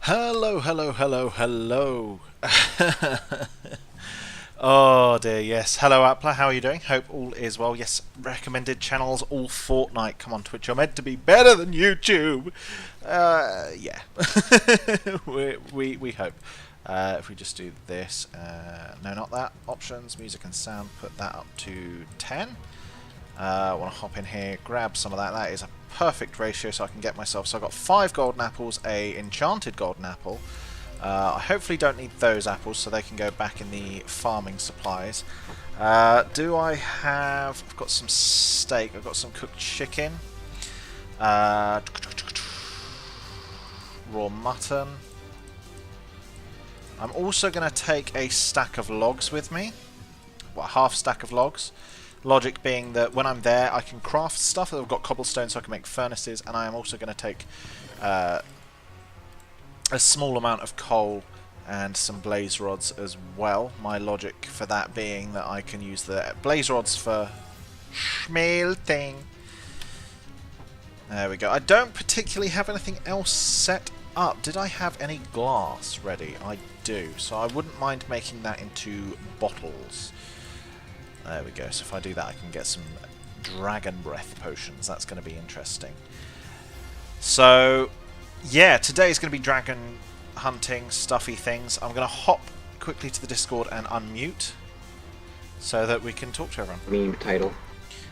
Hello, hello, hello, hello. Oh dear, yes. Hello, Appler. How are you doing? Hope all is well. Yes, recommended channels all fortnight. Come on, Twitch. You're meant to be better than YouTube. Yeah. we hope. If we just do this, no, not that. Options, music and sound. Put that up to 10. I want to hop in here, grab some of that. That is a perfect ratio, so I can get myself. So I've got 5 golden apples, a enchanted golden apple. I hopefully don't need those apples, so they can go back in the farming supplies. Do I have... I've got some steak, I've got some cooked chicken. Raw mutton. I'm also going to take a stack of logs with me. Well, a half stack of logs. Logic being that when I'm there, I can craft stuff. I've got cobblestone, so I can make furnaces, and I am also going to take a small amount of coal and some blaze rods as well. My logic for that being that I can use the blaze rods for smelting. There we go. I don't particularly have anything else set up. Did I have any glass ready? I do, so I wouldn't mind making that into bottles. There we go. So if I do that, I can get some dragon breath potions. That's going to be interesting. So, yeah, today's going to be dragon hunting, stuffy things. I'm going to hop quickly to the Discord and unmute so that we can talk to everyone. Meme title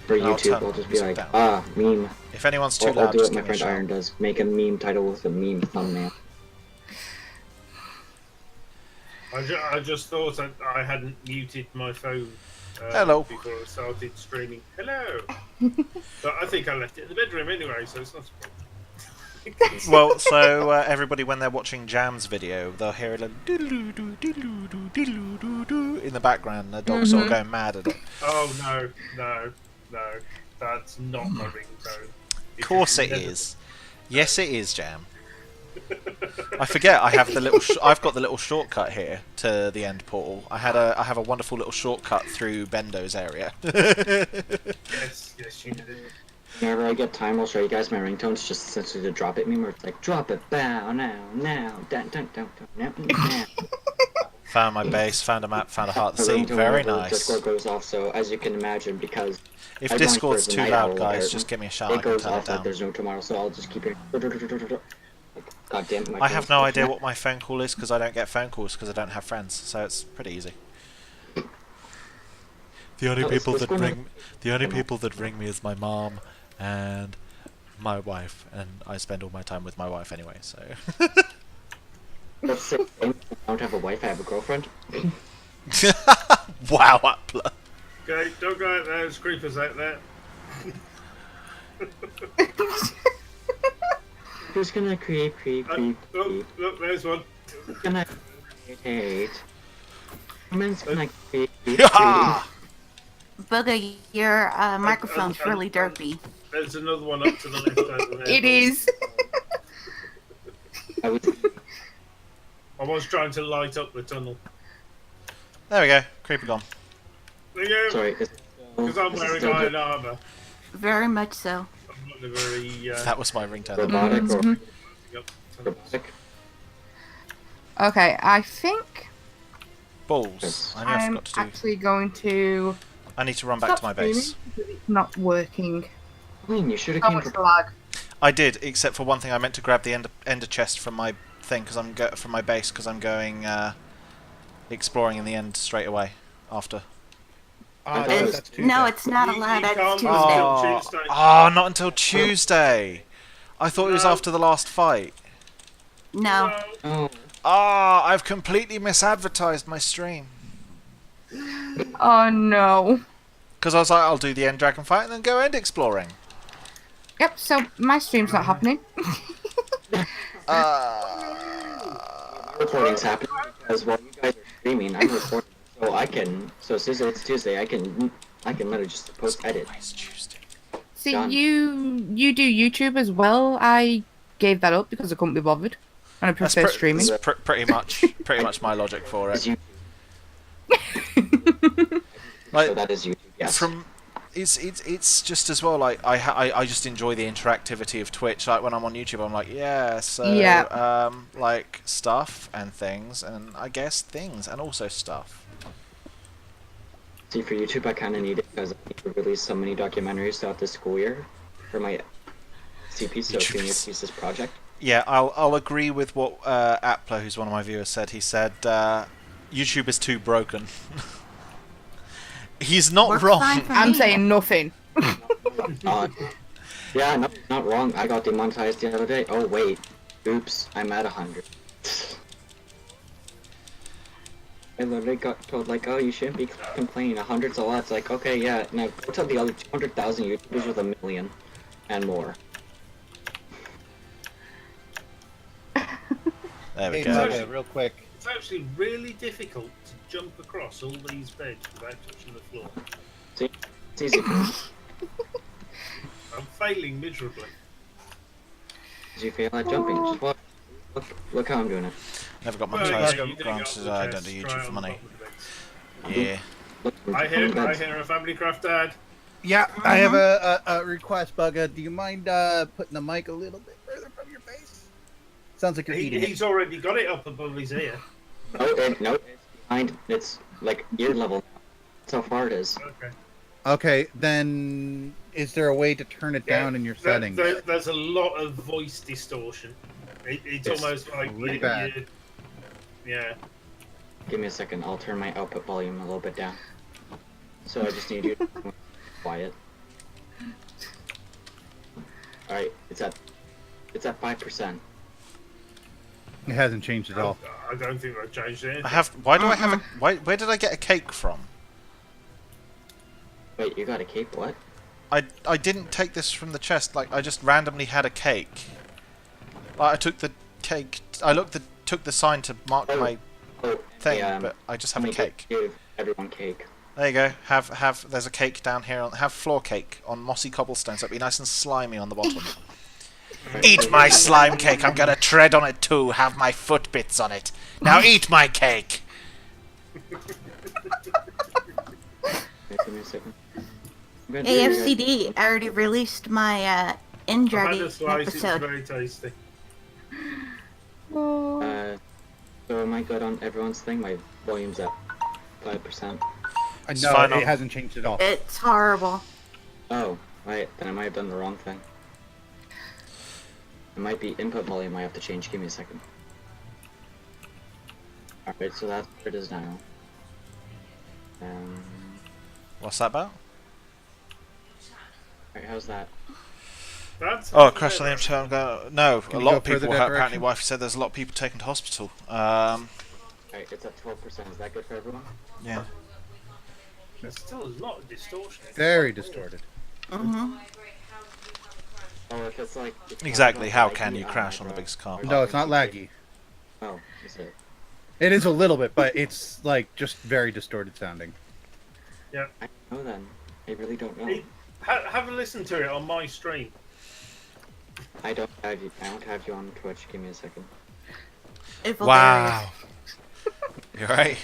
for YouTube. I'll just be like, meme. If anyone's too loud, I'll do just what my friend Iron does. Make a meme title with a meme thumbnail. I just thought I hadn't muted my phone. Hello. Before I started streaming. Hello. But I think I left it in the bedroom anyway, so it's not a problem. Well, so everybody, when they're watching Jam's video, they'll hear a little doodle-doo, doodle-doo, doodle-doo, doo in the background. The dog's sort of going mad at it. Oh no, that's not my ringtone. Of course it is. Yes, it is, Jam. I forget I have the little. I've got the little shortcut here to the end portal. I have a wonderful little shortcut through Bendo's area. Yes, you did. Whenever I get time, I'll show you guys my ringtones. Just essentially the drop it meme, where it's like, drop it, bow, now, dun, dun, dun, dun, now. Found my base, found a map, found a heart. The See, ringtone very whenever nice. Discord goes off, so as you can imagine, because If I Discord's joined too for the loud, night guys, owl, just give me a shout. I it can goes turn it off like down. there's no tomorrow, so I'll just keep hearing. God damn it, my I have phone's no so idea fat. what my phone call is because I don't get phone calls because I don't have friends. So it's pretty easy. The only people that ring me is my mom and my wife, and I spend all my time with my wife anyway. So. Let's say I don't have a wife, I have a girlfriend. Wow, Appler. Okay, don't go out there. There's creepers out there. Who's gonna creep? Look, there's one. Who's gonna create? Woman's gonna creep. Yeah! Booger, your microphone's really derpy. There's another one up to the left over there. It is. I was trying to light up the tunnel. There we go. Creeper gone. There you go. Sorry. Because I'm wearing iron armour. Very much so. I'm not in a very... That was my ringtone. Robotic or Yep. robotic? Okay, I think Balls. I knew I I'm forgot to do. actually going to I need to run back to my base. streaming because it's not working. I mean, you should have So came much from... lag. I did, except for one thing. I meant to grab the ender chest from my thing because from my base because I'm going exploring in the end straight away after. No, it's not allowed. You It's can't Tuesday. Oh, Tuesday. oh, not until Tuesday. I thought it was No. after the last fight. No. Oh, Ah, I've completely misadvertised my stream. Oh no. Because I was like, I'll do the end dragon fight and then go end exploring. Yep, so my stream's not happening. recording's happening because while you guys are streaming, I'm recording, so I can. So since it's Tuesday, I can literally just post edit. It's Tuesday. See, Done. you do YouTube as well. I gave that up because I couldn't be bothered. And I prefer streaming. That's pretty much my logic for Is it. you, Like, so that is YouTube. Yes. it's just as well, like I just enjoy the interactivity of Twitch. Like when I'm on YouTube, I'm like, yeah, so Yeah. like stuff and things, and I guess things and also stuff. See, for YouTube, I kind of need it because I need to release so many documentaries throughout this school year for my CP, so YouTube Junior is- Thesis project. Yeah, I'll agree with what Appler, who's one of my viewers, said. He said YouTube is too broken. He's not Works wrong. fine for I'm me. saying nothing. Yeah, no, not wrong. I got demonetized the other day. Oh wait, oops, I'm at 100. I literally got told like, oh, you shouldn't be complaining. 100's a lot. It's like, okay, yeah. Now go tell the other 200,000 YouTubers with 1 million and more. There we Hey, go. Bugga, real quick. It's actually really difficult to jump across all these beds without touching the floor. See, it's easy. I'm failing miserably. Did you feel like jumping? Just look how I'm doing it. Never got Well, monetized. you didn't get Granted, all the I don't chests, do try YouTube it for on the money. bottom of the beds. Yeah. Look, I'm I jumping on the beds. hear a family craft dad. Yeah, I have a request, Bugga. Do you mind putting the mic a little bit further from your face? Sounds like you're eating it. He's already got it up above his ear. No, it's behind. It's like ear level. That's how far it is. Okay. Okay, then is there a way to turn it down in your settings? There's a lot of voice distortion. It's It's almost like really bad. Yeah. Give me a second. I'll turn my output volume a little bit down. So I just need you to be quiet. All right, it's at 5%. It hasn't changed at all. I don't think I've changed it. I have. Why do I have a? Where did I get a cake from? Wait, you got a cape? What? I didn't take this from the chest. Like I just randomly had a cake. Like I took the cake. Took the sign to mark my Oh, thing, yeah, but I just have let a me cake. Give everyone cake. There you go. Have. There's a cake down here. Have floor cake on mossy cobblestone, so it'll be nice and slimy on the bottom. Eat my slime cake. I'm gonna tread on it too. Have my foot bits on it. Now eat my cake. Give me a second. I'm gonna do you guys- AFCD, I already released my I've in-dragon had a slice, it's episode. very tasty. So am I good on everyone's thing? My volume's at 5%. It's No, fine it on- hasn't changed at all. It's horrible. Oh, right. Then I might have done the wrong thing. It might be input volume I have to change. Give me a second. Alright, so that's where it is now. What's that about? Alright, how's that? That's Oh, crash on the M2. No, Can a you lot go of people. further that Apparently, direction? wife said there's a lot of people taken to hospital. Alright, it's at 12%. Is that good for everyone? Yeah. There's still a lot of distortion. Very distorted. Mm-hmm. Oh, if it's like... Exactly. How laggy, can you oh crash my on the God. biggest car? No, it's not laggy. Oh, is it? It is a little bit, but it's like just very distorted sounding. I don't know then. I really don't know. Hey, have a listen to it on my stream. I don't have you on Twitch. Give me a second. Wow. You right?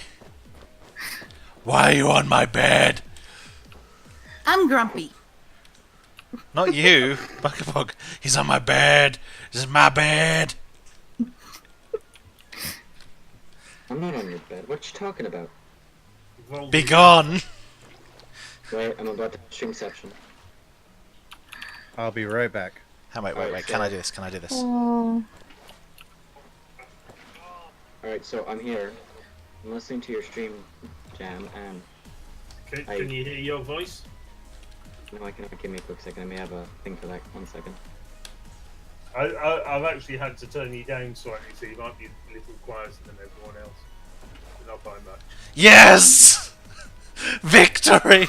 Why are you on my bed? I'm grumpy. Not you, Buckabug. He's on my bed. This is my bed. I'm not on your bed. What you talking about? Be gone. Wait, I'm about to stream section. I'll be right back. Wait. Can I do this? Can I do this? Oh. Alright, so I'm here. I'm listening to your stream, Jam, and... Can you hear your voice? No, I cannot. Give me a quick second. I may have a thing for that. 1 second. I've actually had to turn you down slightly, so you might be a little quieter than everyone else. But not by much. Yes! Victory!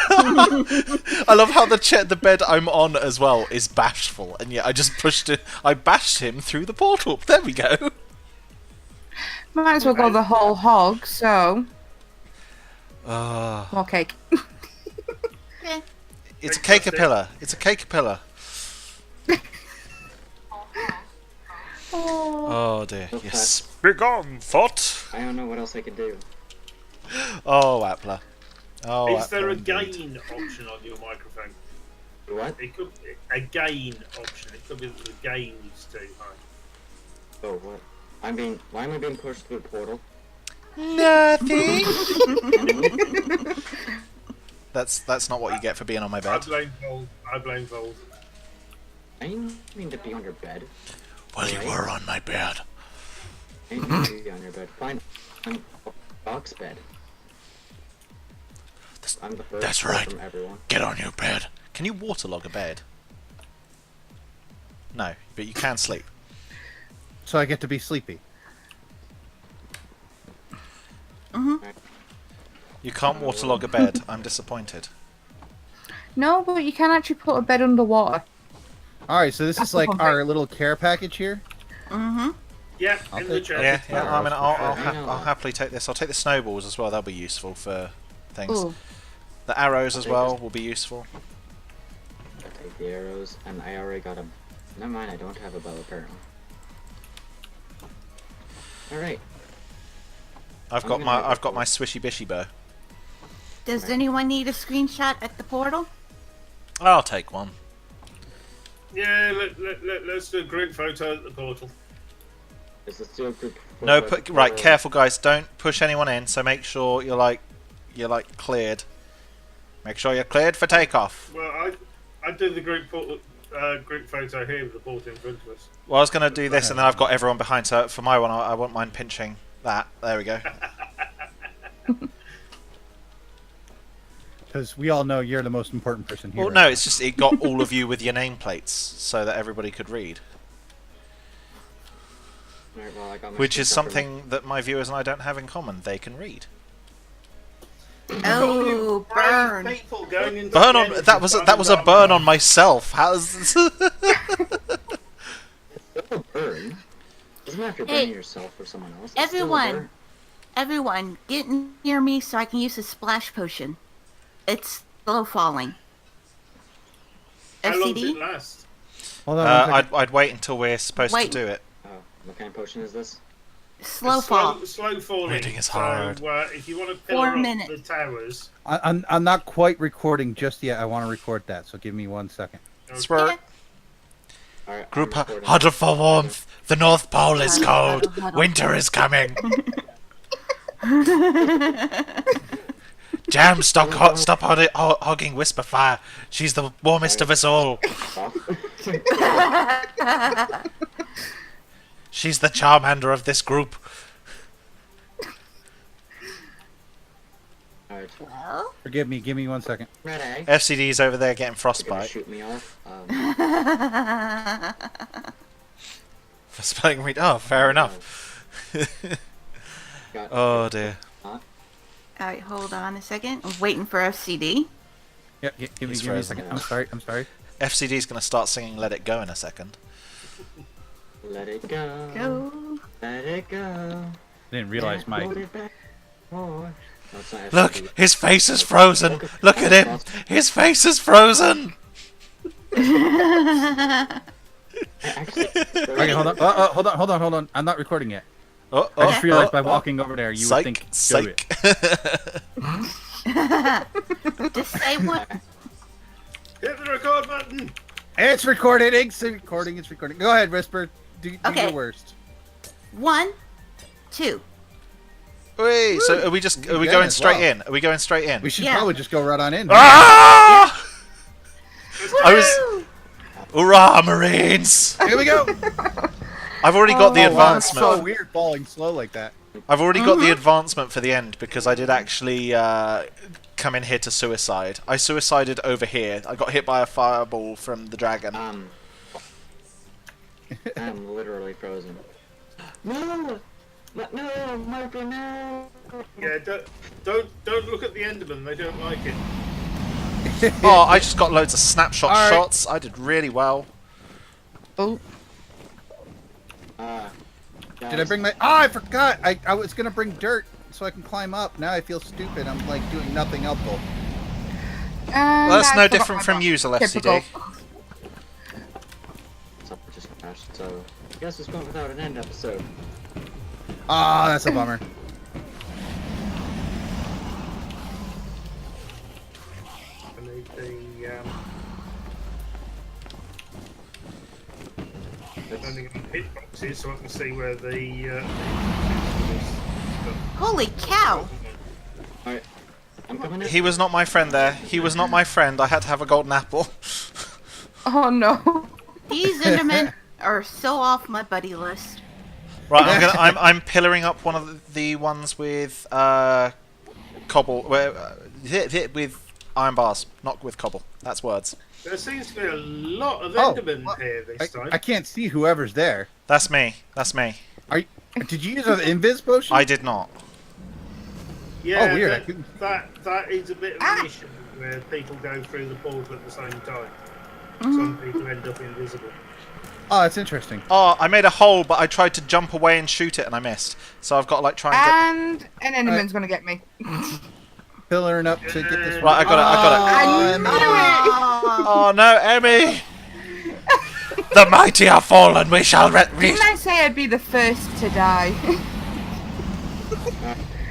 I love how the bed I'm on as well is bashful, and yet I just pushed it. I bashed him through the portal. There we go. Might as well go the whole hog, so... Ah. More cake. It's a caterpillar. It's a caterpillar. Oh dear. Okay. Yes. Begone, thought. I don't know what else I can do. Oh, Appler. Oh, Is there a Appler indeed. gain option on your microphone? What? It could be a gain option. It could be that the gain is too high. Oh, what? Why am I being pushed through a portal? Nothing. That's not what you get for being on my I bed. blame Vold. I blame Vold. I didn't mean to be on your bed. Well, you were on my bed. I didn't mean to be on your bed. Fine. I'm box bed. I'm the first That's right. from everyone. Get on your bed. Can you waterlog a bed? No, but you can sleep. So I get to be sleepy. You can't waterlog a bed. I'm disappointed. No, but you can actually put a bed underwater. All right, so this is like our little care package here. Mm-hmm. Yeah, I'll in the take- chat. Yeah, yeah. I mean, I'll sure. happily take this. I'll take the snowballs as well. They'll be useful for things. Ooh. The arrows as take well this. will be useful. I take the arrows, and I already got a. Never mind, I don't have a bow apparently. All right. I've I'm got gonna my make a I've got my bow. swishy bishy bow. Does Right. anyone need a screenshot at the portal? I'll take one. Yeah, let's do a group photo at the portal. Is this still a group? No, photo right. for- Careful, guys. Don't push anyone in. So make sure you're like cleared. Make sure you're cleared for takeoff. Well, I did the group photo here with the portal in front of us. Well, I was going to do this, and then I've got everyone behind. So for my one, I won't mind pinching that. There we go. Because we all know you're the most important person here. Well, no, it's just it got all of you with your nameplates, so that everybody could read. Alright, well, I got my Which is screenshot for something that my viewers and I don't have in common. They can read. Oh, burn. People going into Burn the on end that was a burn on myself. How's this? my- It's still a burn. Doesn't matter if you're Hey, burning yourself or someone else. It's still a everyone. burn. Everyone, get near me so I can use the splash potion. It's slow falling. How long does it FCD? last? Hold on. one second. I'd wait until we're supposed Wait. to do it. Oh, what kind of potion is this? Slow fall. Slow falling. Waiting is hard. So if you want to 4 pillar up minutes. the towers, I'm not quite recording just yet. I want to record that, so give me 1 second. Swear. Yeah. Alright, Group I'm recording. huddle for warmth. The North Pole is Huddle, cold. huddle, huddle. Winter is coming. Jam, stop hogging Whisperfire. She's the warmest of us all. Off. She's the Charmander of this group. Alright, Well, Forgive me. Give me 1 second. ready? FCD's over there getting You're gonna frostbite. shoot me off? For spelling read. Oh, fair enough. Got- Oh dear. alright, hold on a second. I'm waiting for FCD. Yeah, give me He's a frozen. second. I'm sorry. FCD's going to start singing "Let It Go" in a second. Let it go. Go. Let it go. Didn't realize my. Hold it back. Oh. No, it's not Look, FCD. his face is frozen. Look at him. His face is frozen. Actually, Okay, hold on. Hold on. I'm not recording yet. Oh, I just realized by oh. walking over there, you Psych, would think. Go to it. psych. Just say what? Hit the record button. It's recorded. It's recording. It's recording. Go ahead, Whisper. Do Okay. your worst. 1, 2. Wait, so are we Yeah, going as straight well. in? Are we going straight in? We should Yeah. probably just go right on in. Ah! I was. Woo! Hurrah, Marines! Here we go. I've already got the Oh, wow, it's advancement. so weird falling slow like that. I've already got the advancement for the end because I did actually come in here to suicide. I suicided over here. I got hit by a fireball from the dragon. I'm literally frozen. No, Marco, no. Yeah, don't look at the Enderman. They don't like it. Oh, I just got loads of snapshot Alright. shots. I did really well. Oh, Did I bring my? Oh, I forgot. I was gonna bring dirt so I can climb up. Now I feel stupid. I'm like doing nothing helpful. Well, that's I no forgot different my from box. usual Typical. FCD. Something just crashed, so I guess it's going without an end episode. Ah, that's a bummer. Turning on hitboxes so I can see where the Holy cow! Alright. I'm coming in. He was not my friend there. He was not my friend. I had to have a golden apple. Oh no. These Endermen are so off my buddy list. Right, I'm pillaring up one of the ones with cobble, with iron bars, not with cobble. That's words. There seems to be a lot of Oh, Endermen well, here this time. I can't see whoever's there. That's me. That's me. Did you use an invis potion? I did not. Yeah, Oh, weird. that is a bit of an issue where people go through the portal at the same time. Some people end up invisible. Oh, that's interesting. Oh, I made a hole, but I tried to jump away and shoot it, and I missed. So I've got to like try and get. And an Enderman's gonna get me. Pillaring up to get this. Right, I got it. I knew it! Oh no, Emmy! The mighty are fallen. We shall Didn't I say I'd be the first to die?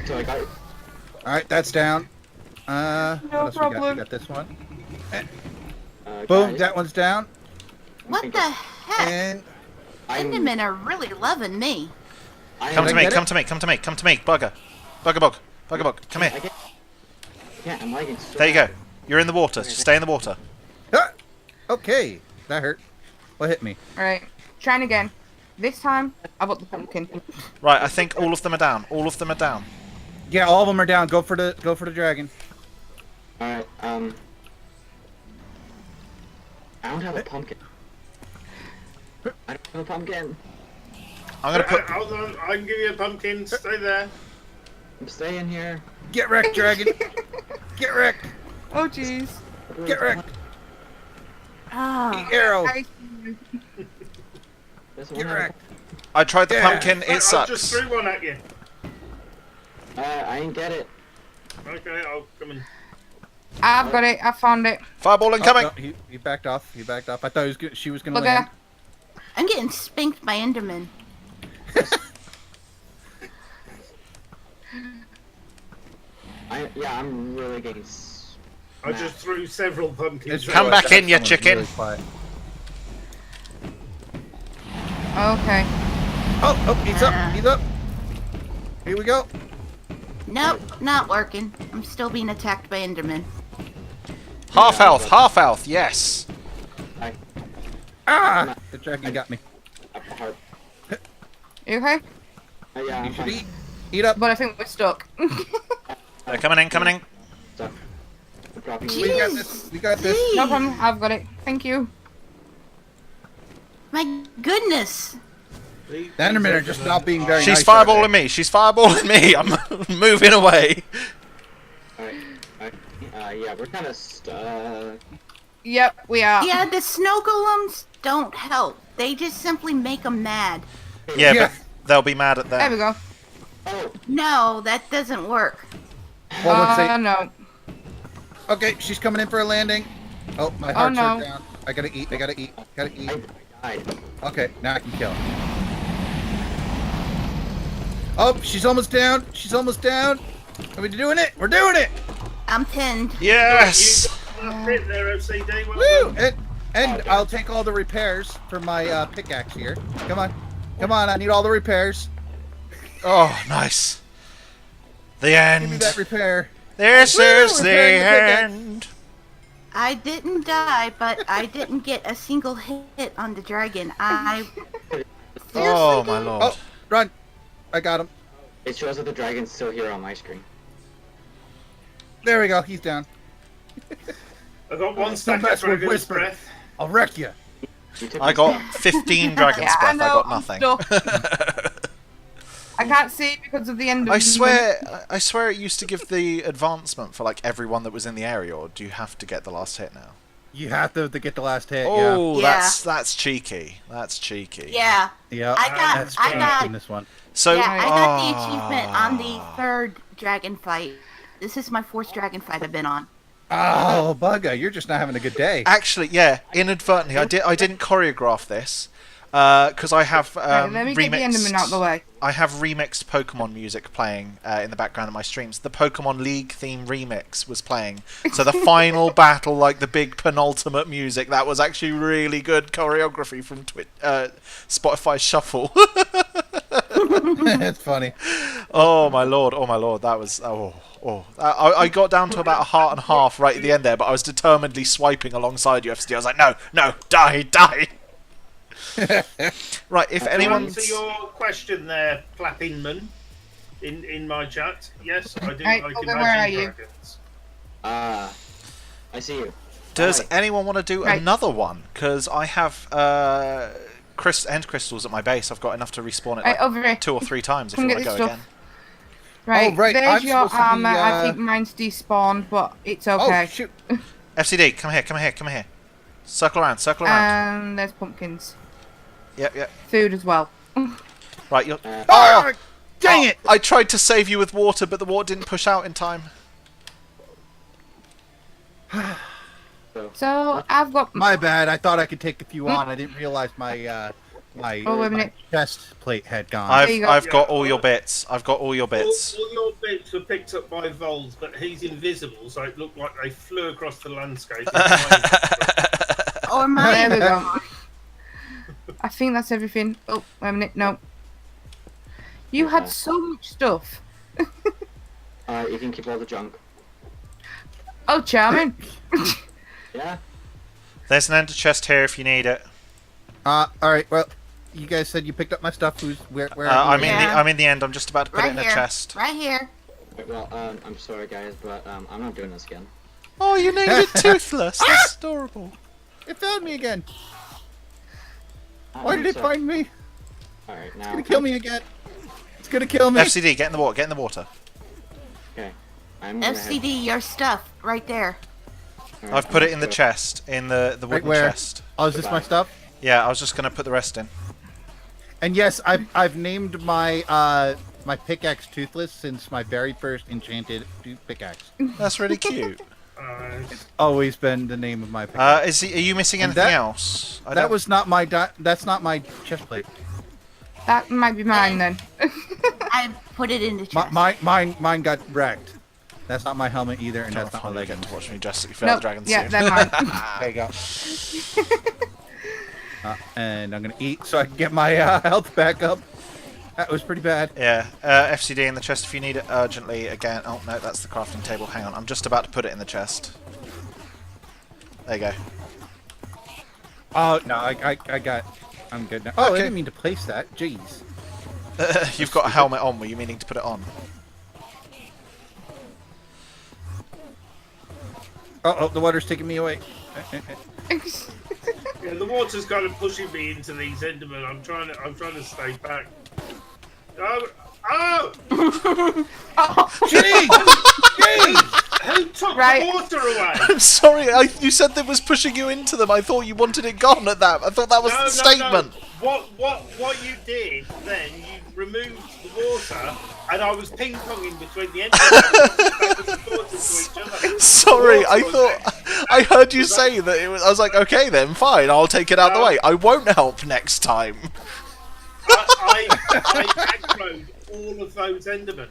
So I got it. All right, that's down. What else problem. We got this one. Boom, Boom, that one's down. What the heck? And Endermen are really loving me. Come to me, get come it? to me, come to me, come to me, bugger. Bugger, come here. Yeah, I'm lagging so There you go. bad. You're in the water. Stay in the water. Ah! Okay, that hurt. What hit me? Alright, trying again. This time, I got the pumpkin. Right, I think all of them are down. All of them are down. Yeah, all of them are down. Go for the dragon. Alright, I don't have a pumpkin. I don't have a pumpkin. I'm gonna put. Hold on, I can give you a pumpkin. Stay there. I'm staying here. Get wrecked, dragon. Get wrecked. Oh jeez. Get wrecked. Ah, Arrow. There's Get one wrecked. I tried the Yeah. pumpkin. I It sucks. just threw one at you. I didn't get it. Okay, I'll come and. I've got it, I found it. Fireball incoming. Oh, no, he backed off. He backed off. I thought she was gonna Look land. at I'm getting spanked by Endermen. I'm really getting. I just threw several pumpkins. Come back in, you chicken. Really quiet. Okay. Oh, he's up. He's up. Here we go. Nope, not working. I'm still being attacked by Endermen. Half health. Half health. Yes. Ah! The dragon got me. You okay? Yeah, You I'm should fine. eat. Eat up. But I think we're stuck. They're coming in. Coming in. So, I'm dropping Gee. We got this. We got this. No problem, I've got it. Thank you. My goodness. The Endermen are just not being very She's nice. fireballing me. She's fireballing me. I'm moving away. Alright. Yeah, we're kind of stuck. Yep, we are. Yeah, the snow golems don't help. They just simply make them mad. Yeah, Yeah. but they'll be mad at There we them. go. Oh, No, that doesn't work. Well, let's see. No. Okay, she's coming in for a landing. Oh, my heart's no. down. I gotta eat. I gotta eat. Gotta eat. I died. Okay, now I can kill her. Oh, she's almost down. She's almost down. Are we doing it? We're doing it. I'm pinned. Yes. You got a bit there, OCD. Well Woo! done. And I'll take all the repairs for my pickaxe here. Come on. Come on, I need all the repairs. Oh, nice. The Give me end. that repair. This Woo, is the repairing the pickaxe. end. I didn't die, but I didn't get a single hit on the dragon. I Oh seriously my did. lord. Oh, run. I got him. It shows that the dragon's still here on my screen. There we go. He's down. I got one Don't stack mess of with Dragon's Whisper. Breath. I'll wreck you. You took I my got stack. 15 dragon's Yeah, breath. I know, got I'm nothing. stuck. I can't see because of the end of I swear it used to give the advancement for like everyone that was in the area, or do you have to get the last hit now? You have to get the last hit. Oh, Yeah. that's cheeky. That's cheeky. Yeah, Yeah. I I got- in this one. So yeah, I got the achievement on the 3rd dragon fight. This is my 4th dragon fight I've been on. Oh, Bugger, you're just not having a good day. actually, yeah, inadvertently, I didn't choreograph this. Because I have Right, let me get the Enderman out of the way. I have remixed Pokemon music playing in the background of my streams. The Pokemon League theme remix was playing. So the final battle, like the big penultimate music, that was actually really good choreography from Spotify Shuffle. It's funny. Oh my lord! That was I got down to about a heart and a half right at the end there, but I was determinedly swiping alongside you, FCD. I was like, no, die. Right, if To anyone's... answer your question there, Plappingman, in my chat, yes, I do Right, like Olga, where are Imagine you? Dragons. I see you. Does Hi. anyone want to do Right. another one? Because I have end crystals at my base. I've got enough to respawn it Right, like over here. 2 or 3 times if Come you get want to go this again. stuff. Right, Oh, right, there's I'm your supposed to be, armor. I think mine's despawned, but it's okay. Oh shoot! FCD, come here. Circle around. And there's pumpkins. Yep. Food as well. Right, you're... Oh, dang it! I tried to save you with water, but the water didn't push out in time. So I've got. My bad. I thought I could take a few on. I didn't realize my my Oh, wait a minute. chest plate had gone. There you go. I've got all your bits. All your bits were picked up by Vols, but he's invisible, so it looked like they flew across the landscape. Or There mine. we go. I think that's everything. Oh, wait a minute. No. You had so much stuff. You can keep all the junk. Oh, charming. Yeah. There's an ender chest here if you need it. All right. Well, you guys said you picked up my stuff. Where are you? I'm in the end. I'm just about to put it in a chest. Right here. Wait, well, I'm sorry guys, but I'm not doing this again. Oh, you named it Toothless. That's adorable. It found me again. Why did it sorry. find me? Alright, It's now. gonna kill me again. It's gonna kill me. FCD, get in the water. Okay. I'm gonna head- FCD, your stuff right there. Alright, I've put I'm it in the gonna chest, in the wooden where? chest. Oh, is this my stuff? Yeah, I was just going to put the rest in. And yes, I've named my my pickaxe Toothless since my very first enchanted pickaxe. That's really cute. Always been the name of my pickaxe. Are you missing And anything that- else? That was not my that's not my chest plate. That might be mine then. I put it in the chest. Mine got wrecked. That's not my helmet either, and that's not my Finally get leggings. to watch me drastically fail Nope. the dragon Yeah, soon. they're mine. There you go. And I'm gonna eat so I can get my health back up. That was pretty bad. Yeah, FCD in the chest if you need it urgently again. Oh no, that's the crafting table. Hang on, I'm just about to put it in the chest. There you go. Oh no, I'm good now. Oh, I Okay. didn't mean to place that. Jeez. You've got a helmet on. Were you meaning to put it on? Oh, the water's taking me away. Yeah, the water's kind of pushing me into these Endermen. I'm trying to stay back. Oh! Jeez! Jeez! Who took Right. the water away? I'm sorry, you said that was pushing you into them. I thought you wanted it gone at that. I thought that was the statement. No. What you did then? You removed the water, and I was ping ponging between the Endermen. to each other. Sorry, The I water thought I heard you say that it was. I was like, okay then, fine, I'll take it out of the way. I won't help next time. I aggroed all of those Endermen.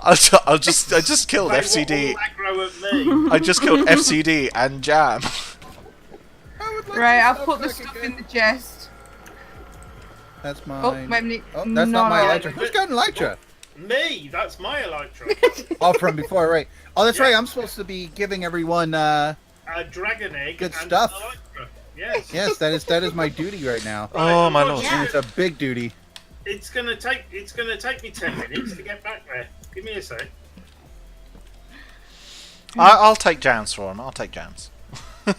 I just killed They FCD. were all aggro at me. I just killed FCD and Jam. Right, I've put the stuff in the chest. That's Oh, mine. wait a minute. Oh, that's not my No. Elytra. Who's got an Elytra? Me, that's my Elytra. Oh, from before, right. Oh, that's Yeah. right. I'm supposed to be giving everyone, A dragon egg. Good and stuff. an Elytra. Yes. yes, that is my duty right now. Oh my lord. Yeah. And it's a big duty. It's gonna take me 10 minutes to get back there. Give me a sec. I'll take Jams for him. I'll take Jams. No,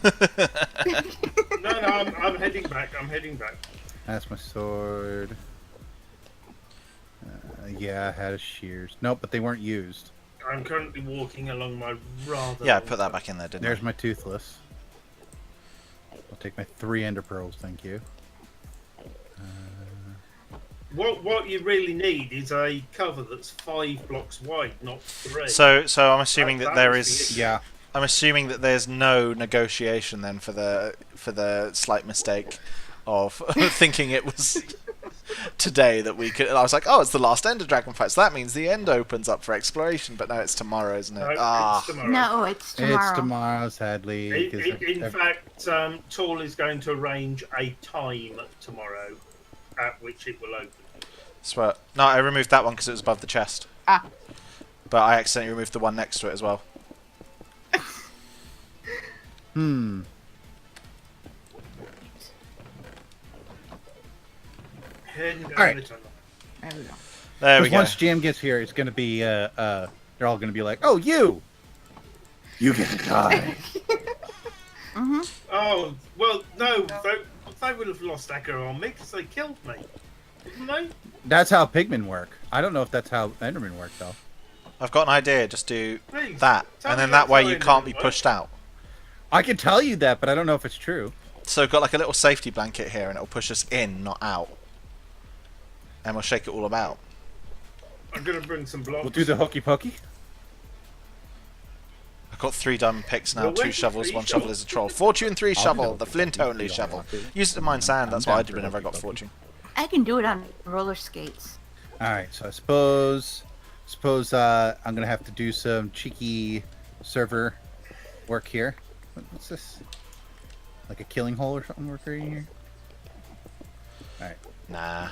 I'm heading back. I'm heading back. That's my sword. Yeah, I had a shears. Nope, but they weren't used. I'm currently walking along my rather. Yeah, I put that back in there, didn't There's I? my Toothless. I'll take my 3 ender pearls, thank you. What you really need is a cover that's 5 blocks wide, not 3. So I'm assuming that there would is. be it. Yeah. I'm assuming that there's no negotiation then for the slight mistake. of thinking it was today that we could. I was like, oh, it's the last Ender Dragon fight, so that means the end opens up for exploration. But no, it's tomorrow, isn't it? No, Ah, it's tomorrow. No, it's tomorrow. It's tomorrow, sadly. 'cause In fact, Tall is going to arrange a time tomorrow at which it will open. swear. No, I removed that one because it was above the chest. Ah. But I accidentally removed the one next to it as well. Hmm. Alright. There we go. There we Because go. once Jam gets here, it's gonna be they're all gonna be like, "Oh, you get to die." Oh, well, no, they would have lost Echo on me because they killed me. Didn't they? That's how pigmen work. I don't know if that's how Endermen work though. I've got an idea. Just do Please, that, tell and me then that that's way how you it can't be works. pushed out. I can tell you that, but I don't know if it's true. So we've got like a little safety blanket here, and it'll push us in, not out. And we'll shake it all about. I'm going to bring some blocks. We'll do the hokey pokey. I've got 3 diamond picks now, Well, 2 wait, shovels, 3 1 shovel is a troll. Fortune 3 I'll do shovel, the the flint hokey only pokey. shovel. I'll do it. Use it to mine sand, that's I'm what I down did for whenever I got hokey pokey. fortune. I can do it on roller skates. All right, so I suppose I'm gonna have to do some cheeky server work here. What's this? Like a killing hole or something we're creating here? All right, Nah.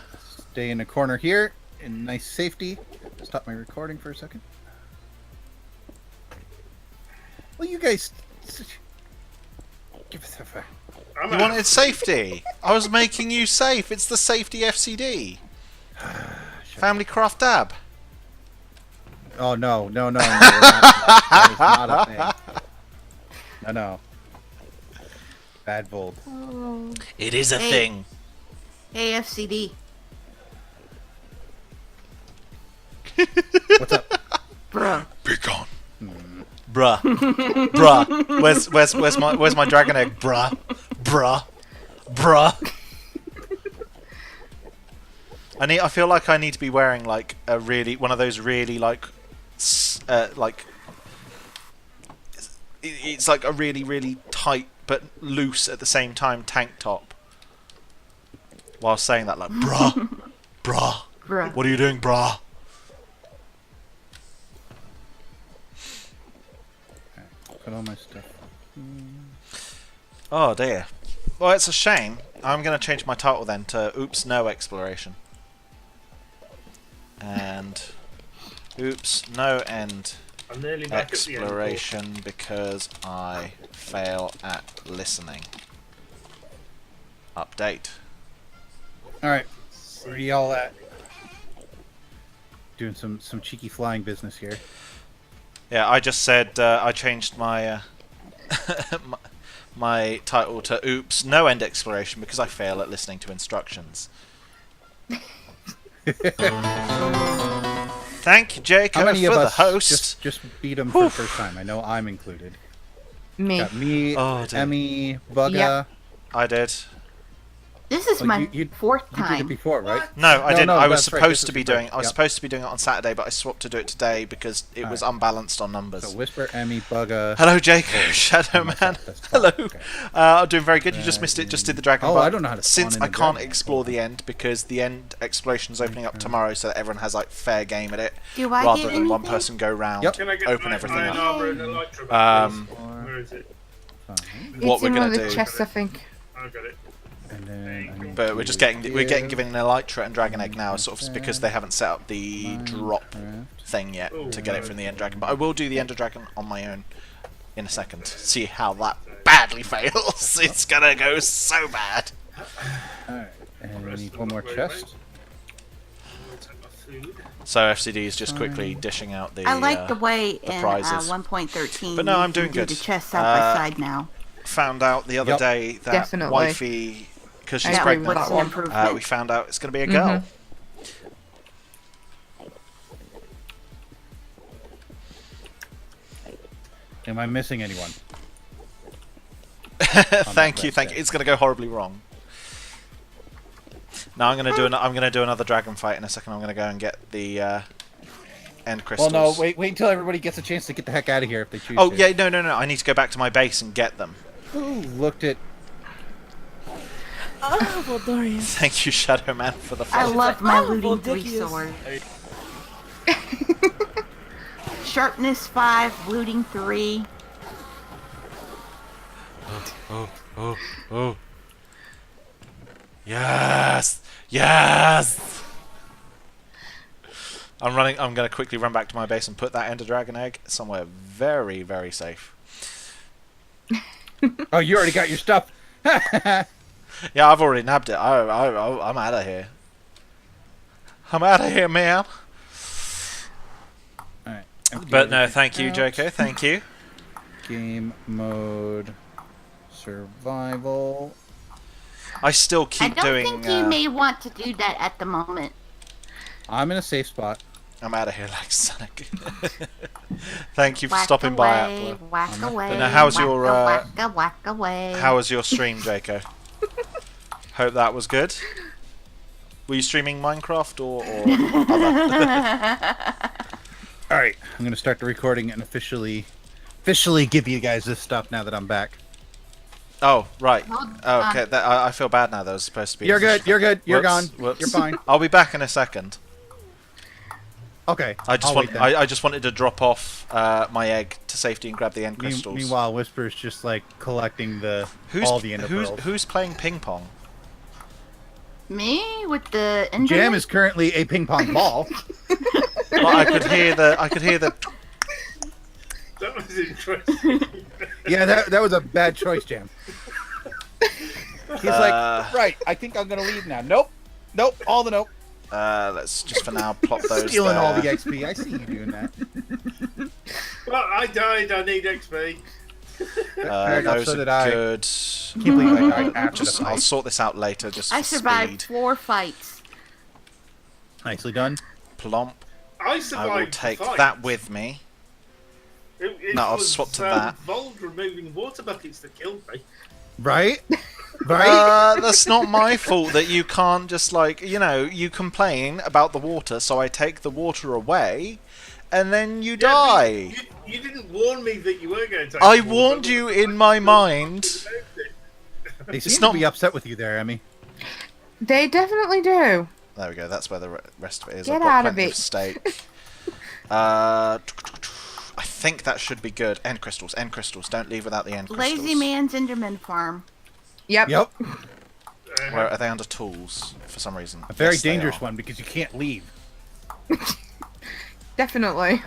stay in the corner here in nice safety. Stop my recording for a second. Well, you guys, give us a fire. I'm You out. wanted safety! I was making you safe! It's the safety FCD! Family Craft Dab! Oh no, that is not a thing. No. Bad Volt. Oh. It is a Hey. thing! AFCD. What's up? Bro. Be gone! Bruh. Bruh. Where's my dragon egg? Bruh. I feel like I need to be wearing like one of those really like it's like a really tight but loose at the same time tank top. While saying that, like bruh, what are you doing, bruh? Put all my stuff. Oh dear. Well, it's a shame. I'm going to change my title then to Oops, No Exploration. And Oops, No End I'm nearly back Exploration because I fail at listening. Update. All right, where are y'all at? Doing some cheeky flying business here. Yeah, I just said I changed my my title to Oops, No End Exploration because I fail at listening to instructions. Thank you, Jacob, How many for of the us host. just beat him for the first time? I know I'm included. Me. Got me, Oh, dear. Emmy, Bugga. Yep. I did. This is Oh, my you 4th You did it time. before, right? No, I didn't. no, I was that's right, supposed this to is be your doing. birth- I was yep. supposed to be doing it on Saturday, but I swapped to do it today because it was unbalanced on numbers. So Whisper, Emmy, Bugga. Hello, Jacob, Shadow Man. That's Hello. okay. I'm doing very good. You just missed it. Just did the dragon. Oh, but I don't know how to Since spawn I in the can't dragon. explore the end because the end exploration is opening up tomorrow, so that everyone has like fair game at it, Do I rather get than one anything? person go round, Yep. Can I get open my everything iron up. armor and elytra back, please? Um, Where is it? What It's we're in one gonna of the do. chests, I think. I got it. And then I need But we're to just getting give given an elytra and dragon egg now, sort of because they haven't set up the drop Minecraft. thing yet Oh, to get it no. from the end dragon. But I will do the ender dragon on my own in a second. See how that badly fails. It's gonna go so bad. Alright, and we Rest need of one the more way, chest. I'll take my food. So FCD is just quickly dishing out the. I like the way in prizes. 1.13 But no, you I'm can doing do good. the chest side by Uh, side now. Found out the other Yep. day that Definitely. wifey, because she's That pregnant, was an improvement. we found out it's going to be a girl. Am I missing anyone? Thank you, list thank you. there. It's going to go horribly wrong. Now I'm going to do I'm going to do another dragon fight in a second. I'm going to go and get the end Well, crystals. no, wait until everybody gets a chance to get the heck out of here if they choose Oh to. yeah, no. I need to go back to my base and get them. Who looked at... Oh, Voldorius. Thank you, Shadow Man, for the I follow. love my Oh, looting 3 ridiculous. sword. Sharpness 5, looting 3. Oh. Yes! Yes! I'm gonna quickly run back to my base and put that Ender Dragon egg somewhere very, very safe. Oh, you already got your stuff. Yeah, I've already nabbed it. I'm out of here. I'm out of here, man. Alright. But no, thank you, Joko. Thank you. Game mode. Survival. I still I keep don't doing. think you may want to do that at the moment. I'm in a safe spot. I'm out of here like Sonic. Thank you for Whack stopping by, away, Apple. whack away. But now, how's whack your, whack away. How was your stream, Joko? Hope that was good. Were you streaming Minecraft or other? Alright, I'm gonna start the recording and officially give you guys this stuff now that I'm back. Oh, right. Hold Okay, I feel bad now. That was supposed to be. You're good, you're good, you're Whoops, gone. whoops. You're fine. I'll be back in a second. Okay. I just I'll want. wait then. I just wanted to drop off my egg to safety and grab the end crystals. Meanwhile, Whisper's just like collecting all the ender pearls. Who's playing ping pong? Me with the Enderman? Jam is currently a ping pong ball. Well, I could hear the. That was interesting. Yeah, that was a bad choice, Jam. He's like, right, I think I'm gonna leave now. Nope, all the nope. Let's just for now plop those. Stealing there. all the XP. I see you doing that. Well, I died. I need XP. Fair enough, Those so are did I. good. Can't believe I died after the Just, I'll fight. sort this out later. Just I for survived speed. 4 fights. Nicely done. Plomp. I I survived. will the take fight. that with me. It No, I'll was, swap to that. Vold removing water buckets that killed me. Right? Right? That's not my fault that you can't just you complain about the water, so I take the water away, and then you die. You didn't warn me that you were going to take I water, warned but- you in my mind. They It's seem not- to be upset with you there, Emmy. They definitely do. There we go. That's where the rest of it is. Get I've got out of plenty it. steak. I think that should be good. End crystals. End crystals. Don't leave without the end crystals. Lazy Man's Enderman Farm. Yep. Yep. Where are they under tools for some reason? A very Yes, they dangerous are. one because you can't leave. Definitely.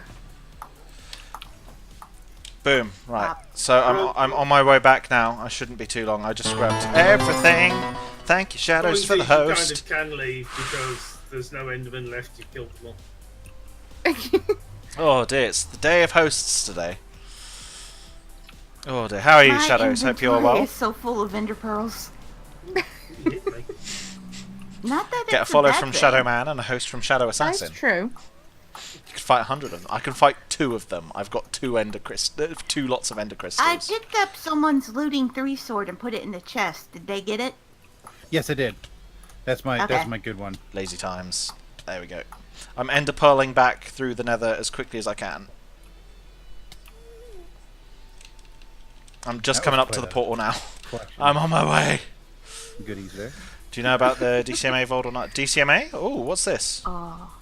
Boom. Right. So I'm on my way back now. I shouldn't be too long. I just grabbed everything. Thank you, Shadows, for the Obviously, host. You kind of can leave because there's no Enderman left. You killed them all. Oh dear, it's the day of hosts today. Oh dear. How are you, My Shadows? Hope you're inventory well. is so full of ender pearls. You hit me. Not that Get a it's follow bad from thing. Shadow Man and a host from Shadow That's Assassin. true. You can fight 100 of them. I can fight 2 of them. I've got 2 lots of ender crystals. I picked up someone's looting 3 sword and put it in the chest. Did they get it? Yes, I did. That's my Okay. good one. Lazy times. There we go. I'm ender pearling back through the nether as quickly as I can. I'm just That coming was up to the quite a portal now. Collection. I'm on my way. Goodies there. Do you know about the DCMA Vault or not? DCMA? Oh, what's this? Oh.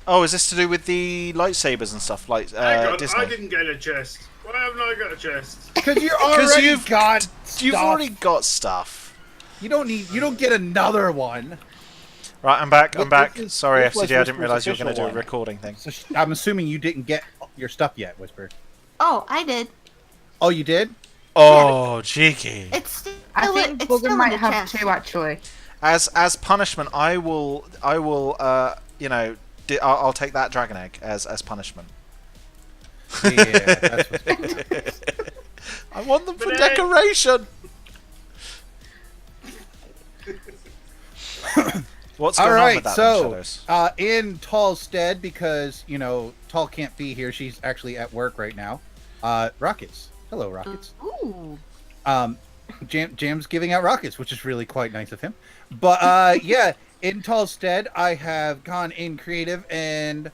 Oh, is this to do with the lightsabers and stuff like Hang on, Disney? I didn't get a chest. Why haven't I got a chest? Because you already you've- got You've stuff. already got stuff. You don't get another one. Right, I'm back. I'm This back. is- Sorry, this was FCG, I didn't Whisper's realise you were going to official do a one. recording thing. So I'm assuming you didn't get your stuff yet, Whisper. Oh, I did. Oh, you did? Oh, cheeky. It's still, I think it's Booger still in might the have chest. 2 actually. As punishment, I'll take that dragon egg as punishment. Yeah, that's what... I want them for But, decoration. What's going All on right, with that, then, so Shadows? in Tall's stead, because Tall can't be here, she's actually at work right now. Rockets. Hello, Rockets. Ooh. Jam's giving out rockets, which is really quite nice of him. But yeah, in Tall's stead, I have gone in creative, and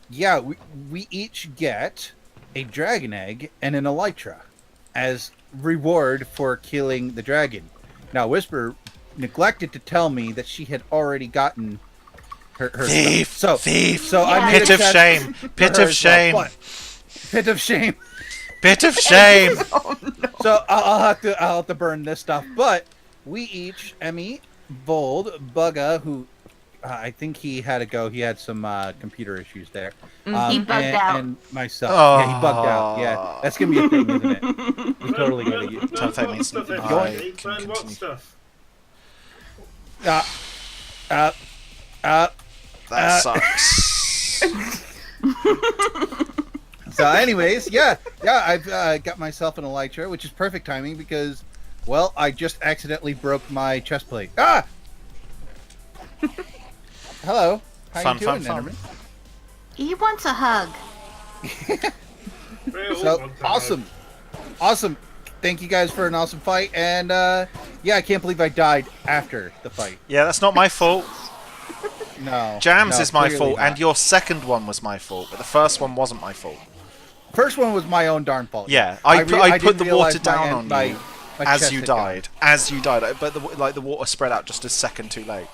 yeah, we each get a dragon egg and an elytra. as reward for killing the dragon. Now, Whisper neglected to tell me that she had already gotten her Thief! stuff. Thief! So I Yeah. made Pit a of chest shame! for Pit her of as well, shame! but- Pit of shame. Bit of shame! Oh no. So I'll have to burn this stuff. But we each, Emmy, Bold, Bugga, who I think he had to go. He had some computer issues there. He bugged out. And myself. Oh. Yeah, he bugged out. Yeah, that's gonna be a thing, isn't it? We're totally gonna get. Tell that means stuff, I everybody. can Burn what continue. stuff? That sucks. So, anyways, yeah, I've got myself an elytra, which is perfect timing because, well, I just accidentally broke my chest plate. Ah! Hello. How Fun, you doing, fun, fun. Enderman? He wants a hug. So awesome. Thank you guys for an awesome fight, and yeah, I can't believe I died after the fight. Yeah, that's not my fault. No, Jams no, is my clearly fault, not. and your second one was my fault, but the first one wasn't my fault. First one was my own darn fault. Yeah, I put didn't the realize water down on my you chest as you had gone. died. As you died, but the water spread out just a second too late.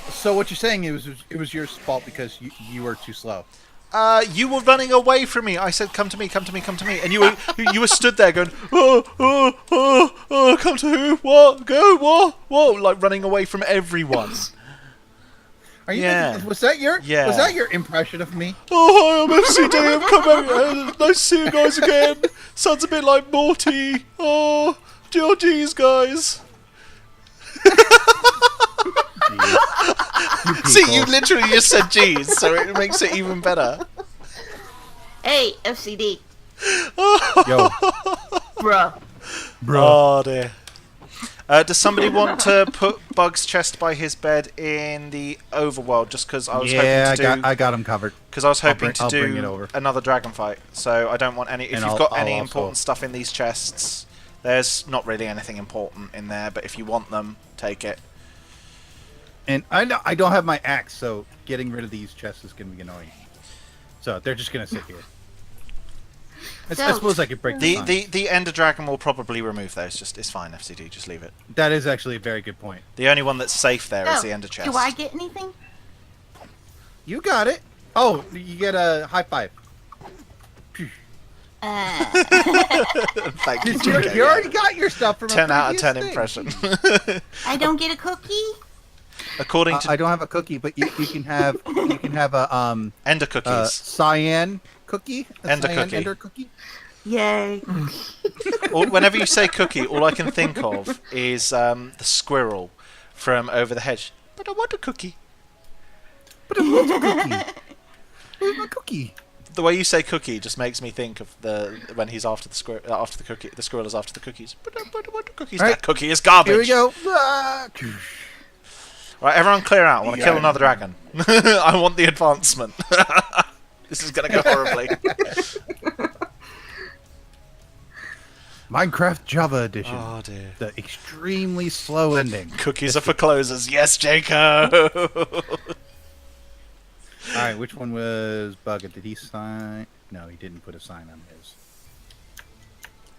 So what you're saying it was your fault because you were too slow. You were running away from me. I said, "Come to me, come to me, come to me," and you were stood there going, "Oh, come to who? What? Go? What?" Like running away from everyone. Are you? Yeah. Was that your? Yeah. Was that your impression of me? Oh, hi, I'm FCD. I've come back. Nice to see you guys again. Sounds a bit like Morty. Oh, geez, guys. See, you literally just said "geez," so it makes it even better. Hey, FCD. Yo, Bruh. Oh dear. Does somebody want to put Bug's chest by his bed in the overworld? Just because I was hoping to do. I got him covered. Because I was hoping I'll to bring it do over. another dragon fight, so I don't want any. If And you've got I'll any also- important stuff in these chests, there's not really anything important in there. But if you want them, take it. And I don't have my axe, so getting rid of these chests is gonna be annoying. So they're just gonna sit here. I So- suppose I could break The Ender Dragon will probably remove those. It's fine, FCD. Just leave it. That is actually a very good point. The only one that's safe there is So, the Ender chest. do I get anything? You got it. Oh, you get a high five. Thank you. You Jinko, yeah. already got your stuff from a 10 out of 10 previous impression. I don't get a cookie? According to I don't have a cookie, but you can have a Ender cookies. cyan cookie. Ender cookie. Ender cookie. Yay. Whenever you say cookie, all I can think of is the squirrel from Over the Hedge. But I want a cookie. But it was a cookie. Where's my cookie? The way you say cookie just makes me think of when he's after the squirrel. After the cookie, the squirrel is after the cookies. But I want a cookie. Right. That cookie is garbage. Here we go. Ah. Right, everyone, clear out. I want to kill Yeah. another dragon. I want the advancement. This is gonna go horribly. Minecraft Java Edition. Oh dear. The extremely slow ending. Cookies are for closers. Yes, Jacob. All right, which one was Bugga? Did he sign? No, he didn't put a sign on his.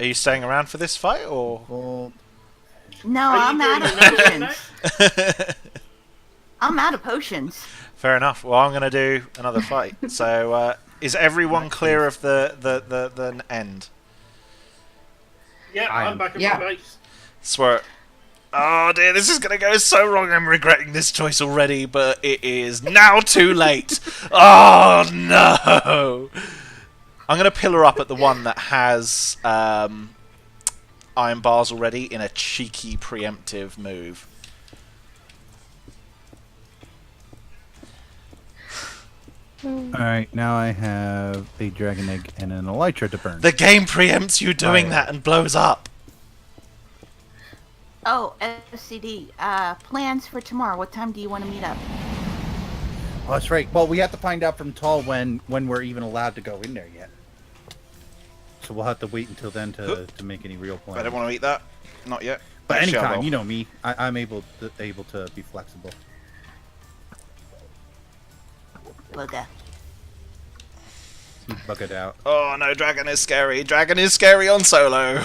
Are you staying around for this fight, or? Well, No, Are you I'm out doing of another potions. next? I'm out of potions. Fair enough. Well, I'm going to do another fight. So, is everyone clear of the end? Yeah, I'm back at Yeah. my base. Swear. Oh dear, this is going to go so wrong. I'm regretting this choice already, but it is now too late. Oh no! I'm going to pillar up at the one that has iron bars already in a cheeky preemptive move. all right, now I have a dragon egg and an elytra to burn. The game preempts you doing Right. that and blows up. Oh, FCD. Plans for tomorrow. What time do you want to meet up? Oh, that's right. Well, we have to find out from Tall when we're even allowed to go in there yet. So we'll have to wait until then to make any real plans. I don't want to eat that. Not yet. But Actually, I anytime, will. you know me, I'm able to be flexible. Bugga. He buggered out. Oh no, dragon is scary. Dragon is scary on solo.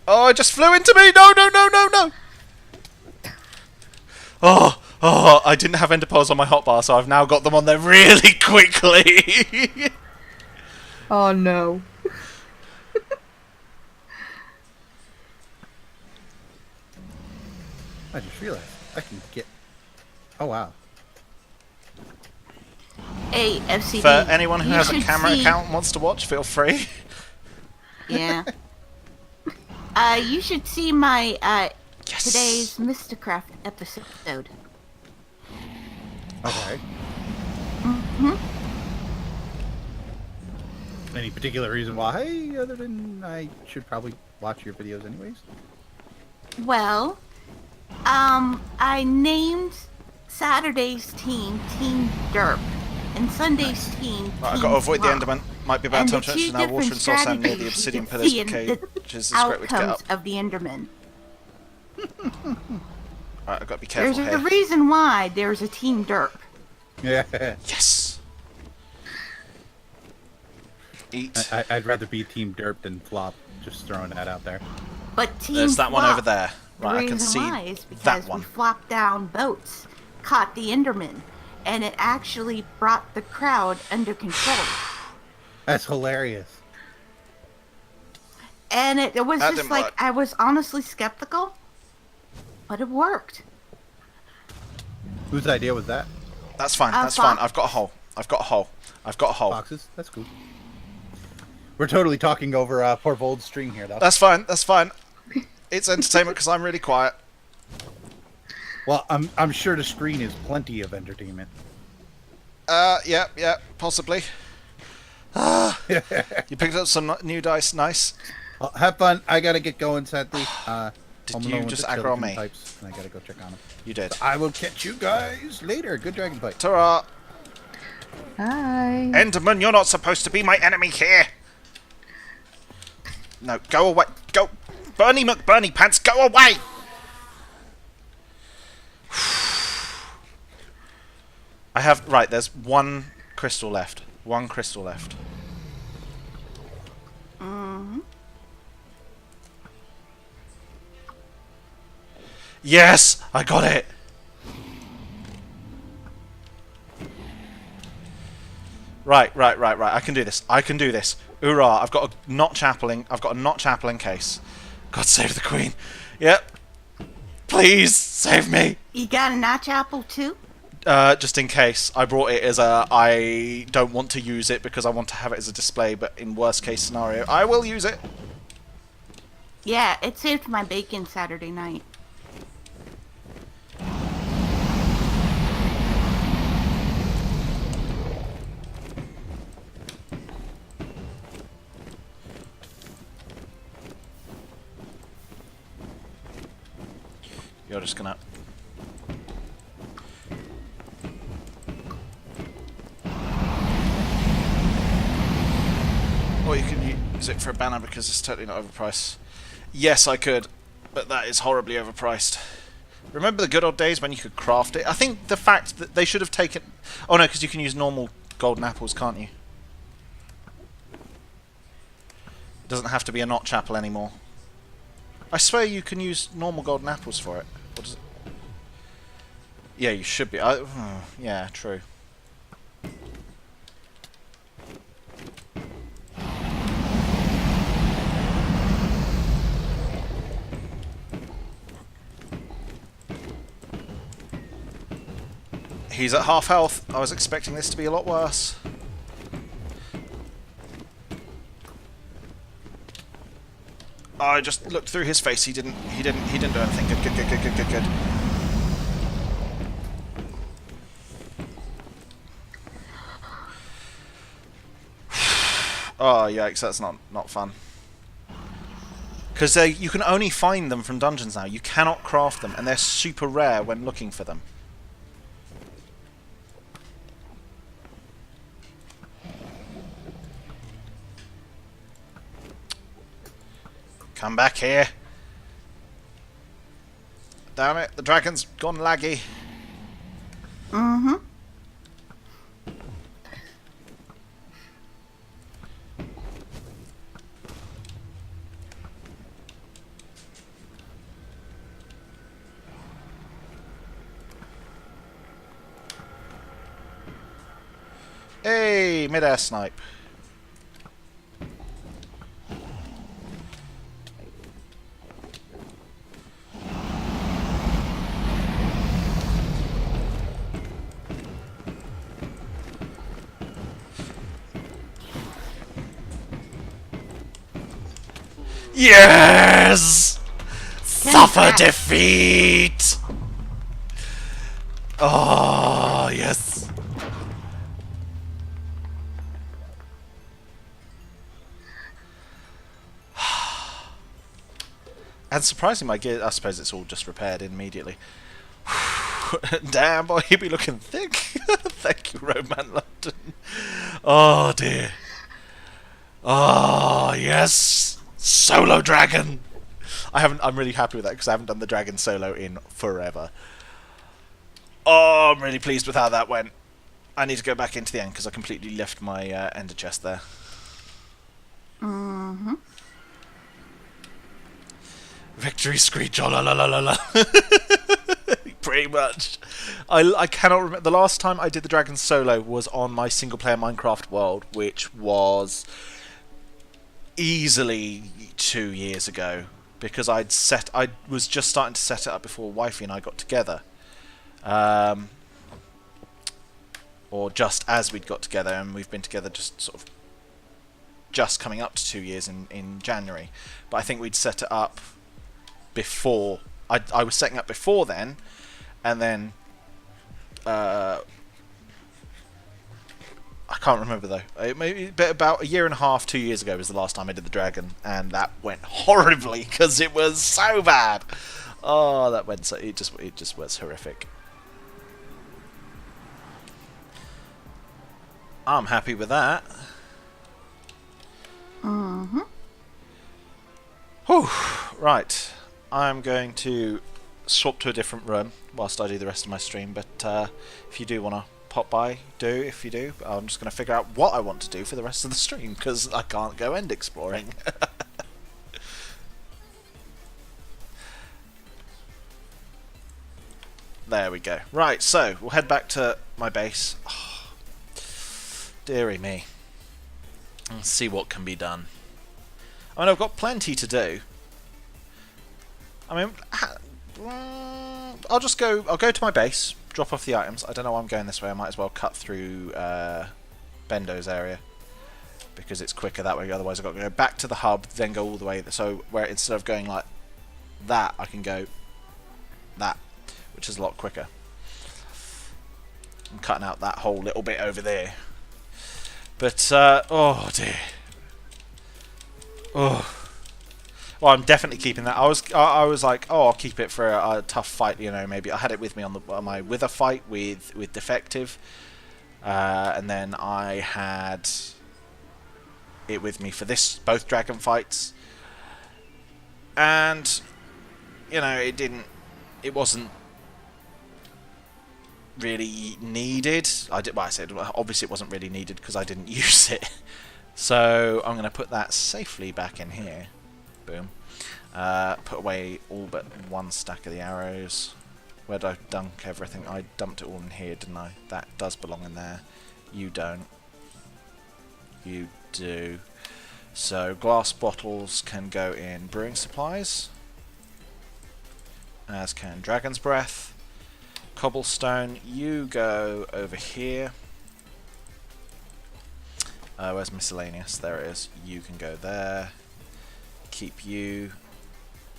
Oh, it just flew into me! No, no, no, no, no! Oh, I didn't have ender pearls on my hotbar, so I've now got them on there really quickly. Oh no. I just realized I can get. Oh wow. Hey, FCD. For anyone who you has a should camera see- account and wants to watch, feel free. Yeah. You should see my Yes. today's Mysticraft episode. Okay. Any particular reason why, other than I should probably watch your videos anyways? Well, I named Saturday's team Team Derp, and Sunday's team Right, I've Team got to avoid the Swamp. Enderman. Might be about And time the to two mention now water different and soul sand near the strategies obsidian you can pillars see of in cave, the which is this great way to get outcomes up. of the Enderman. Right, I've got to be There's careful a here. reason why there's a Team Derp. Yeah. Yes! Eat. I'd rather be Team Derp than Flop. Just throwing that out there. But Team There's that one Flop, over there. the Right, I can reason see why is that because we one. flopped down boats, caught the Enderman, and it actually brought the crowd under control. That's hilarious. And it was That just didn't like, work. I was honestly skeptical, but it worked. Whose idea was that? That's fine, that's Fox. fine. I've got a hole. I've got a hole. I've got a hole. Boxes? That's cool. We're totally talking over poor Vold's stream here, though. That's fine, that's fine. It's entertainment because I'm really quiet. Well, I'm sure the screen is plenty of entertainment. Yeah, possibly. You picked up some new dice, nice. Well, have fun. I gotta get going, sadly. Did Home you alone with just the aggro on children me? types, and I gotta go check on them. You did. I will catch you guys later. Good dragon fight. Ta-ra! Hi. Enderman, you're not supposed to be my enemy here! No, go away. Go! Bernie McBurney Pants, go away! I have... Right, there's one crystal left. One crystal left. Yes! I got it! Right. I can do this. I can do this. Hoorah! I've got a notch apple in case. God save the Queen. Yep. Please save me. You got a notch apple too? Just in case. I brought it as a. I don't want to use it because I want to have it as a display. But in worst case scenario, I will use it. Yeah, it saved my bacon Saturday night. You're just gonna. Or you can use it for a banner because it's totally not overpriced. Yes, I could, but that is horribly overpriced. Remember the good old days when you could craft it? I think the fact that they should have taken... Oh no, because you can use normal golden apples, can't you? It doesn't have to be a notch apple anymore. I swear you can use normal golden apples for it. What does it... Yeah, you should be. Yeah, true. He's at half health. I was expecting this to be a lot worse. I just looked through his face. He didn't do anything. Good. Oh yikes! That's not fun. Because you can only find them from dungeons now. You cannot craft them, and they're super rare when looking for them. Come back here. Damn it, the dragon's gone laggy. Mm-hmm. Hey, mid-air snipe. Yes! Suffer defeat! Oh, yes. And surprisingly, my gear, I suppose it's all just repaired immediately. Damn, boy, you be looking thick. Thank you, Roman London. Oh, dear. Oh, yes. Solo dragon. I'm really happy with that because I haven't done the dragon solo in forever. Oh, I'm really pleased with how that went. I need to go back into the end because I completely left my ender chest there. Mm-hmm. Victory screech, oh la la la la la. Pretty much. I cannot remember. The last time I did the dragon solo was on my single player Minecraft world, which was easily 2 years ago. Because I was just starting to set it up before Wifey and I got together. Or just as we'd got together, and we've been together just sort of just coming up to 2 years in January. But I think we'd set it up before. I was setting up before then, and then I can't remember though. Maybe about 1.5 years, 2 years ago was the last time I did the dragon, and that went horribly because it was so bad. Oh, that went so it just was horrific. I'm happy with that. Mm-hmm. Whew. Right, I'm going to swap to a different room whilst I do the rest of my stream. But if you do want to pop by, do. If you do, I'm just going to figure out what I want to do for the rest of the stream because I can't go end exploring. There we go. Right, so we'll head back to my base. Oh, dearie me. Let's see what can be done. I mean, I've got plenty to do. I mean, I'll go to my base, drop off the items. I don't know why I'm going this way. I might as well cut through Bendo's area because it's quicker that way. Otherwise, I've got to go back to the hub, then go all the way. So where instead of going like that, I can go that, which is a lot quicker. I'm cutting out that whole little bit over there. But oh dear. Oh. Well, I'm definitely keeping that. I was like, oh, I'll keep it for a tough fight. You know, maybe I had it with me on my wither fight with defective, and then I had it with me for both dragon fights, and you know, it wasn't really needed. I said obviously it wasn't really needed because I didn't use it. So I'm going to put that safely back in here. Boom. Put away all but one stack of the arrows. Where did I dunk everything? I dumped it all in here, didn't I? That does belong in there. You don't. You do. So glass bottles can go in brewing supplies, as can dragon's breath. Cobblestone, you go over here. Where's miscellaneous? There it is. You can go there. Keep you.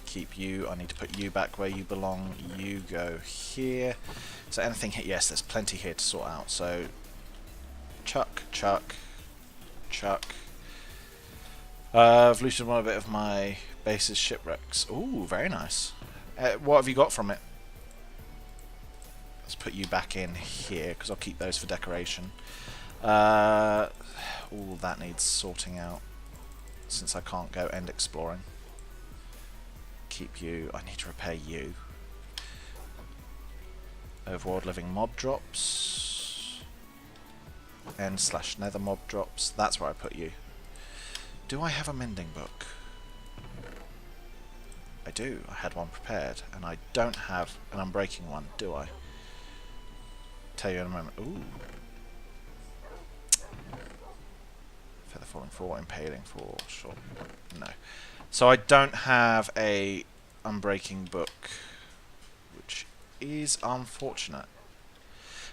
Keep you. I need to put you back where you belong. You go here. So anything here? Yes, there's plenty here to sort out. So chuck, chuck, chuck. I've looted one bit of my base's shipwrecks. Ooh, very nice. What have you got from it? Let's put you back in here because I'll keep those for decoration. All that needs sorting out since I can't go end exploring. Keep you. I need to repair you. Overworld living mob drops. End/nether mob drops. That's where I put you. Do I have a mending book? I do. I had one prepared, and I don't have an unbreaking one, do I? Tell you in a moment. Ooh. Feather falling 4, impaling 4, sure. No. So I don't have a unbreaking book, which is unfortunate.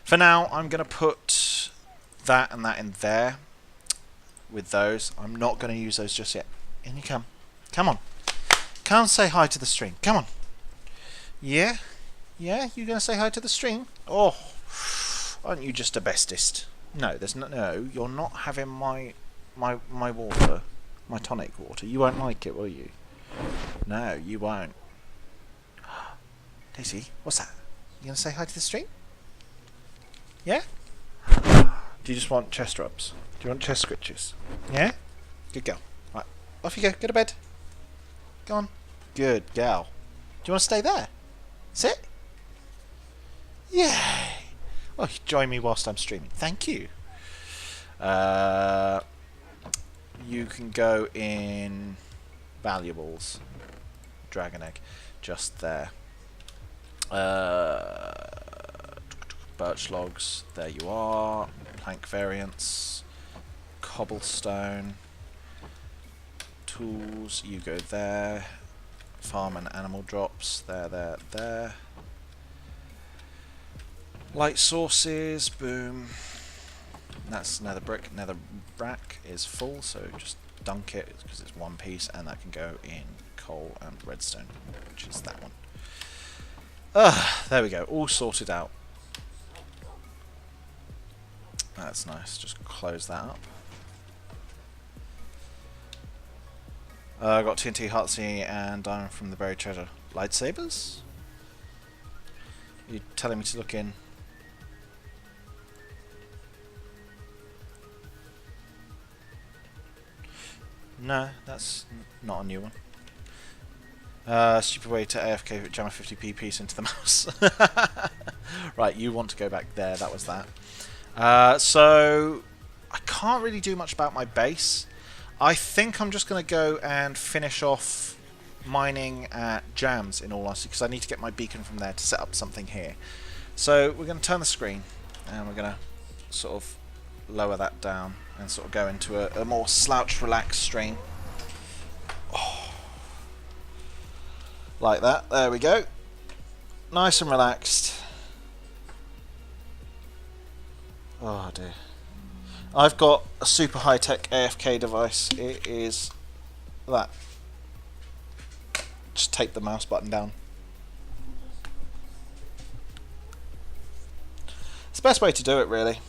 For now, I'm going to put that and that in there with those. I'm not going to use those just yet. In you come. Come on. Come say hi to the stream. Come on. Yeah? Yeah? You going to say hi to the stream? Oh, aren't you just a bestest? No, there's no, you're not having my water. My tonic water. You won't like it, will you? No, you won't. Daisy, what's that? You gonna say hi to the stream? Yeah? Do you just want chest rubs? Do you want chest scritches? Yeah? Good girl. Right, off you go. Go to bed. Go on. Good gal. Do you want to stay there? Sit? Yay! Well, join me whilst I'm streaming. Thank you. You can go in valuables. Dragon egg. Just there. Birch logs. There you are. Plank variants. Cobblestone. Tools. You go there. Farm and animal drops. There. Light sources. Boom. That's nether brick. Nether rack is full, so just dunk it because it's one piece, and that can go in coal and redstone, which is that one. There we go, all sorted out. That's nice. Just close that up. I got TNT, Heartsea, and Diamond from the buried treasure. Lightsabers? You're telling me to look in? No, that's not a new one. Stupid way to AFK jam a 50p piece into the mouse. Right, you want to go back there, that was that. So, I can't really do much about my base. I think I'm just going to go and finish off mining at Jams, in all honesty, because I need to get my beacon from there to set up something here. So, we're going to turn the screen, and we're going to sort of lower that down and sort of go into a more slouched, relaxed stream. Oh. Like that. There we go. Nice and relaxed. Oh dear. I've got a super high-tech AFK device. It is that. Just tape the mouse button down. It's the best way to do it, really.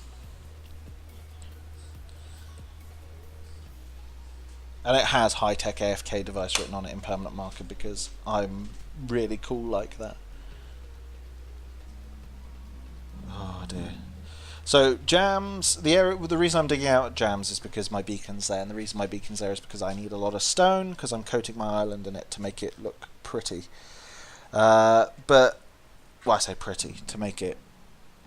And it has high-tech AFK device written on it in permanent marker because I'm really cool like that. Oh dear. So Jams, the reason I'm digging out Jams is because my beacon's there, and the reason my beacon's there is because I need a lot of stone because I'm coating my island in it to make it look pretty. Well, I say pretty, to make it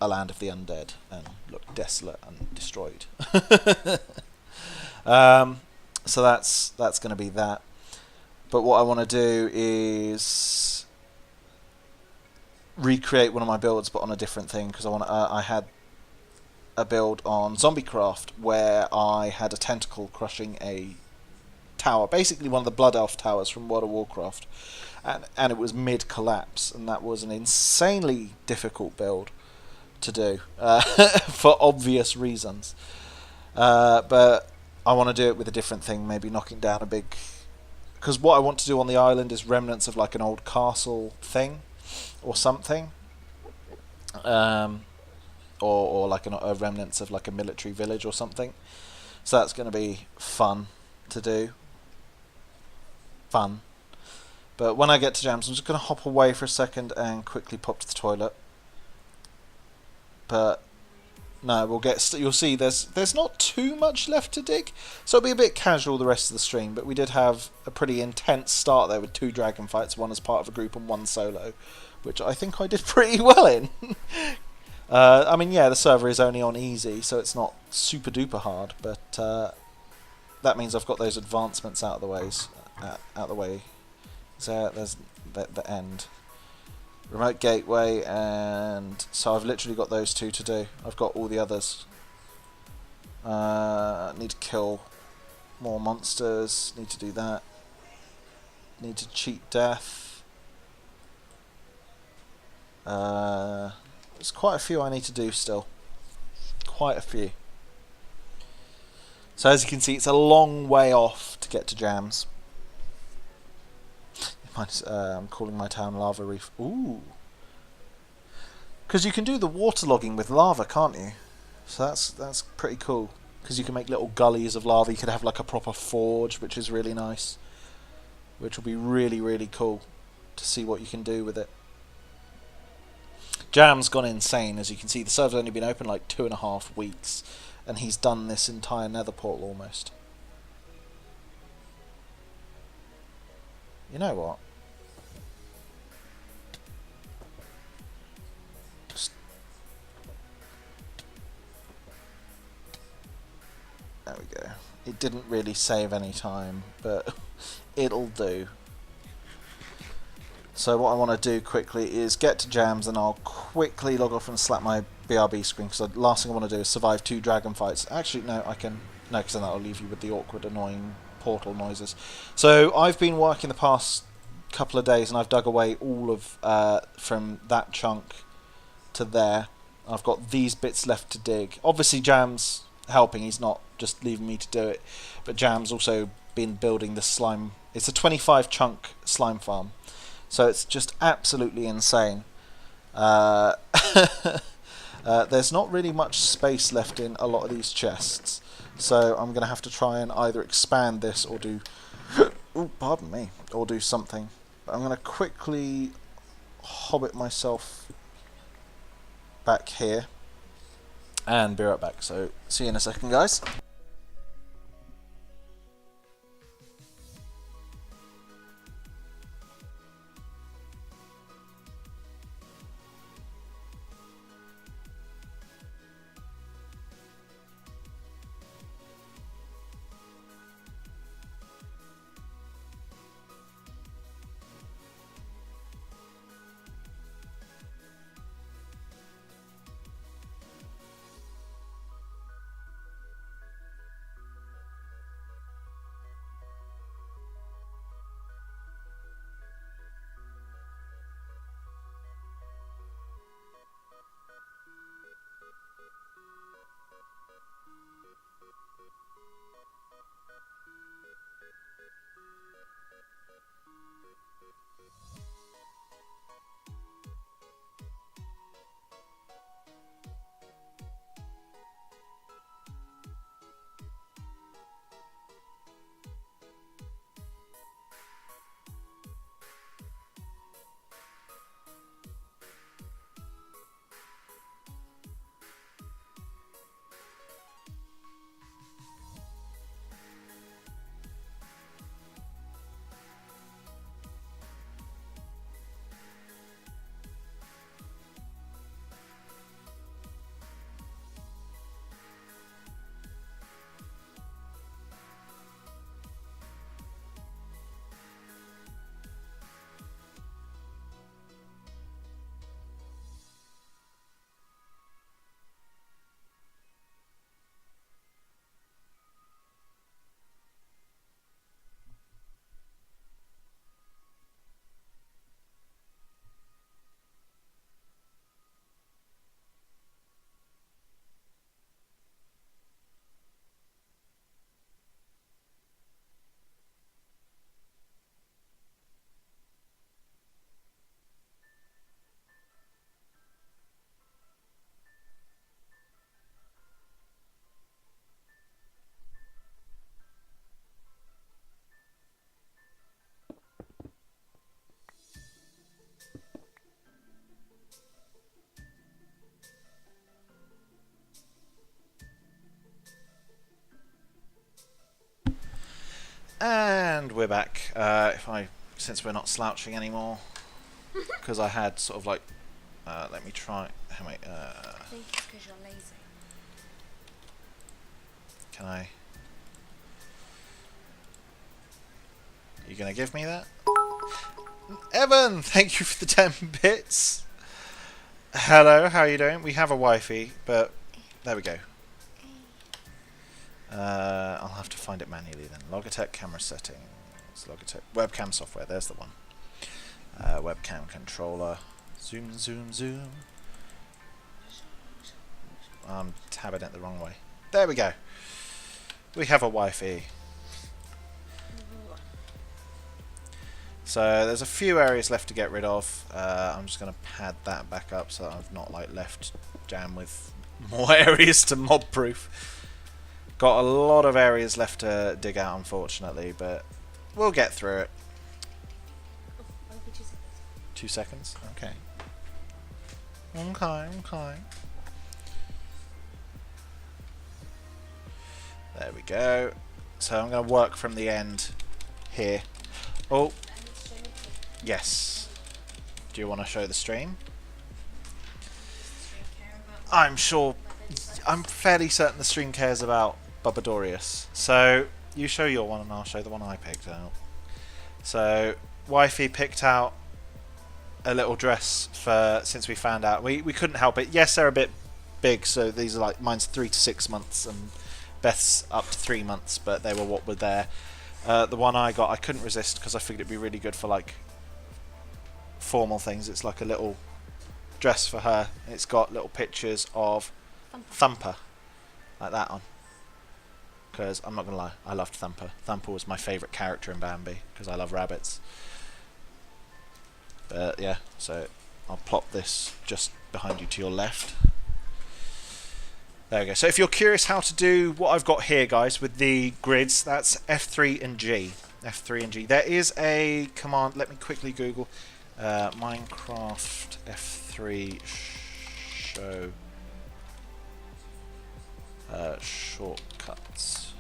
a land of the undead and look desolate and destroyed. So that's going to be that. But what I want to do is recreate one of my builds, but on a different thing, because I had a build on Zombiecraft where I had a tentacle crushing a tower, basically one of the Blood Elf towers from World of Warcraft, and it was mid collapse, and that was an insanely difficult build to do for obvious reasons. But I want to do it with a different thing, maybe knocking down a big... Because what I want to do on the island is remnants of like an old castle thing, or something. Or like a remnants of like a military village or something. So that's going to be fun to do. Fun. But when I get to Jams, I'm just going to hop away for a second and quickly pop to the toilet. But... no, we'll get. You'll see. There's not too much left to dig, so it'll be a bit casual the rest of the stream. But we did have a pretty intense start there with 2 dragon fights, one as part of a group and one solo, which I think I did pretty well in. I mean, yeah, the server is only on easy, so it's not super duper hard, but that means I've got those advancements out of the way. So there's the end. Remote gateway, and so I've literally got those two to do. I've got all the others. Need to kill more monsters. Need to do that. Need to cheat death. There's quite a few I need to do still. Quite a few. So as you can see, it's a long way off to get to Jams. I'm calling my town Lava Reef. Ooh. Because you can do the waterlogging with lava, can't you? So that's pretty cool. Because you can make little gullies of lava. You could have like a proper forge, which is really nice. Which will be really, really cool to see what you can do with it. Jam's gone insane. As you can see, the server's only been open like 2.5 weeks. And he's done this entire nether portal almost. You know what? There we go. It didn't really save any time, but it'll do. So what I want to do quickly is get to Jams, and I'll quickly log off and slap my BRB screen, because the last thing I want to do is survive 2 dragon fights. Actually, no, I can... No, because then that'll leave you with the awkward, annoying portal noises. So I've been working the past couple of days, and I've dug away all of... from that chunk to there. I've got these bits left to dig. Obviously, Jam's helping. He's not just leaving me to do it. But Jam's also been building the slime... It's a 25 chunk slime farm. So it's just absolutely insane. There's not really much space left in a lot of these chests. So I'm going to have to try and either expand this or do... Ooh, pardon me. Or do something. But I'm going to quickly hobbit myself back here. And be right back. So see you in a second, guys. And we're back. Since we're not slouching anymore, because I had sort of like. Let me try. How many? I think it's because you're lazy. Can I? Are you gonna give me that? Evan, thank you for the 10 bits. Hello, how are you doing? We have a wifey, but there we go. I'll have to find it manually then. Logitech camera settings. Logitech webcam software. There's the one. Webcam controller. Zoom, zoom, zoom. I'm tabbing it the wrong way. There we go. We have a wifey. So there's a few areas left to get rid of. I'm just going to pad that back up so that I've not like left jam with more areas to mob proof. Got a lot of areas left to dig out, unfortunately, but we'll get through it. Oh, I'll be 2 seconds. 2 seconds? Okay. Okay. There we go. So I'm going to work from the end here. Oh, yes. Do you want to show the stream? I'm sure. I'm fairly certain the stream cares about Bubadorius. So you show your one and I'll show the one I picked out. So wifey picked out a little dress for since we found out. We couldn't help it. Yes, they're a bit big, so these are like mine's 3 to 6 months and Beth's up to 3 months, but they were what were there. The one I got, I couldn't resist because I figured it'd be really good for like formal things. It's like a little dress for her. It's got little pictures of Thumper, like that on. Because I'm not gonna lie, I loved Thumper. Thumper was my favourite character in Bambi because I love rabbits. But yeah, so I'll plop this just behind you to your left. There we go. So if you're curious how to do what I've got here, guys, with the grids, that's F3 and G. F3 and G. There is a command. Let me quickly Google Minecraft F3 show shortcuts.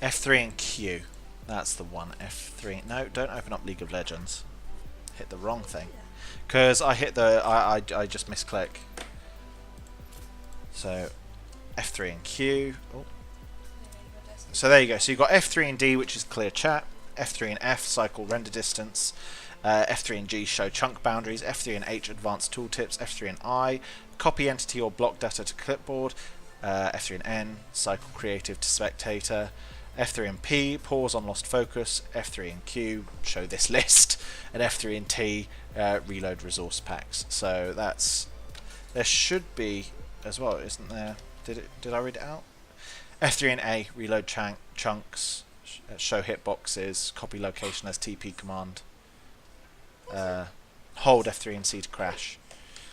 F3 and Q. That's the one. F3. No, don't open up League of Legends. Hit the wrong thing. Because I hit the... I just misclick. So, F3 and Q. Oh. So there you go. So you've got F3 and D, which is clear chat. F3 and F, cycle render distance. F3 and G, show chunk boundaries. F3 and H, advanced tooltips. F3 and I, copy entity or block data to clipboard. F3 and N, cycle creative to spectator. F3 and P, pause on lost focus. F3 and Q, show this list. And F3 and T, reload resource packs. So that's... There should be as well, isn't there? Did I read it out? F3 and A, reload chunks. Show hitboxes. Copy location as TP command. Hold F3 and C to crash.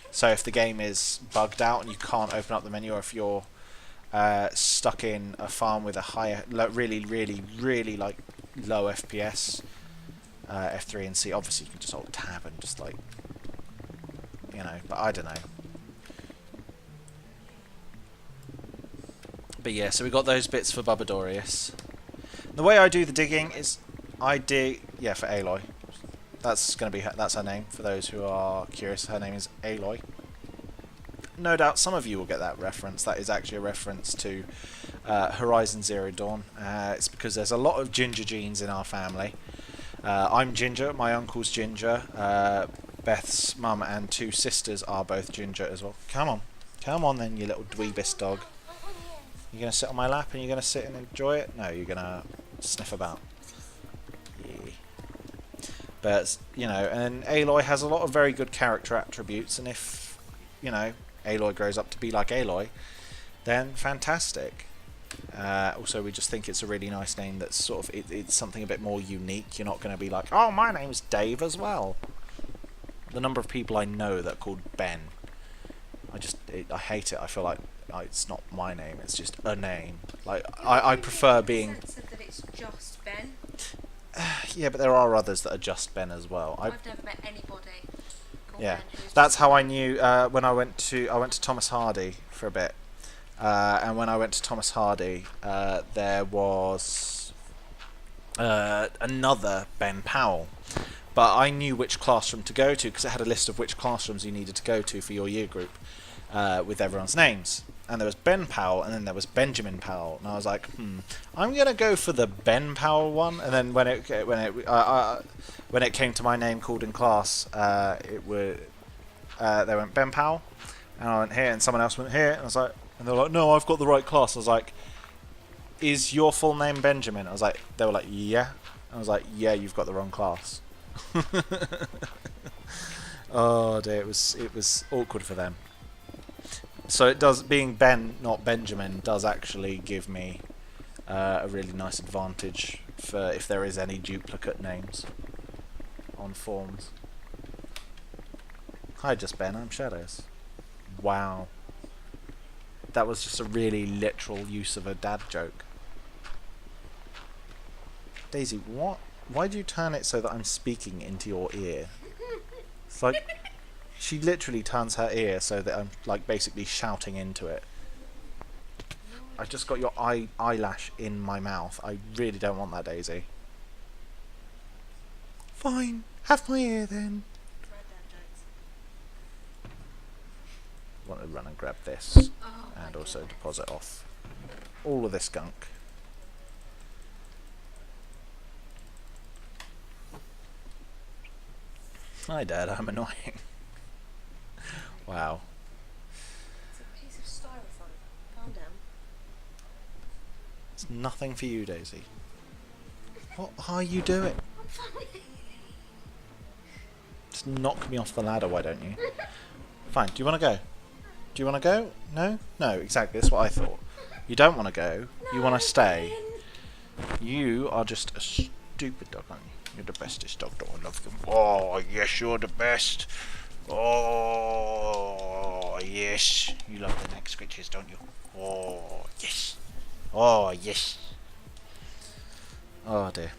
So if the game is bugged out and you can't open up the menu, or if you're stuck in a farm with a higher, really like low FPS, F3 and C. Obviously, you can just hold tab and just like, you know. But I don't know. But yeah, so we got those bits for Bubadorius. The way I do the digging is I dig, yeah, for Aloy. That's gonna be that's her name for those who are curious. Her name is Aloy. No doubt some of you will get that reference. That is actually a reference to Horizon Zero Dawn. It's because there's a lot of ginger genes in our family. I'm ginger, my uncle's ginger, Beth's mum and 2 sisters are both ginger as well. Come on then, you little dweebus dog. You're going to sit on my lap and you're going to sit and enjoy it? No, you're going to sniff about. Yeah. But, you know, and Aloy has a lot of very good character attributes, and if, you know, Aloy grows up to be like Aloy, then fantastic. Also, we just think it's a really nice name that's sort of, it's something a bit more unique. You're not going to be like, oh, my name's Dave as well. The number of people I know that are called Ben, I hate it. I feel like it's not my name, it's just a name. Like, I prefer being... that it's just Ben. Yeah, but there are others that are just Ben as well. I've never met anybody called Yeah, Ben who's that's just how Ben. I knew when I went to Thomas Hardy for a bit. And when I went to Thomas Hardy, there was another Ben Powell. But I knew which classroom to go to because it had a list of which classrooms you needed to go to for your year group with everyone's names. And there was Ben Powell, and then there was Benjamin Powell, and I was like, I'm gonna go for the Ben Powell one. And then when it came to my name called in class, they went Ben Powell, and I went here, and someone else went here, and I was like, and they were like, no, I've got the right class. I was like, is your full name Benjamin? I was like, they were like, yeah. I was like, yeah, you've got the wrong class. Oh dear, it was awkward for them. So it does, being Ben, not Benjamin, does actually give me a really nice advantage for if there is any duplicate names on forms. Hi, just Ben, I'm Shadows. Wow. That was just a really literal use of a dad joke. Daisy, what? Why do you turn it so that I'm speaking into your ear? It's like... She literally turns her ear so that I'm like basically shouting into it. I just got your eyelash in my mouth. I really don't want that, Daisy. Fine, have my ear then. Want to run and grab this and also deposit off all of this gunk. Hi, Dad. I'm annoying. Wow. It's a piece of styrofoam. Calm down. It's nothing for you, Daisy. What are you doing? Just knock me off the ladder, why don't you? Fine, do you want to go? Do you want to go? No? No, exactly, that's what I thought. You don't want to go, you want to stay. You are just a stupid dog, aren't you? You're the bestest dog, I love you. Oh, yes, you're the best. Oh, yes. You love the neck scratches, don't you? Oh, yes. Oh, yes. Oh, dear.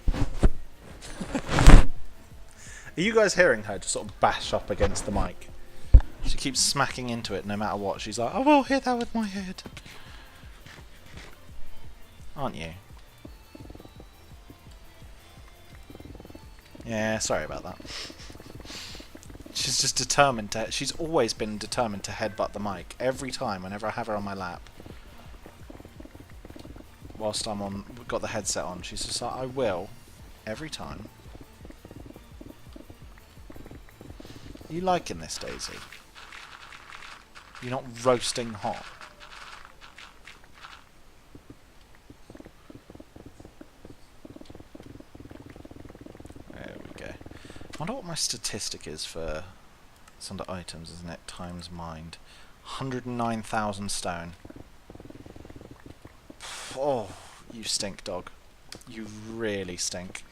Are you guys hearing her just sort of bash up against the mic? She keeps smacking into it no matter what. She's like, I will hit that with my head. Aren't you? Yeah, sorry about that. She's just determined to... She's always been determined to headbutt the mic. Every time, whenever I have her on my lap. Whilst we've got the headset on, she's just like, I will. Every time. Are you liking this, Daisy? You're not roasting hot. There we go. I wonder what my statistic is for... It's under items, isn't it? Times mined. 109,000 stone. Oh, you stink, dog. You really stink.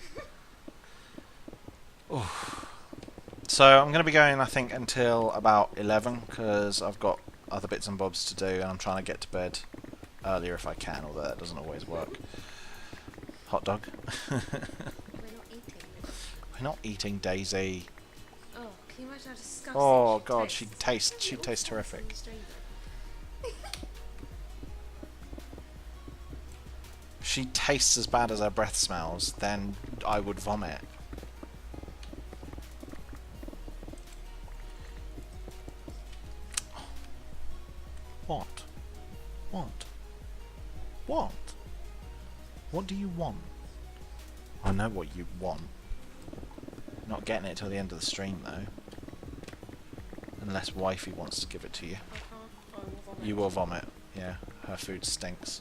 Oh. So I'm going to be going, I think, until about 11, because I've got other bits and bobs to do, and I'm trying to get to bed earlier if I can, although that doesn't always work. Hot dog. We're not eating. We're not eating, Daisy. Oh, can you imagine how disgusting Oh she'd god, taste? she'd taste terrific. If she tastes as bad as her breath smells, then I would vomit. What? What? What? What do you want? I know what you want. Not getting it till the end of the stream though. Unless wifey wants to give it to you. You will vomit. Yeah, her food stinks.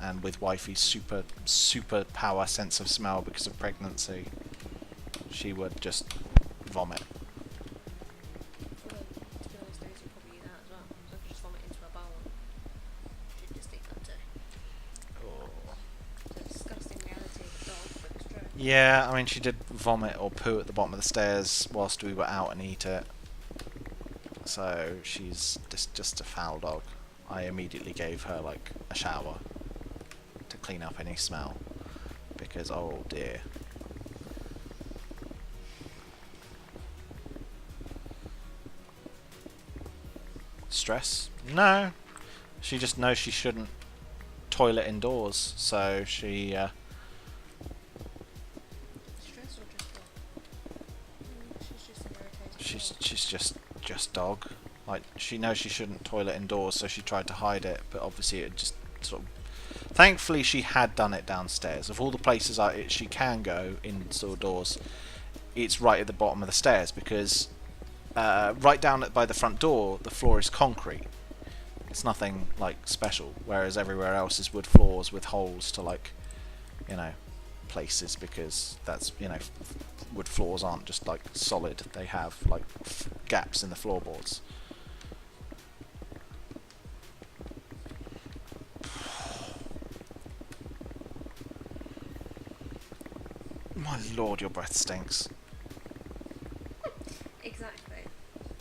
And with wifey's super power sense of smell because of pregnancy, she would just vomit. To be honest, Daisy would probably eat that as well. So I could just vomit into a bowl. She'd just eat that too. Oh. It's a disgusting reality of a dog, but it's true. Yeah, I mean she did vomit or poo at the bottom of the stairs whilst we were out and eat it. So she's just a foul dog. I immediately gave her like a shower to clean up any smell because oh dear. Stress? No. She just knows she shouldn't toilet indoors, so she is just dog. Like, she knows she shouldn't toilet indoors, so she tried to hide it, but obviously it just sort of... Thankfully, she had done it downstairs. Of all the places she can go indoors, it's right at the bottom of the stairs, because right down by the front door, the floor is concrete. It's nothing, like, special, whereas everywhere else is wood floors with holes to, like, you know, places, because that's, you know, wood floors aren't just, like, solid. They have, like, gaps in the floorboards. My lord, your breath stinks. Exactly.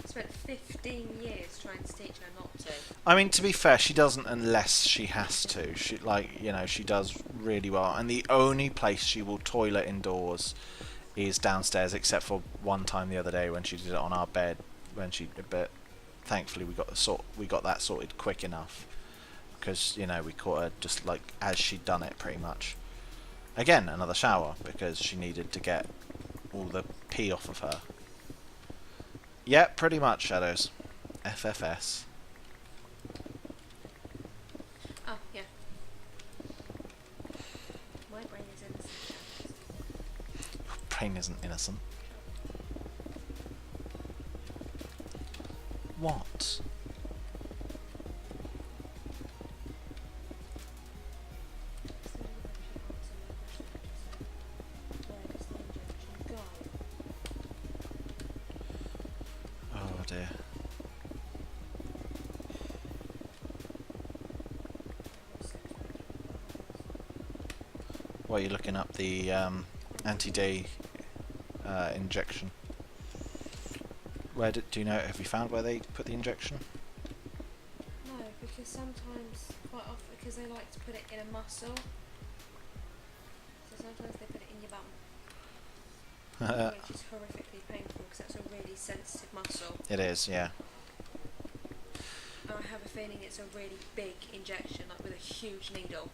Spent 15 years trying to teach her not to. I mean, to be fair, she doesn't unless she has to. She, like, you know, she does really well. And the only place she will toilet indoors is downstairs, except for one time the other day when she did it on our bed. But thankfully we got that sorted quick enough, because, you know, we caught her just like as she'd done it, pretty much. Again, another shower, because she needed to get all the pee off of her. Yeah, pretty much, Shadows. FFS. Oh, yeah. My brain is innocent. Your brain isn't innocent. What? Oh dear. What are you looking up? The anti-day injection. Do you know? Have you found where they put the injection? No, because sometimes, quite often, because they like to put it in a muscle. So sometimes they put it in your bum, which is horrifically painful because that's a really sensitive muscle. It is, yeah. And I have a feeling it's a really big injection, like with a huge needle.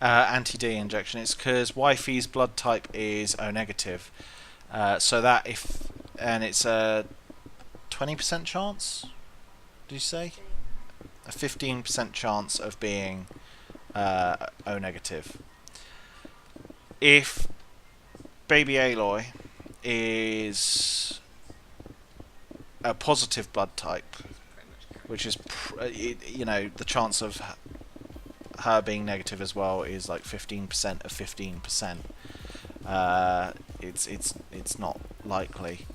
Anti-D injection. It's because wifey's blood type is O negative. So that and it's a 20% chance. Did you say? A 15% chance of being O negative. If baby Aloy is a positive blood type, which is, you know, the chance of her being negative as well is like 15% of 15%. It's not likely.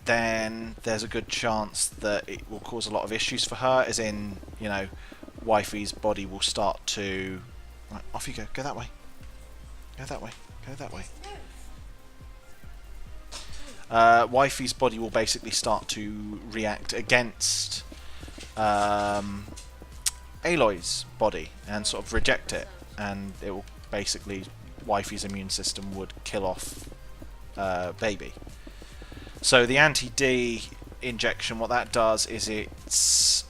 Then there's a good chance that it will cause a lot of issues for her, as in, you know, wifey's body will start to... Right, off you go. Go that way. Go that way. Go that way. Wifey's body will basically start to react against Aloy's body and sort of reject it, and it will basically, wifey's immune system would kill off baby. So the anti-D injection, what that does is it's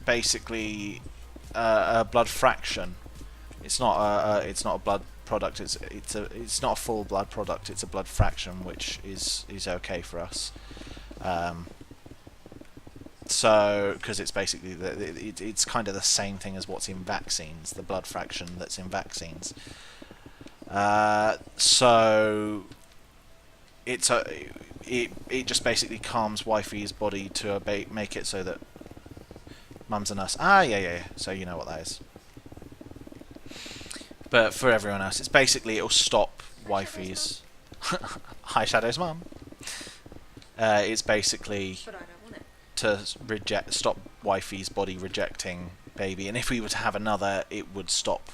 basically a blood fraction. It's not a blood product. It's not a full blood product. It's a blood fraction, which is okay for us. So, because it's basically it's kind of the same thing as what's in vaccines, the blood fraction that's in vaccines. So it just basically calms wifey's body to make it so that mum's a nurse. Yeah. So you know what that is. But for everyone else, it's basically it'll stop wifey's. Hi, Shadow's mum. It's basically But I don't want it. to stop wifey's body rejecting baby, and if we were to have another, it would stop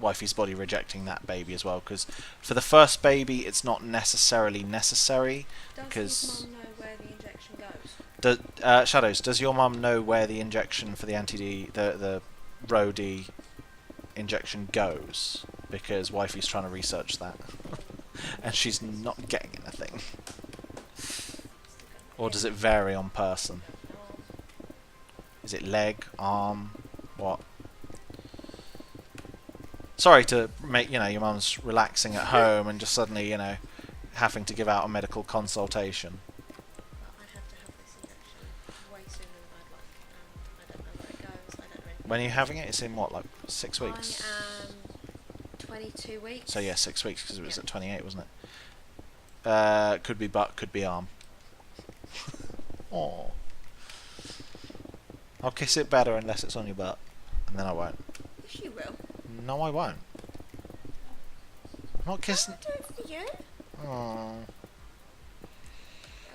wifey's body rejecting that baby as well, because for the first baby it's not necessarily necessary, because Does your mum know where the injection goes? Shadows, does your mum know where the injection for the anti-D, the Rho-D injection goes? Because wifey's trying to research that and she's not getting anything. Or does it vary on person? Is it leg, arm, what? Sorry to make, you know, your mum's relaxing at home and just suddenly, you know, having to give out a medical consultation. But I'd have to have this injection way sooner than I'd like. I don't know where it goes. I don't know anything. When are you having it? It's in what, like 6 weeks? I am 22 weeks. So yeah, 6 weeks because it was Yeah. at 28, wasn't it? Could be butt, could be arm. Oh. I'll kiss it better unless it's on your butt, and then I won't. Yes, you will. No, I won't. I'm not kissing. I'll do it for you. Oh.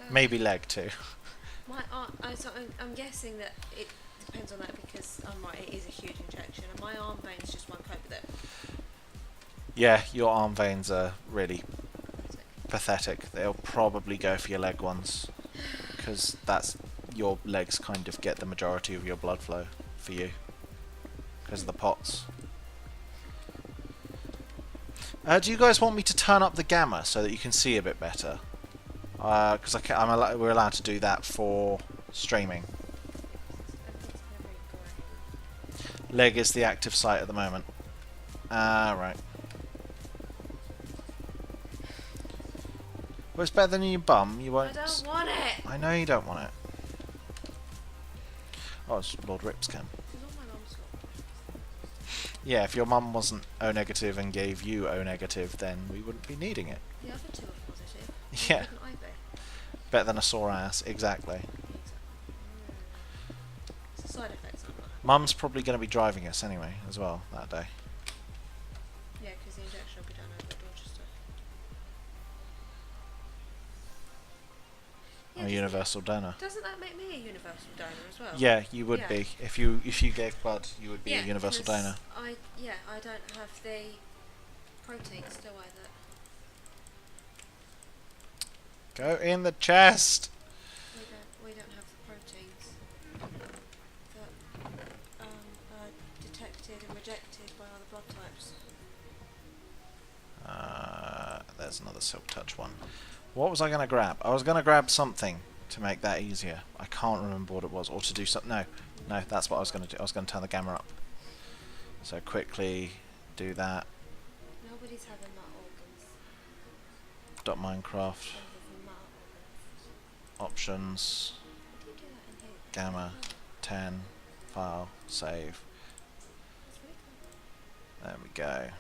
Maybe leg too. My arm. I'm guessing that it depends on that because I'm right. It is a huge injection, and my arm veins just won't cope with it. Yeah, your arm veins are really pathetic. They'll probably go for your leg ones, because that's your legs kind of get the majority of your blood flow for you, because of the pots. Do you guys want me to turn up the gamma so that you can see a bit better? Because we're allowed to do that for streaming. Leg is the active site at the moment. Right. Well, it's better than your bum. You won't. I don't want it. I know you don't want it. Oh, it's Lord Rip's cam. It's all my mum's fault. Yeah, if your mum wasn't O negative and gave you O negative, then we wouldn't be needing it. The other two are positive. Yeah. Why wouldn't I be? Better than a sore ass, exactly. It's a side effect. I'm not. Mum's probably going to be driving us anyway, as well, that day. Yeah, because the injection will be done over at Dorchester. I'm a universal donor. Doesn't that make me a universal donor as well? Yeah, you would Yeah. be. If you gave blood, you would be Yeah, a universal 'cause donor. I don't have the proteins, do I? That Go in the chest! we don't have the proteins that are detected and rejected by other blood types. There's another silk touch one. What was I going to grab? I was going to grab something to make that easier. I can't remember what it was. Or to do something. No, that's what I was going to do. I was going to turn the gamma up. So quickly do that. Nobody's having nut organs. Dot Minecraft. Other than nut organs. Options. How do you do that in here? Gamma. 10. File. Save. That's really cool. There we go.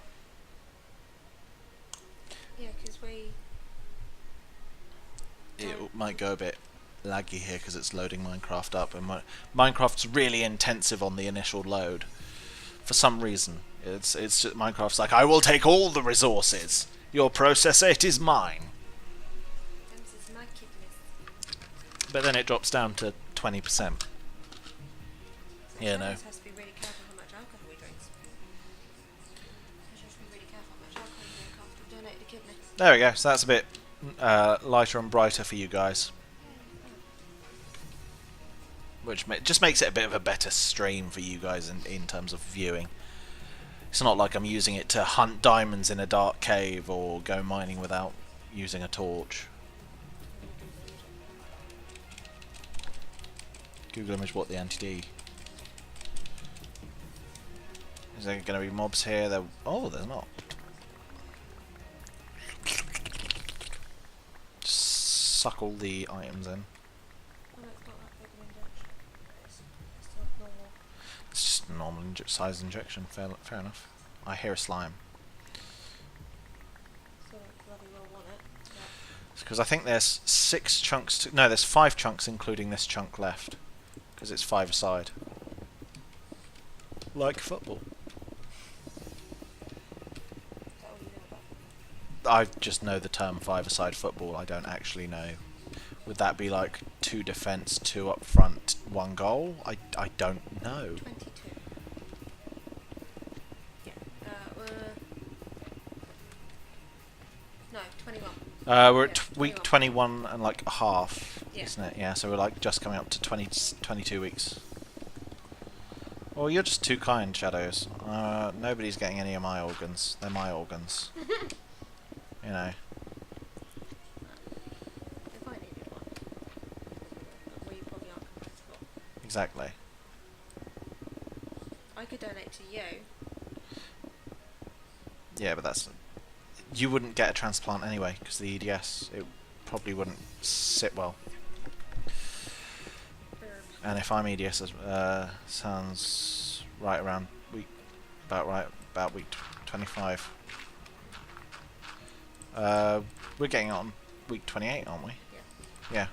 Yeah, because It might go a bit laggy here because it's loading Minecraft up, and Minecraft's really intensive on the initial load. For some reason, it's just, Minecraft's like, I will take all the resources. Your processor, it is mine. this is my kidneys. But then it drops down to 20%. Yeah, no. Has to be really careful how much alcohol he drinks. Has to be really careful how much alcohol he drinks after donate the kidney. There we go. So that's a bit lighter and brighter for you guys, which just makes it a bit of a better stream for you guys in terms of viewing. It's not like I'm using it to hunt diamonds in a dark cave or go mining without using a torch. Google image what the anti-D. Is there going to be mobs here? Oh, there's not. Just suck all the items in. Oh no, it's not that big of an injection. It's still normal. It's just a normal size injection. Fair enough. I hear a slime. Still don't bloody well want it. But Because I think there's 6 chunks. No, there's 5 chunks, including this chunk left. Because it's 5 aside. Like football. is that all you know about? I just know the term 5-a-side football. I don't actually know. Would that be like 2 defence, 2 up front, 1 goal? I don't know. 22. Yeah. No, 21. We're at Yeah, week 21. 21 and like half, Yeah. isn't it? Yeah, so we're like just coming up to 22 weeks. Well, you're just too kind, Shadows. Nobody's getting any of my organs. They're my organs. You know. If I needed one. But we probably aren't compatible. Exactly. I could donate to you. Yeah, but that's... you wouldn't get a transplant anyway because the EDS, it probably wouldn't sit well. And if I'm EDS, sounds right around about week 25. We're getting on week 28, aren't we? Yeah.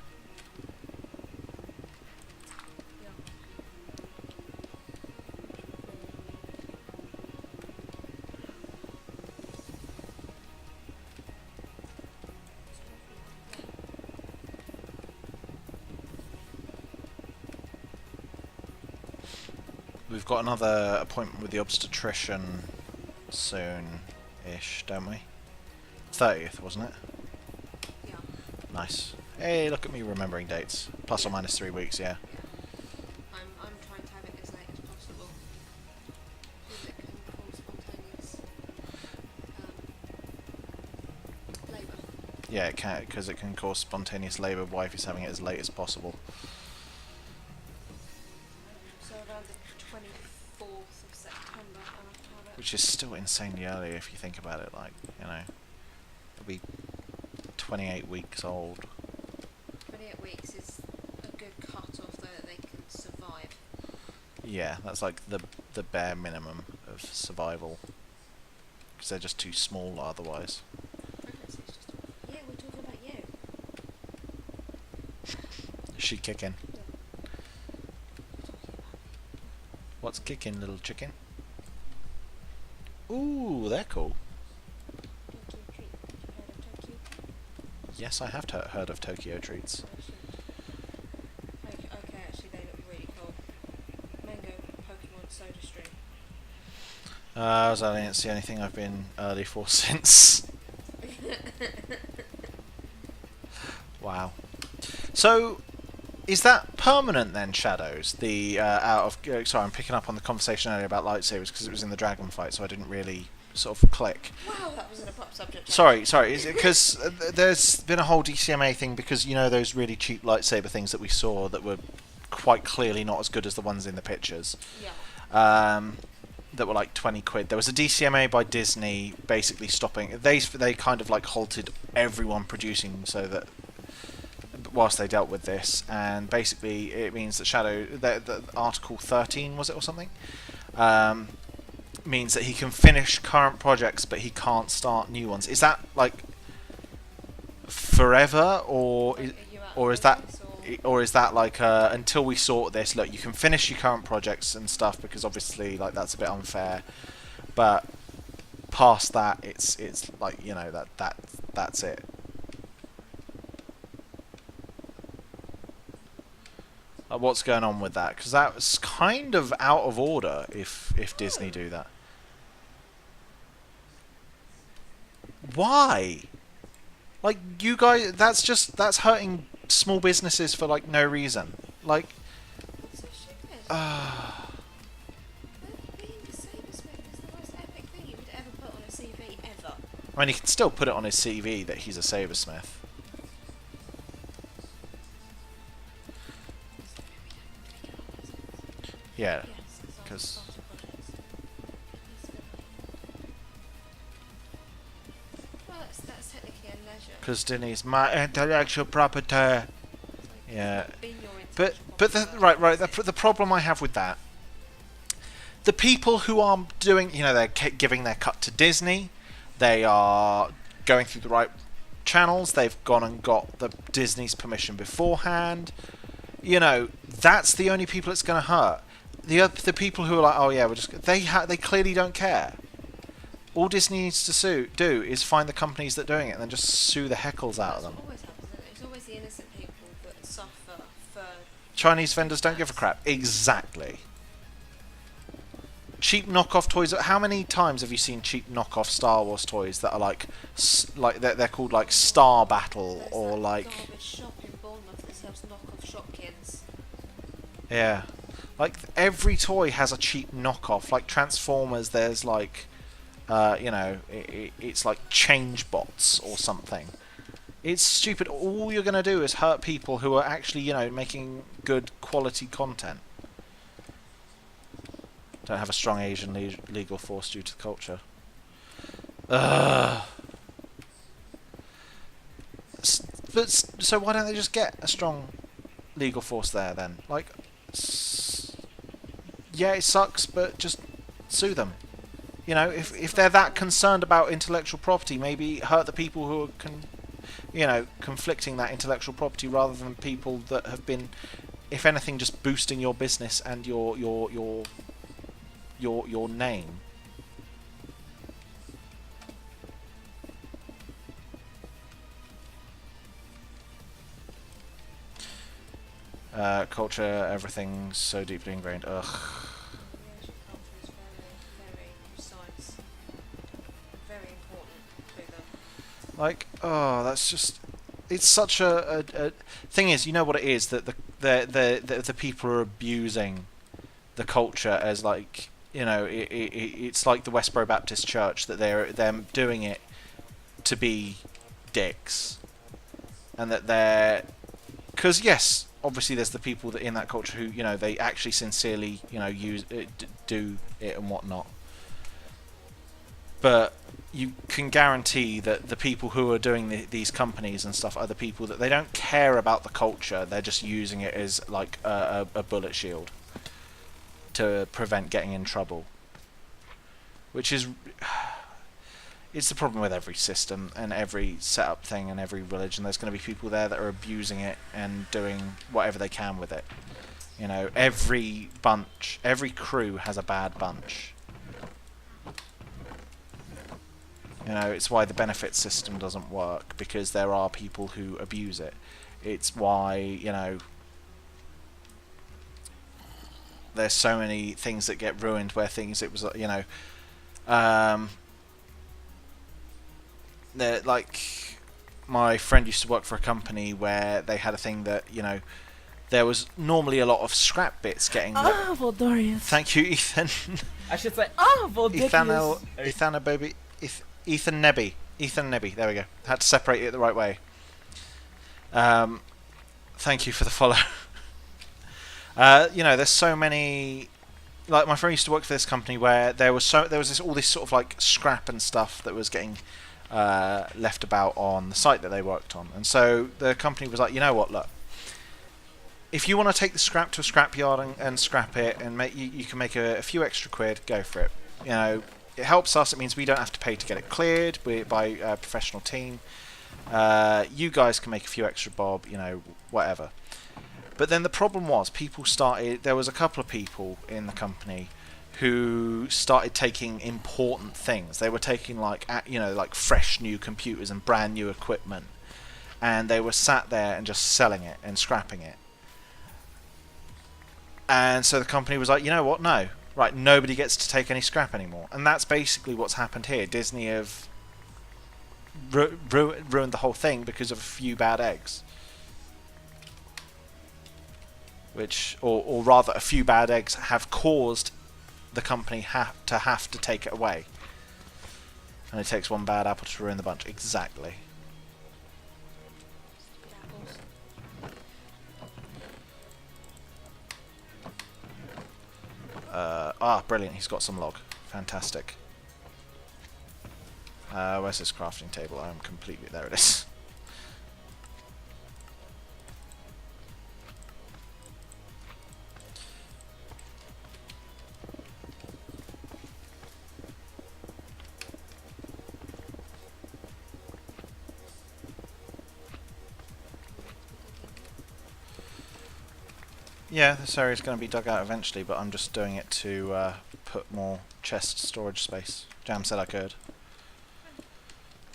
We've got another appointment with the obstetrician soon-ish, don't we? 30th, wasn't it? Yeah. Nice. Hey, look at me remembering dates. Plus or minus 3 weeks, yeah. I'm trying to have it as late as possible. Because it can cause spontaneous labour. Yeah, it can, because it can cause spontaneous labour. Wife is having it as late as possible. So around the 24th of September, I'll have to have it. Which is still insanely early if you think about it, like, you know. It'll be 28 weeks old. 28 weeks is a good cut-off though that they can survive. Yeah, that's like the bare minimum of survival. Because they're just too small otherwise. Pregnancy is just... Yeah, we're talking about you. Is she kicking? We're talking about What's kicking, little chicken? Ooh, they're cool. Tokyo treat. Have you heard of Tokyo? Yes, I have heard of Tokyo treats. Okay, actually they look really cool. Mango Pokemon Soda Stream. I didn't see anything I've been early for since. Wow. So, is that permanent then, Shadows? The sorry, I'm picking up on the conversation earlier about lightsabers because it was in the dragon fight, so I didn't really sort of click. Wow, that was an abrupt subject. Sorry, is it because there's been a whole DCMA thing because you know those really cheap lightsaber things that we saw that were quite clearly not as good as the ones in the pictures. Yeah. That were like 20 quid. There was a DCMA by Disney basically stopping. They kind of like halted everyone producing so that whilst they dealt with this, and basically it means that the Article 13 was it or something, means that he can finish current projects but he can't start new ones. Is that like forever or is that like until we sort this? Look, you can finish your current projects and stuff because obviously like that's a bit unfair, but past that it's like, you know, that's it. What's going on with that? Because that's kind of out of order if Disney do that. Why? Like, you guys, that's hurting small businesses for like no reason. Like, What's so stupid? Being a sabersmith is the most epic thing you could ever put on a CV ever. I mean, he can still put it on his CV that he's a sabersmith. Yeah, Yes, because well, that's technically a leisure. Disney's my intellectual property. Yeah, Been your but intellectual the property. the problem I have with that, the people who are doing, you know, they're giving their cut to Disney, they are going through the right channels, they've gone and got the Disney's permission beforehand. You know, that's the only people it's going to hurt. The people who are like, oh yeah, they clearly don't care. All Disney needs to do is find the companies that are doing it and then just sue the heckles out of them. That's what always happens, isn't it? It's always the innocent people that suffer for... Chinese vendors don't give a crap. Exactly. Cheap knockoff toys. How many times have you seen cheap knockoff Star Wars toys that are like they're called like Star Battle There's or that like... garbage shop in Bournemouth that sells knockoff Shopkins. Yeah. Like, every toy has a cheap knockoff. Like, Transformers, there's, like, you know, it's like change bots or something. It's stupid. All you're going to do is hurt people who are actually, you know, making good quality content. Don't have a strong Asian legal force due to culture. Ugh. so why don't they just get a strong legal force there then? Like, yeah, it sucks, but just sue them. You know, if they're that concerned about intellectual property, maybe hurt the people who are conflicting that intellectual property rather than people that have been, if anything, just boosting your business and your name. Culture, everything's so deeply ingrained. Ugh. Asian culture is very, very precise, very important to them. Like, oh, that's just. It's such a thing. Is, you know what it is, that the people are abusing the culture as, like, you know, it's like the Westboro Baptist Church, that they're doing it to be dicks, and that they're, because yes, obviously there's the people that in that culture who, you know, they actually sincerely, you know, use it, do it and whatnot, but you can guarantee that the people who are doing these companies and stuff are the people that they don't care about the culture. They're just using it as like a bullet shield to prevent getting in trouble, which is, it's the problem with every system and every setup thing and every religion. There's going to be people there that are abusing it and doing whatever they can with it. You know, every crew has a bad bunch. You know, it's why the benefit system doesn't work, because there are people who abuse it. It's why, you know, there's so many things that get ruined where things, it was, you know, like, my friend used to work for a company where they had a thing that, you know, there was normally a lot of scrap bits getting... Ah, Voldorius. Thank you, Ethan. I should say, Voldorius. Ethan Nebby. Ethan Nebby, there we go. Had to separate it the right way. Thank you for the follow. You know, there's so many... Like, my friend used to work for this company where there was all this sort of like scrap and stuff that was getting left about on the site that they worked on, and so the company was like, you know what, look, if you want to take the scrap to a scrapyard and scrap it and make you can make a few extra quid, go for it. You know, it helps us. It means we don't have to pay to get it cleared by a professional team. You guys can make a few extra bob, you know, whatever. But then the problem was, there was a couple of people in the company who started taking important things. They were taking, like, you know, like fresh new computers and brand new equipment, and they were sat there and just selling it and scrapping it. And so the company was like, you know what, no, right, nobody gets to take any scrap anymore. And that's basically what's happened here. Disney have ruined the whole thing because of a few bad eggs. Which, or rather, a few bad eggs have caused the company to have to take it away. And it takes one bad apple to ruin the bunch. Exactly. Brilliant. He's got some log. Fantastic. Where's this crafting table? I'm completely... There it is. Yeah, this area is going to be dug out eventually, but I'm just doing it to put more chest storage space. Jam said I could.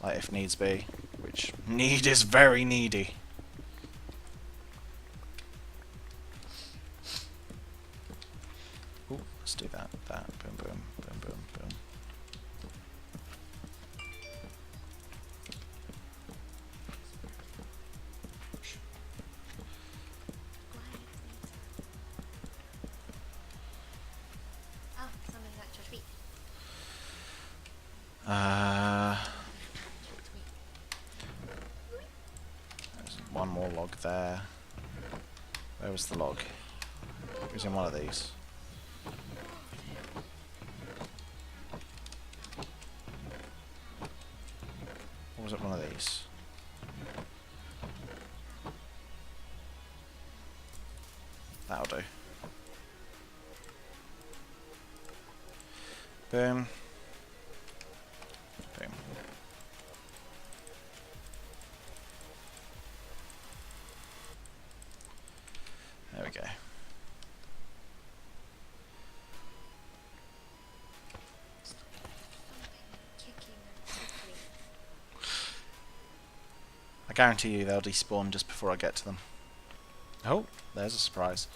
Like, if needs be. Which, need is very needy. Ooh, let's do that. Boom, boom, boom, boom, boom. There's one more log there. Where was the log? It was in one of these. Or was it one of these? That'll do. Boom. Boom. There we go. I guarantee you they'll despawn just before I get to them. Oh, there's a surprise.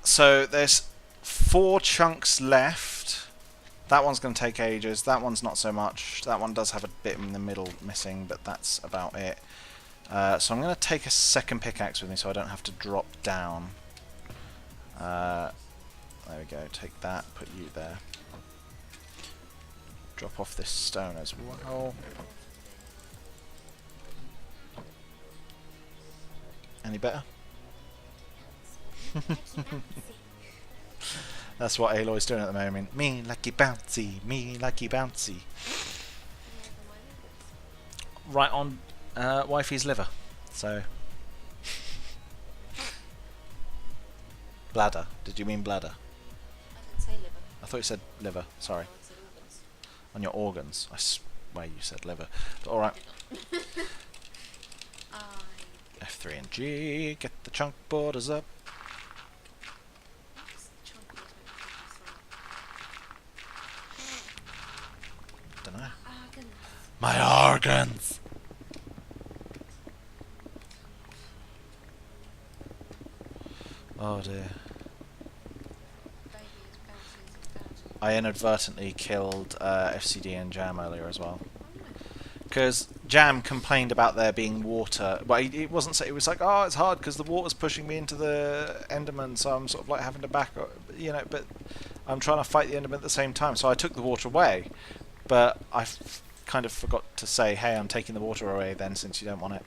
So there's 4 chunks left. That one's going to take ages. That one's not so much. That one does have a bit in the middle missing, but that's about it. So I'm going to take a second pickaxe with me so I don't have to drop down. There we go. Take that, put you there. Drop off this stone as well. Any better? That's what Aloy's doing at the moment. Me lucky bouncy, me lucky bouncy. Right on wifey's liver. So bladder. Did you mean bladder? I didn't say liver. I thought you said liver. Sorry. I said organs. On your organs. I swear you said liver. But all right. F3 and G. Get the chunk borders up. Don't know. My organs. Oh dear. I inadvertently killed FCD and Jam earlier as well. Because Jam complained about there being water. Well, it wasn't. It was like, oh, it's hard because the water's pushing me into the Enderman, so I'm sort of like having to back, you know. But I'm trying to fight the Enderman at the same time, so I took the water away. But I kind of forgot to say, hey, I'm taking the water away then, since you don't want it.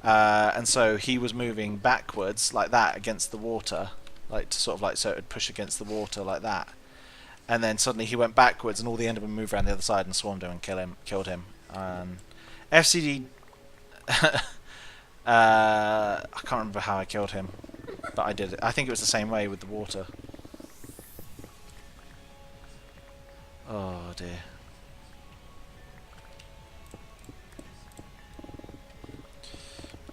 And so he was moving backwards like that against the water, like to sort of like so it would push against the water like that. And then suddenly he went backwards, and all the Endermen moved around the other side and swarmed him and killed him. FCD, I can't remember how I killed him, but I did it. I think it was the same way with the water. Oh dear.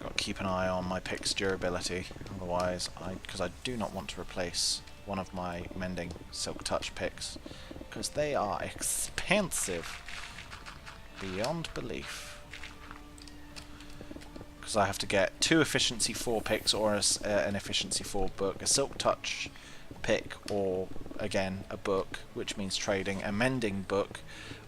Got to keep an eye on my pick's durability, otherwise, because I do not want to replace one of my mending silk touch picks, because they are expensive beyond belief. Because I have to get 2 efficiency 4 picks or an efficiency 4 book, a silk touch pick, or again a book, which means trading, a mending book,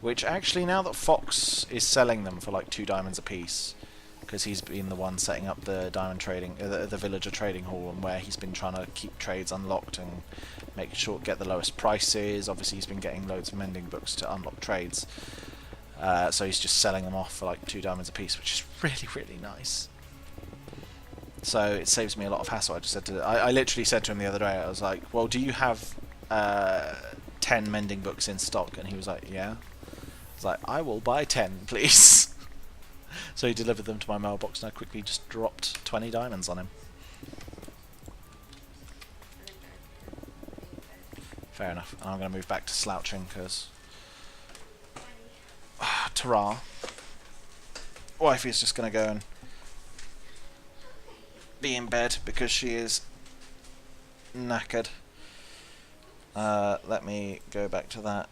which actually now that Fox is selling them for like 2 diamonds a piece, because he's been the one setting up the diamond trading, the villager trading hall, and where he's been trying to keep trades unlocked and make sure get the lowest prices. Obviously he's been getting loads of mending books to unlock trades. So he's just selling them off for like 2 diamonds a piece, which is really, really nice. So it saves me a lot of hassle. I just said I literally said to him the other day, I was like, well, do you have 10 mending books in stock? And he was like, yeah. I was like, I will buy 10, please. So he delivered them to my mailbox, and I quickly just dropped 20 diamonds on him. Fair enough. And I'm going to move back to slouching, because ta-ra. Wifey's just going to go and be in bed because she is knackered. Let me go back to that.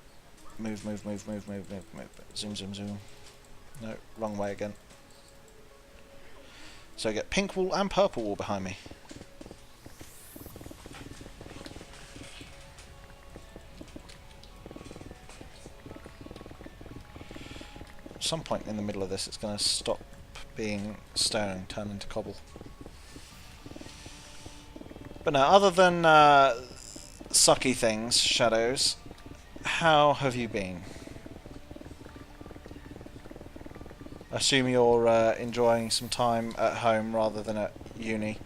Move. Zoom. No, wrong way again. So I get pink wall and purple wall behind me. At some point in the middle of this, it's going to stop being stone, turn into cobble. But no, other than sucky things, Shadows, how have you been? I assume you're enjoying some time at home rather than at uni,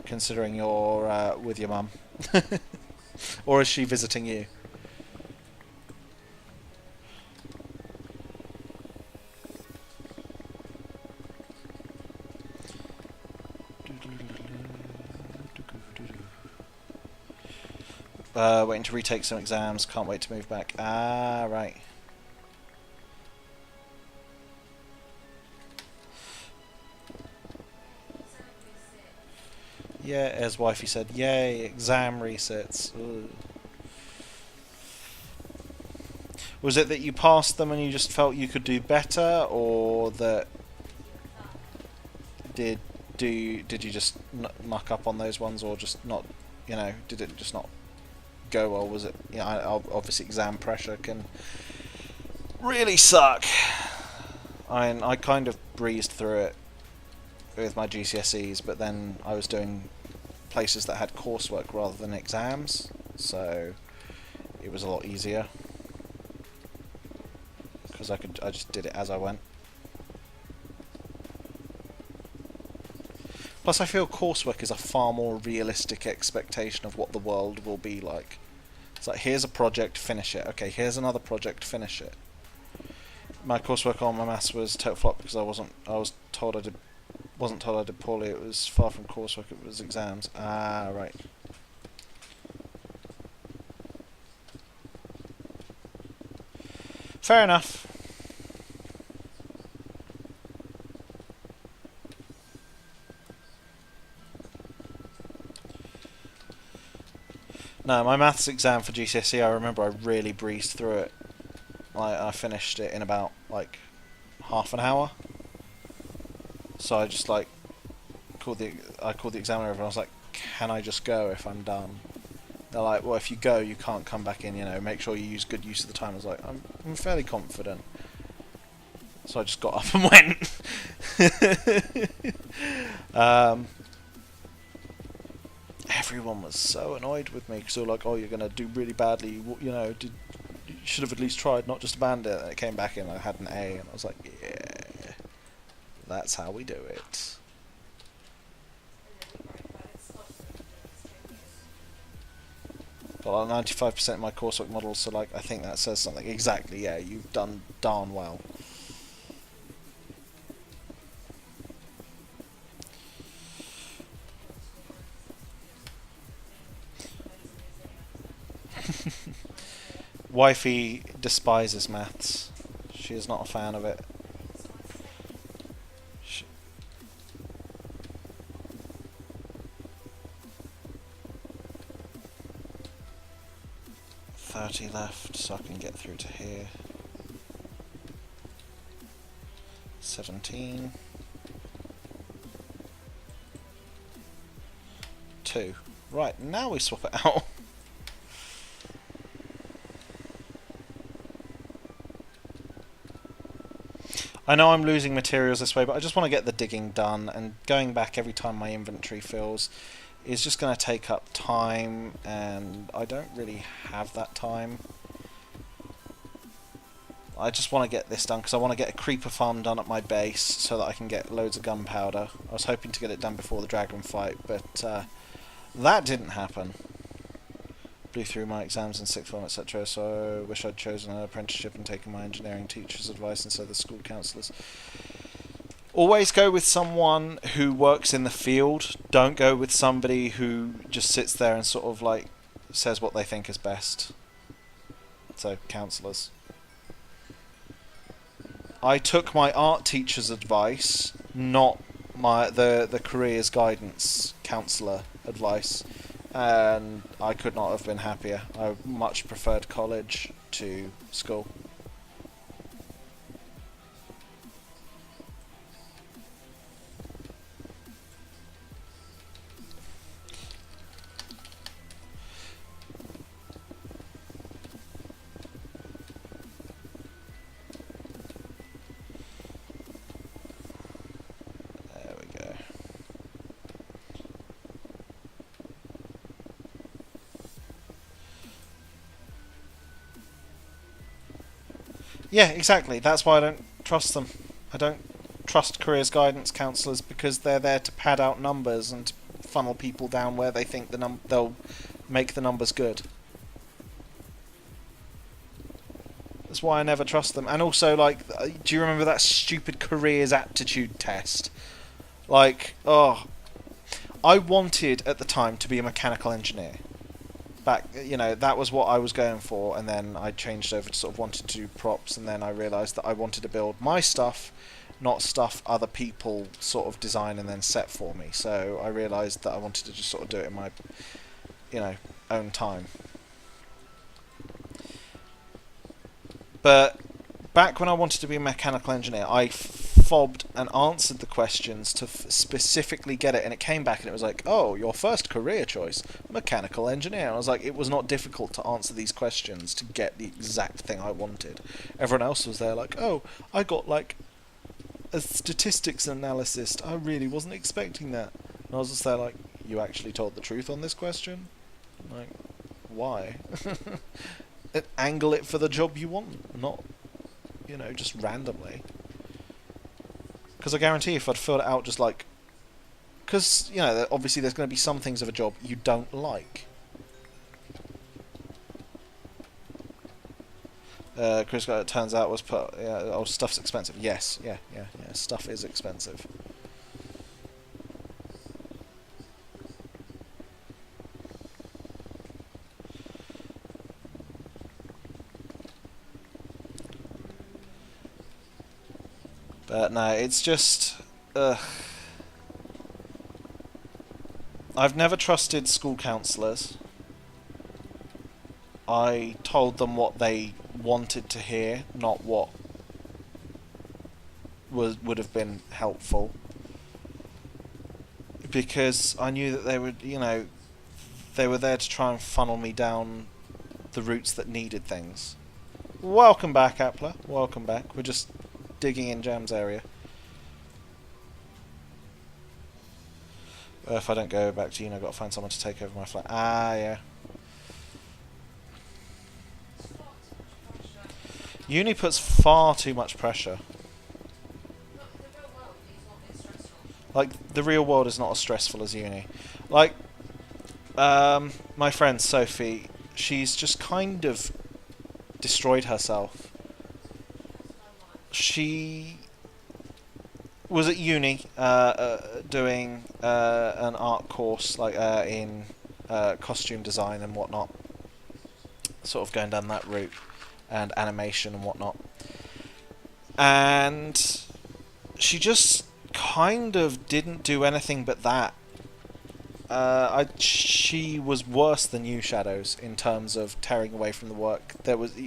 considering you're with your mum. Or is she visiting you? Waiting to retake some exams. Can't wait to move back. Ah, right. Yeah, as wifey said, yay, exam resets. Ugh. Was it that you passed them and you just felt you could do better, or that did you just muck up on those ones, or just not, you know, did it just not go well? Was it, you know, obviously exam pressure can really suck. I kind of breezed through it with my GCSEs, but then I was doing places that had coursework rather than exams, so it was a lot easier because I just did it as I went. Plus, I feel coursework is a far more realistic expectation of what the world will be like. It's like, here's a project, finish it. Okay, here's another project, finish it. My coursework on my maths was total flop because I wasn't told I did poorly. It was far from coursework, it was exams. Ah, right. Fair enough. No, my maths exam for GCSE, I remember I really breezed through it. I finished it in about, like, half an hour. So I just, like, called the examiner over and I was like, can I just go if I'm done? They're like, well, if you go, you can't come back in, you know, make sure you use good use of the time. I was like, I'm fairly confident. So I just got up and went. Everyone was so annoyed with me because they were like, oh, you're going to do really badly, you know, you should have at least tried, not just abandoned it. And it came back in, I had an A, and I was like, yeah, that's how we do it. Well, 95% of my coursework models, so like, I think that says something. Exactly, yeah, you've done darn well. Wifey despises maths. She is not a fan of it. 30 left, so I can get through to here. 17. 2. Right, now we swap it out. I know I'm losing materials this way, but I just want to get the digging done, and going back every time my inventory fills is just going to take up time, and I don't really have that time. I just want to get this done because I want to get a creeper farm done at my base so that I can get loads of gunpowder. I was hoping to get it done before the dragon fight, but that didn't happen. Blew through my exams in sixth form, etc. So I wish I'd chosen an apprenticeship and taken my engineering teacher's advice instead of the school counsellors. Always go with someone who works in the field. Don't go with somebody who just sits there and sort of like says what they think is best. So counsellors. I took my art teacher's advice, not the careers guidance counsellor advice. And I could not have been happier. I much preferred college to school. Yeah, exactly. That's why I don't trust them. I don't trust careers guidance counsellors because they're there to pad out numbers and to funnel people down where they think they'll make the numbers good. That's why I never trust them. And also, like, do you remember that stupid careers aptitude test? Like, oh, I wanted at the time to be a mechanical engineer. back, you know, that was what I was going for, and then I changed over to sort of wanted to do props, and then I realised that I wanted to build my stuff, not stuff other people sort of design and then set for me. So I realised that I wanted to just sort of do it in my, you know, own time. But back when I wanted to be a mechanical engineer, I fobbed and answered the questions to specifically get it, and it came back and it was like, oh, your first career choice, mechanical engineer. And I was like, it was not difficult to answer these questions to get the exact thing I wanted. Everyone else was there like, oh, I got like a statistics analyst. I really wasn't expecting that. And I was just there like, you actually told the truth on this question? Like, why? Angle it for the job you want, not, you know, just randomly. Because I guarantee if I'd filled it out just like... Because, you know, obviously there's going to be some things of a job you don't like. Chris, it turns out, was put... Yeah, oh, stuff's expensive. Yes, yeah, stuff is expensive. But no, it's just... I've never trusted school counsellors. I told them what they wanted to hear, not what would have been helpful. Because I knew that they would, you know, they were there to try and funnel me down the routes that needed things. Welcome back, Appler. Welcome back. We're just digging in Jam's area. If I don't go back to I've got to find someone to take over my flat. Ah, yeah. Uni puts far too much pressure. Like, the real world is not as stressful as uni. Like, my friend Sophie, she's just kind of destroyed herself. She was at uni doing an art course, like in costume design and whatnot, sort of going down that route, and animation and whatnot. And she just kind of didn't do anything but that. She was worse than you, Shadows, in terms of tearing away from the work.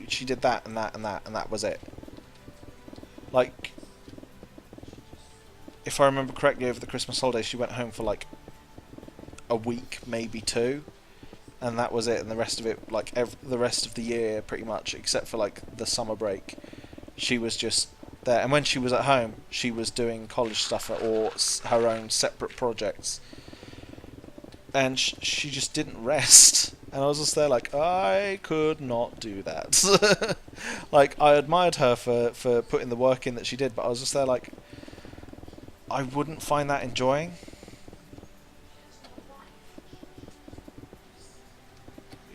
She did that and that and that, and that was it. Like, if I remember correctly, over the Christmas holidays, she went home for like a week, maybe two, and that was it. And the rest of it, like the rest of the year, pretty much, except for like the summer break, she was just there. And when she was at home, she was doing college stuff or her own separate projects, and she just didn't rest. And I was just there like, I could not do that. Like, I admired her for putting the work in that she did, but I was just there like, I wouldn't find that enjoying.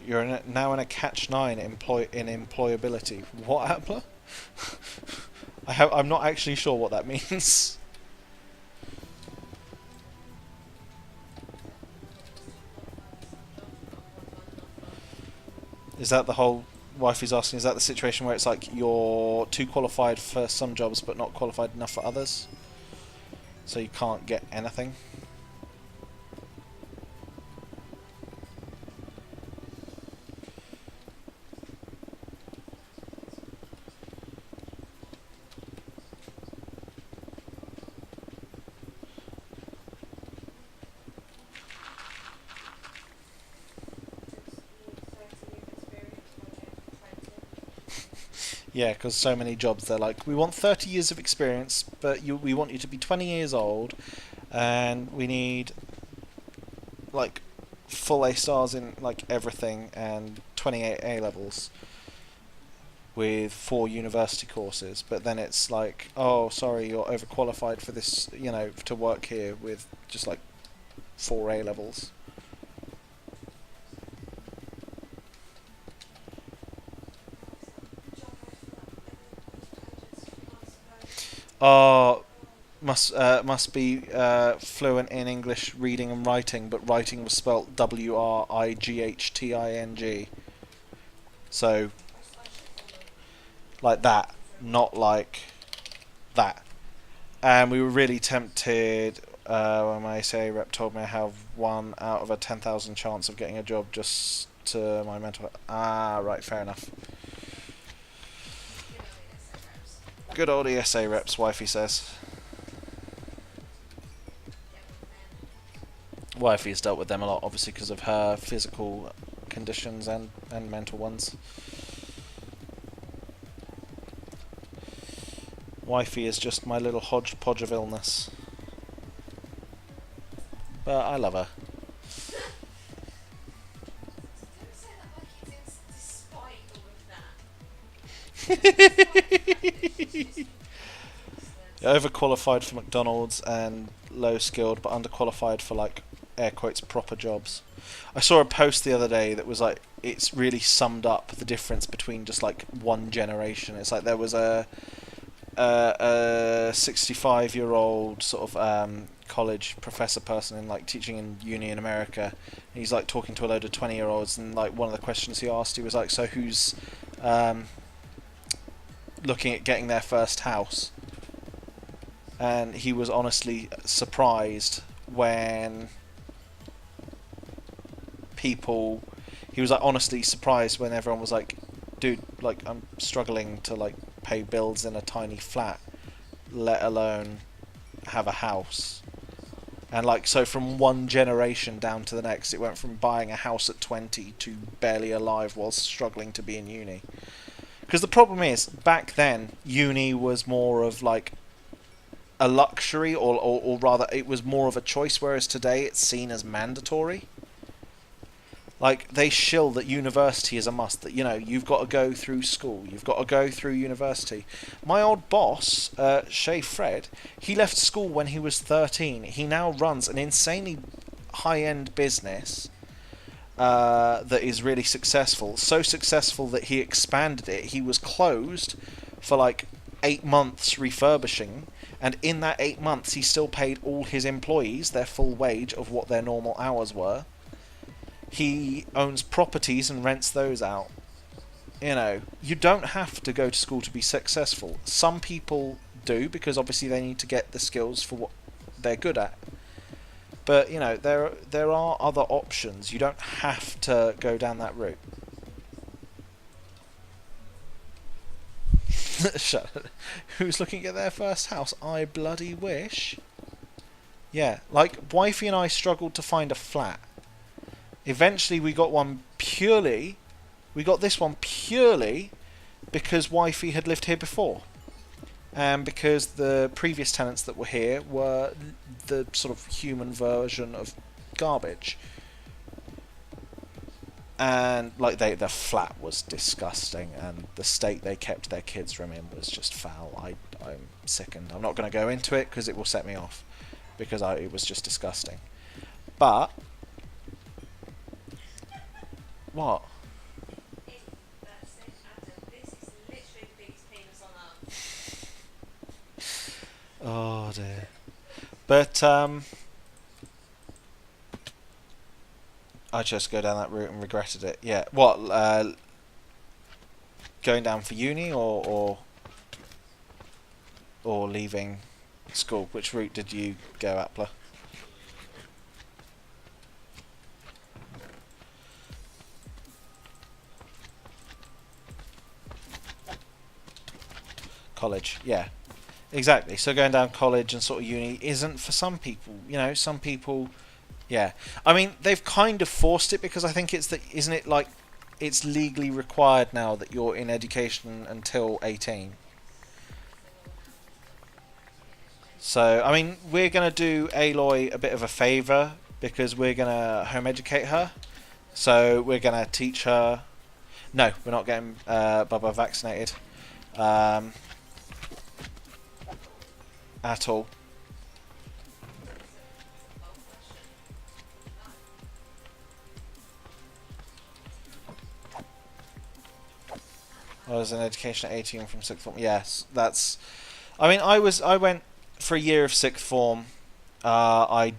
You're now in a catch-9 in employability. What, Appler? I'm not actually sure what that means. Is that the whole... Wifey's asking, is that the situation where it's like you're too qualified for some jobs but not qualified enough for others? So you can't get anything? Yeah, because so many jobs, they're like, we want 30 years of experience, but we want you to be 20 years old, and we need, like, full A stars in, like, everything, and 28 A levels with 4 university courses. But then it's like, oh, sorry, you're overqualified for this, you know, to work here with just, like, 4 A levels. must be fluent in English reading and writing, but writing was spelt WRIGHTING. So, like that, not like that. And we were really tempted when my SA rep told me I have 1 out of a 10,000 chance of getting a job just to my mental. Ah, right, fair enough. Good old ESA reps, wifey says. Wifey has dealt with them a lot, obviously, because of her physical conditions and mental ones. Wifey is just my little hodgepodge of illness. But I love her. Overqualified for McDonald's and low skilled, but underqualified for, like, air quotes, proper jobs. I saw a post the other day that was like, it's really summed up the difference between just like one generation. It's like there was a 65-year-old sort of college professor person in like teaching in uni in America. And he's like talking to a load of 20-year-olds, and like one of the questions he asked, he was like, so who's looking at getting their first house? And he was honestly surprised when people, he was like honestly surprised when everyone was like, dude, like I'm struggling to like pay bills in a tiny flat, let alone have a house. And like, so from one generation down to the next, it went from buying a house at 20 to barely alive whilst struggling to be in uni. Because the problem is, back then, uni was more of like a luxury, or rather it was more of a choice, whereas today it's seen as mandatory. Like, they shill that university is a must, that, you know, you've got to go through school, you've got to go through university. My old boss, Shay Fred, he left school when he was 13. He now runs an insanely high-end business that is really successful. So successful that he expanded it. He was closed for like 8 months refurbishing, and in that 8 months he still paid all his employees their full wage of what their normal hours were. He owns properties and rents those out. You know, you don't have to go to school to be successful. Some people do, because obviously they need to get the skills for what they're good at. But, you know, there are other options. You don't have to go down that route. Shut up. Who's looking at their first house? I bloody wish. Yeah, like, wifey and I struggled to find a flat. Eventually we got this one purely because wifey had lived here before. And because the previous tenants that were here were the sort of human version of garbage. And like the flat was disgusting, and the state they kept their kids' room in was just foul. I'm sickened. I'm not going to go into it because it will set me off, because it was just disgusting. But what? Oh dear. But I just go down that route and regretted it. Yeah. What? Going down for uni or leaving school? Which route did you go, Appler? College. Yeah. Exactly. So going down college and sort of uni isn't for some people. You know, some people. Yeah. I mean, they've kind of forced it, because I think it's that, isn't it, like, it's legally required now that you're in education until 18. So, I mean, we're going to do Aloy a bit of a favour, because we're going to home educate her. So we're going to teach her. No, we're not getting Bubba vaccinated. At all. I was in education at 18 from 6th form. Yes, that's. I mean, I went for a year of sixth form, I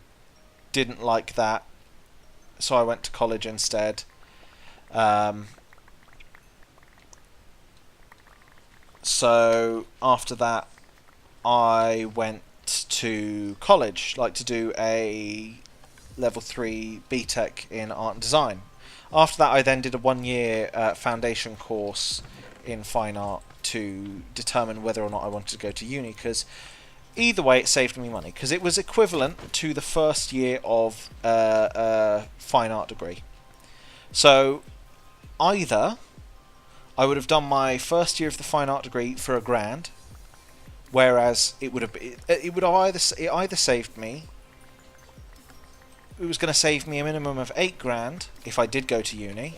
didn't like that, so I went to college instead. So after that, I went to college, like to do a level 3 BTEC in art and design. After that, I then did a 1-year foundation course in fine art to determine whether or not I wanted to go to uni, because either way it saved me money, because it was equivalent to the first year of a fine art degree. So either I would have done my first year of the fine art degree for £1,000, whereas it would have either saved me. It was going to save me a minimum of £8,000 if I did go to uni,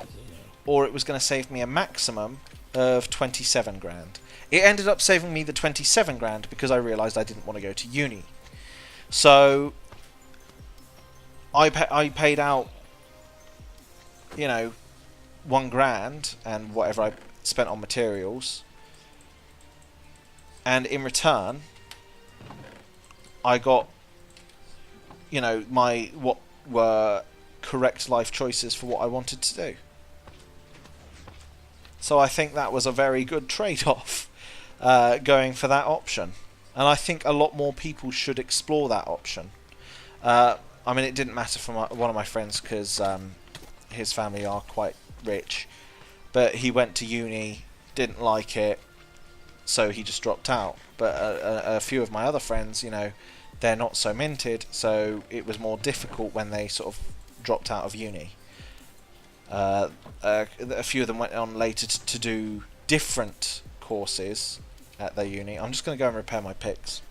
or it was going to save me a maximum of £27,000. It ended up saving me the £27,000 because I realised I didn't want to go to uni. So I paid out, you know, £1,000 and whatever I spent on materials, and in return I got, you know, what were correct life choices for what I wanted to do. So I think that was a very good trade-off, going for that option, and I think a lot more people should explore that option. I mean, it didn't matter for one of my friends, because his family are quite rich, but he went to uni, didn't like it, so he just dropped out. But a few of my other friends, you know, they're not so minted, so it was more difficult when they sort of dropped out of uni. A few of them went on later to do different courses at their uni. I'm just going to go and repair my picks.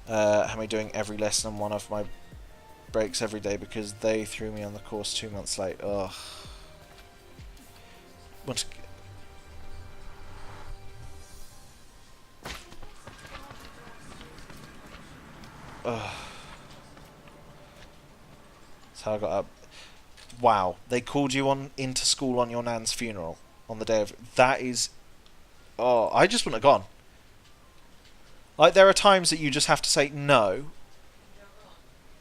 Have me doing every lesson on one of my breaks every day because they threw me on the course 2 months late. Ugh. Ugh. That's how I got up. Wow, they called you into school on your nan's funeral on the day of. That is. Oh, I just wouldn't have gone. Like, there are times that you just have to say no.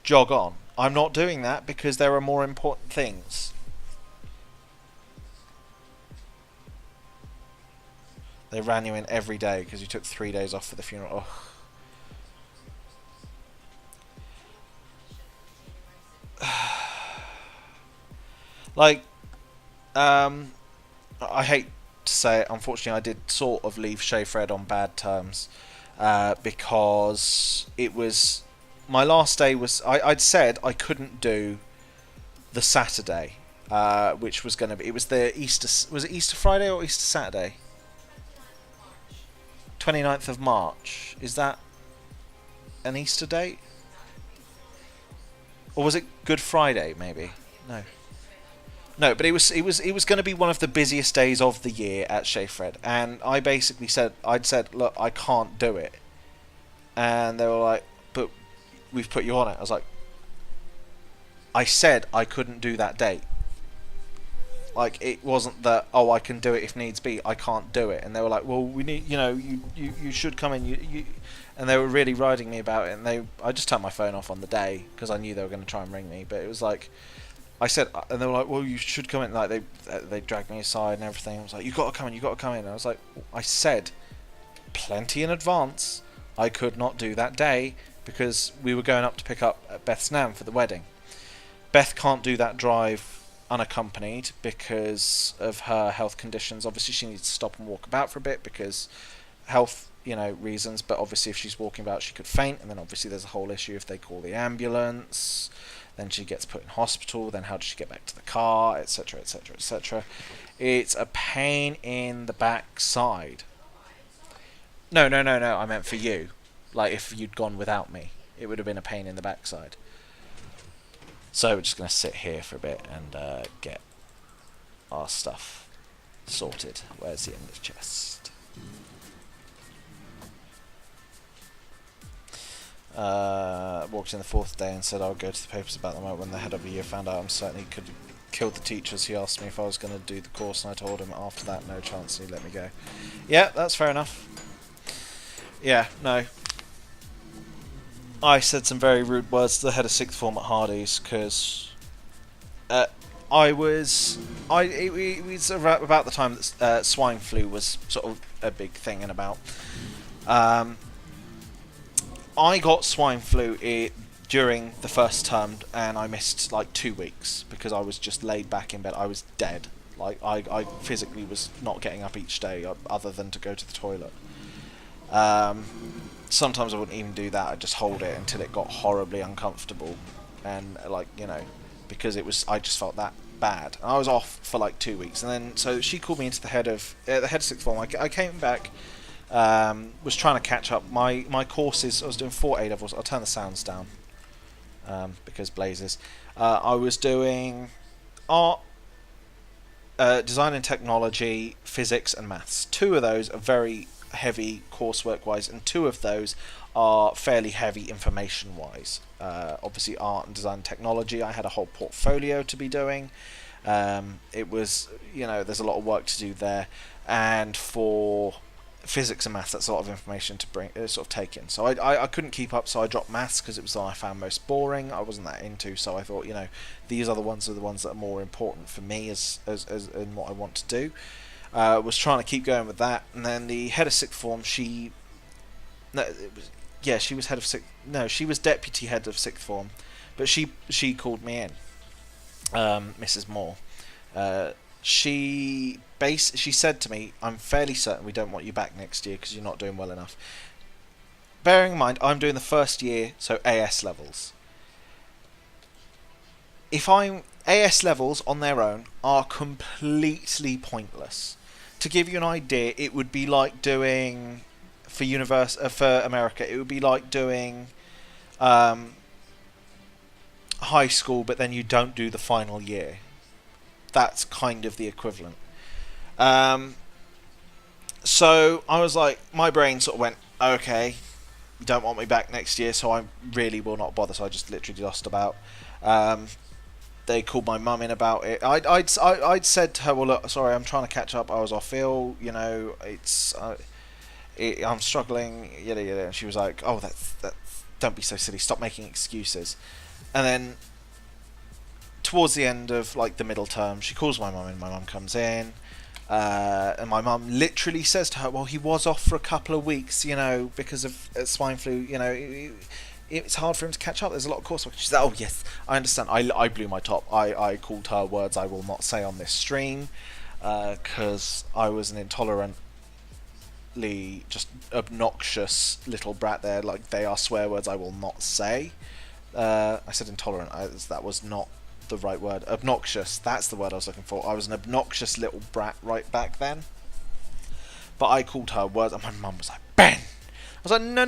Jog on. I'm not doing that because there are more important things. They ran you in every day because you took 3 days off for the funeral. Oh. Like, I hate to say it, unfortunately I did sort of leave Shayfred on bad terms, because it was, my last day was, I'd said I couldn't do the Saturday, which was going to be, it was the Easter, was it Easter Friday or Easter Saturday? 29th of March, is that an Easter date? Or was it Good Friday, maybe? No, but it was going to be one of the busiest days of the year at Shayfred, and I basically said, look, I can't do it, and they were like, but we've put you on it. I was like, I said I couldn't do that date. Like, it wasn't that, oh, I can do it if needs be. I can't do it, and they were like, well, we need, you know, you should come in, you, and they were really riding me about it, and I just turned my phone off on the day because I knew they were going to try and ring me, but it was like. I said, and they were like, well, you should come in. Like, they dragged me aside and everything. I was like, you got to come in, you got to come in. And I was like, I said plenty in advance I could not do that day because we were going up to pick up Beth's nan for the wedding. Beth can't do that drive unaccompanied because of her health conditions. Obviously, she needs to stop and walk about for a bit because health, you know, reasons. But obviously, if she's walking about, she could faint. And then obviously, there's a whole issue if they call the ambulance. Then she gets put in hospital, then how does she get back to the car, etc, etc, etc. It's a pain in the backside. No, I meant for you. Like, if you'd gone without me, it would have been a pain in the backside. So we're just going to sit here for a bit and get our stuff sorted. Where's the end of the chest? Walked in the 4th day and said I would go to the papers about the moment when the head of the year found out I'm certain he could kill the teachers. He asked me if I was going to do the course and I told him after that no chance and he let me go. Yeah, that's fair enough. yeah, no. I said some very rude words to the head of sixth form at Hardy's because it was about the time that swine flu was sort of a big thing and about. I got swine flu during the first term, and I missed like 2 weeks because I was just laid back in bed. I was dead. Like I physically was not getting up each day other than to go to the toilet. Sometimes I wouldn't even do that. I'd just hold it until it got horribly uncomfortable, and like, you know, because I just felt that bad. And I was off for like 2 weeks, and then so she called me into the head of sixth form. I came back. Was trying to catch up. My courses, I was doing 4 A levels. I'll turn the sounds down because blazes. I was doing art, design and technology, physics and maths. 2 of those are very heavy coursework wise, and 2 of those are fairly heavy information wise. Obviously art and design and technology, I had a whole portfolio to be doing. It was, you know, there's a lot of work to do there, and for physics and maths, that's a lot of information to sort of take in. So I couldn't keep up, so I dropped maths because it was the one I found most boring. I wasn't that into, so I thought, you know, these are the ones that are more important for me as in what I want to do. Was trying to keep going with that, and then the head of sixth form, she was head of sixth. No, she was deputy head of sixth form, but she called me in, Mrs. Moore. She said to me, "I'm fairly certain we don't want you back next year because you're not doing well enough." Bearing in mind, I'm doing the first year, so AS levels. AS levels on their own are completely pointless. To give you an idea, it would be like doing for America. It would be like doing high school, but then you don't do the final year. That's kind of the equivalent. So I was like, my brain sort of went, okay, you don't want me back next year, so I really will not bother. So I just literally lost about. They called my mum in about it. I'd said to her, well, look, sorry, I'm trying to catch up. I was off ill, you know, I'm struggling, yada yada. And she was like, oh, that's don't be so silly. Stop making excuses. And then towards the end of like the middle term, she calls my mum in. My mum comes in, and my mum literally says to her, well, he was off for a couple of weeks, you know, because of swine flu, you know, it's hard for him to catch up. There's a lot of coursework. She said, oh yes, I understand. I blew my top. I called her words I will not say on this stream, because I was an intolerantly just obnoxious little brat there. Like, they are swear words I will not say. I said intolerant. That was not the right word. Obnoxious, that's the word I was looking for. I was an obnoxious little brat right back then. But I called her words, and my mum was like, Ben! I was like, no.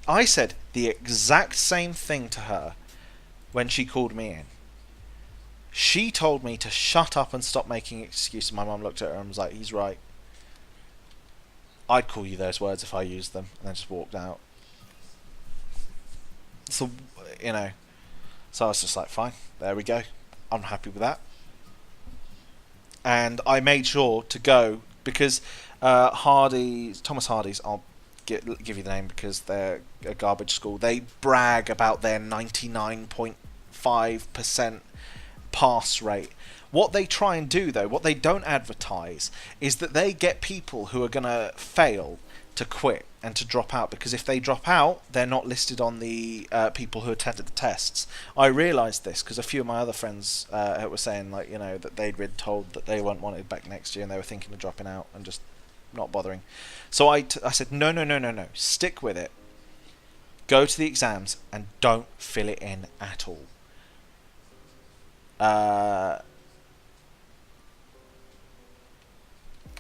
I said the exact same thing to her when she called me in. She told me to shut up and stop making excuses. My mum looked at her and was like, he's right. I'd call you those words if I used them, and then just walked out. So, you know, so I was just like, fine, there we go. I'm happy with that. And I made sure to go because Thomas Hardy's, I'll give you the name because they're a garbage school. They brag about their 99.5% pass rate. What they try and do, though, what they don't advertise, is that they get people who are going to fail to quit and to drop out, because if they drop out, they're not listed on the people who attended the tests. I realised this because a few of my other friends were saying, like, you know, that they'd been told that they weren't wanted back next year and they were thinking of dropping out and just not bothering. So I said, no, stick with it. Go to the exams and don't fill it in at all. I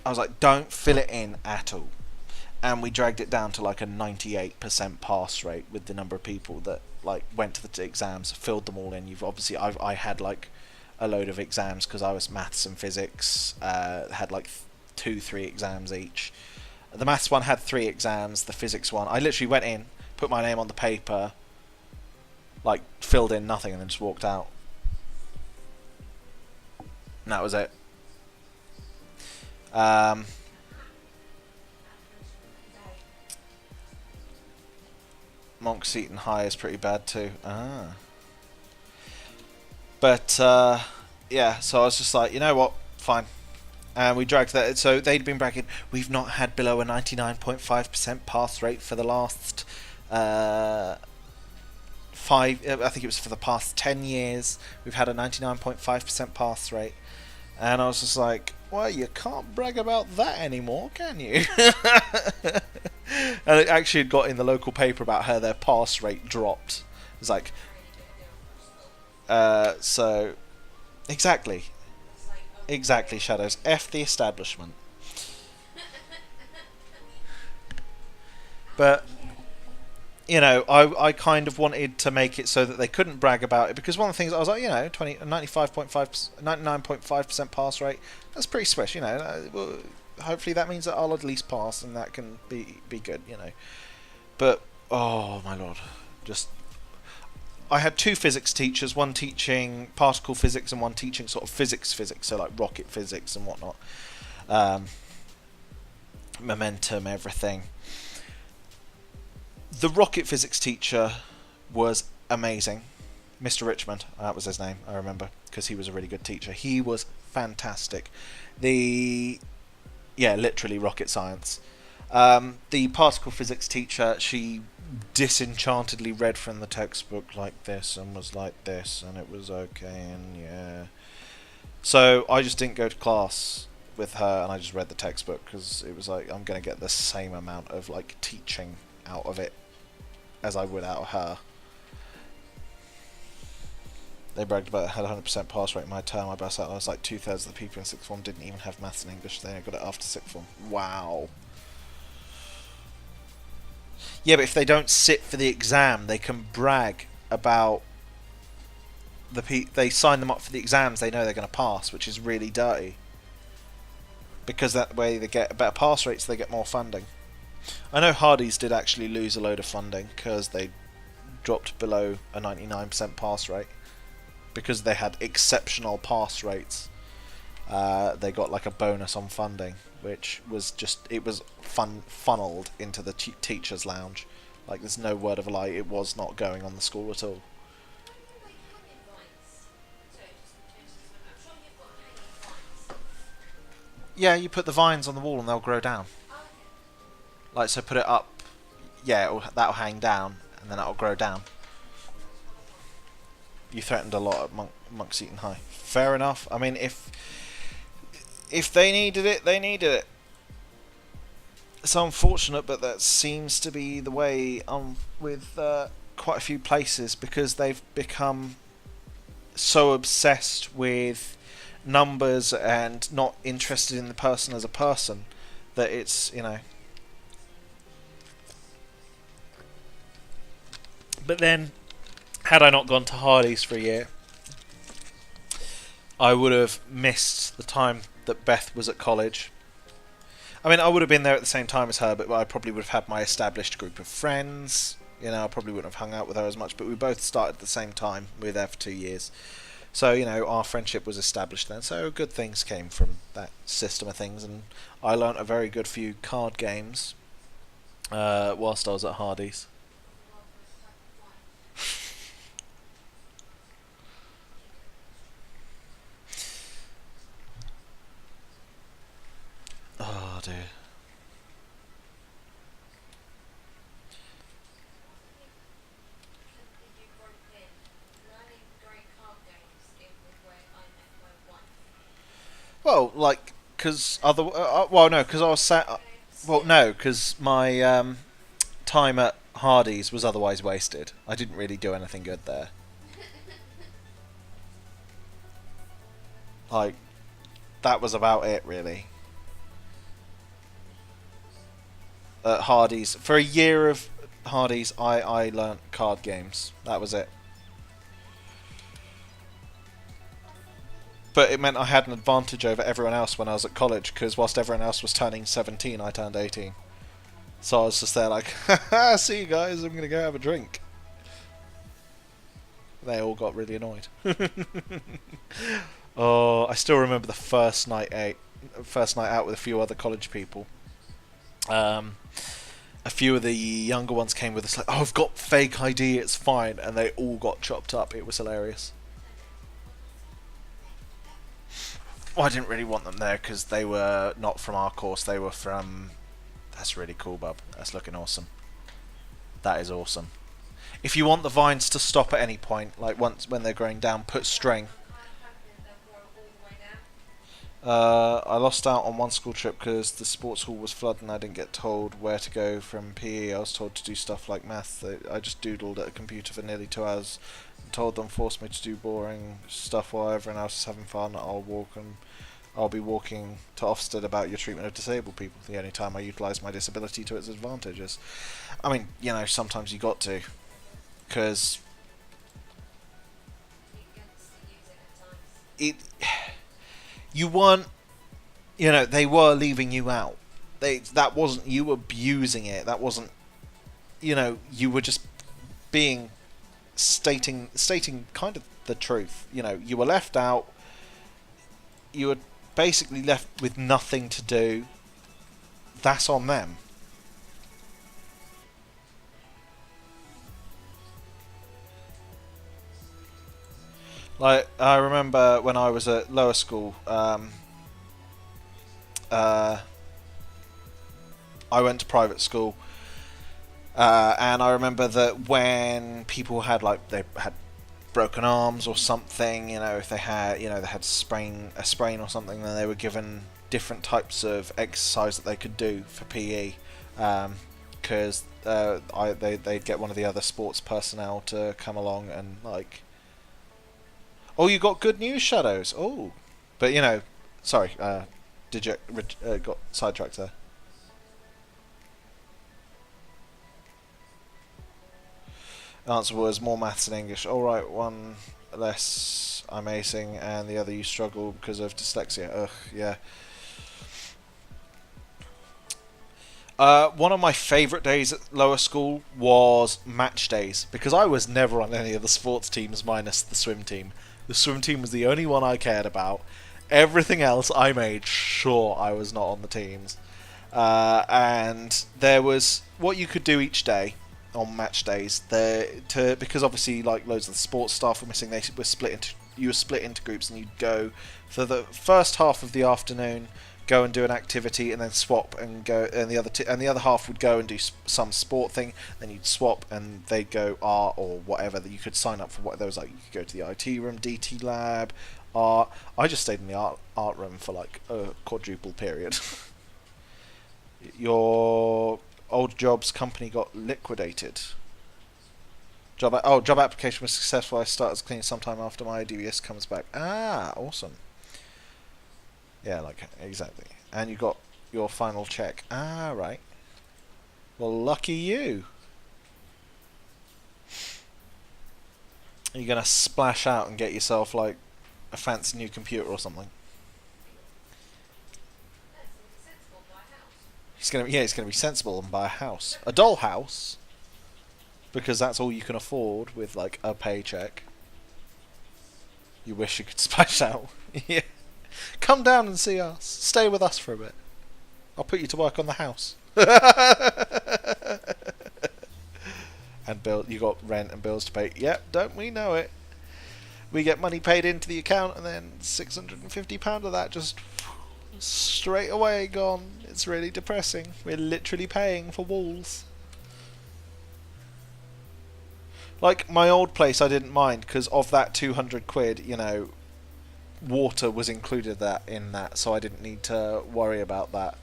was like, don't fill it in at all. And we dragged it down to like a 98% pass rate with the number of people that like went to the exams, filled them all in. I had like a load of exams because I was maths and physics, had like 2-3 exams each. The maths one had 3 exams, the physics one, I literally went in, put my name on the paper, like filled in nothing, and then just walked out. And that was it. Monk Seton High is pretty bad too. Ah. But yeah, so I was just like, you know what, fine. And we dragged that. So they'd been bragging, we've not had below a 99.5% pass rate for the last I think it was for the past 10 years. We've had a 99.5% pass rate. And I was just like, well, you can't brag about that anymore, can you? And it actually had got in the local paper about how their pass rate dropped. It was like, so, exactly, Shadows. F the establishment. But, you know, I kind of wanted to make it so that they couldn't brag about it, because one of the things I was like, you know, 99.5% pass rate, that's pretty swish, you know. Well, hopefully that means that I'll at least pass, and that can be good, you know. But oh my lord, just I had two physics teachers, one teaching particle physics and one teaching sort of physics, so like rocket physics and whatnot, momentum, everything. The rocket physics teacher was amazing. Mr. Richmond, that was his name, I remember, because he was a really good teacher. He was fantastic. Literally rocket science. The particle physics teacher, she disenchantedly read from the textbook like this and was like this, and it was okay, and yeah. So I just didn't go to class with her, and I just read the textbook, because it was like, I'm going to get the same amount of like teaching out of it as I would out of her. They bragged about it, had 100% pass rate in my term. I burst out, I was like, 2/3 of the people in 6th form didn't even have maths and English. They only got it after 6th form. Wow. Yeah, but if they don't sit for the exam, they can brag about they sign them up for the exams, they know they're going to pass, which is really dirty. Because that way they get better pass rates, they get more funding. I know Hardy's did actually lose a load of funding because they dropped below a 99% pass rate. Because they had exceptional pass rates, they got like a bonus on funding, which was just, it was funneled into the teacher's lounge. Like, there's no word of a lie, it was not going on the school at all. Yeah, you put the vines on the wall and they'll grow down. Like, so put it up, yeah, that'll hang down, and then that'll grow down. You threatened a lot at Monk Seton High. Fair enough. I mean, if they needed it, they needed it. It's unfortunate, but that seems to be the way with quite a few places, because they've become so obsessed with numbers and not interested in the person as a person that it's, you know. But then, had I not gone to Hardy's for a year, I would have missed the time that Beth was at college. I mean, I would have been there at the same time as her, but I probably would have had my established group of friends. You know, I probably wouldn't have hung out with her as much, but we both started at the same time. We were there for 2 years. So, you know, our friendship was established then. So good things came from that system of things, and I learnt a very good few card games whilst I was at Hardy's. Oh dear. Well, like, because well, no, because I was sat. Well, no, because my time at Hardy's was otherwise wasted. I didn't really do anything good there. Like, that was about it, really. At Hardy's, for a year of Hardy's, I learnt card games. That was it. But it meant I had an advantage over everyone else when I was at college, because whilst everyone else was turning 17, I turned 18. So I was just there like, haha, see you guys, I'm going to go have a drink. They all got really annoyed. Oh, I still remember the first night out with a few other college people. a few of the younger ones came with us like, oh, I've got fake ID, it's fine, and they all got chopped up. It was hilarious. Well, I didn't really want them there because they were not from our course. They were from... That's really cool, bub. That's looking awesome. That is awesome. If you want the vines to stop at any point, like once when they're growing down, put string. I lost out on one school trip because the sports hall was flooded and I didn't get told where to go from PE. I was told to do stuff like math. I just doodled at a computer for nearly 2 hours. Told them, forced me to do boring stuff while everyone else is having fun. I'll be walking to Ofsted about your treatment of disabled people. The only time I utilise my disability to its advantages. I mean, you know, sometimes you got to, because you weren't, you know, they were leaving you out. That wasn't you abusing it. That wasn't, you know, you were just being stating kind of the truth. You know, you were left out. You were basically left with nothing to do. That's on them. Like, I remember when I was at lower school, I went to private school, and I remember that when people had, like, they had broken arms or something, you know, if they had, you know, they had a sprain or something, then they were given different types of exercise that they could do for PE, because they'd get one of the other sports personnel to come along and, like, oh, you got good news, Shadows. Oh, but you know, sorry, got sidetracked there. The answer was more maths and English. All right, one less I'm acing, and the other you struggle because of dyslexia. Ugh, yeah. One of my favourite days at lower school was match days, because I was never on any of the sports teams minus the swim team. The swim team was the only one I cared about. Everything else, I made sure I was not on the teams. And there was what you could do each day on match days. Because obviously, like, loads of the sports staff were missing. You were split into groups, and you'd go for the first half of the afternoon, go and do an activity, and then swap and go, and the other half would go and do some sport thing. Then you'd swap, and they'd go art or whatever. That you could sign up for. What there was, like, you could go to the IT room, DT lab, art. I just stayed in the art room for like a quadruple period. Your old job's company got liquidated. Job application was successful. I start as clean sometime after my DVS comes back. Ah, awesome. Yeah, like, exactly. And you got your final check. Ah, right. Well, lucky you. Are you gonna splash out and get yourself, like, a fancy new computer or something? He's gonna be sensible and buy a house. A doll house. Because that's all you can afford with, like, a paycheck. You wish you could splash out. Yeah. Come down and see us. Stay with us for a bit. I'll put you to work on the house. And you got rent and bills to pay. Yep, don't we know it? We get money paid into the account, and then £650 of that just straight away gone. It's really depressing. We're literally paying for walls. Like, my old place I didn't mind, because of that 200 quid, you know, water was included in that, so I didn't need to worry about that.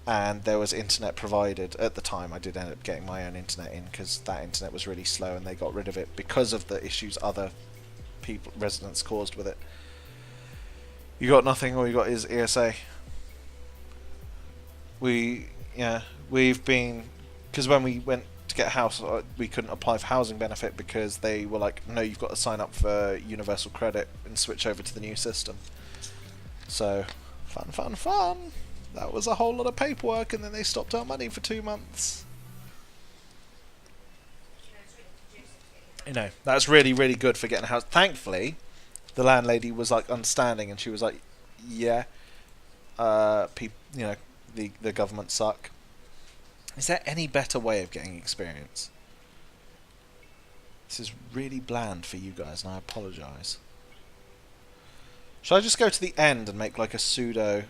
And there was internet provided. At the time, I did end up getting my own internet in, because that internet was really slow, and they got rid of it because of the issues other residents caused with it. You got nothing, all you got is ESA. We've been, because when we went to get a house, we couldn't apply for housing benefit because they were like, no, you've got to sign up for universal credit and switch over to the new system. So, fun. That was a whole lot of paperwork, and then they stopped our money for 2 months. You know, that's really, really good for getting a house. Thankfully, the landlady was, like, understanding, and she was like, yeah, the government suck. Is there any better way of getting experience? This is really bland for you guys, and I apologise. Should I just go to the end and make like a pseudo...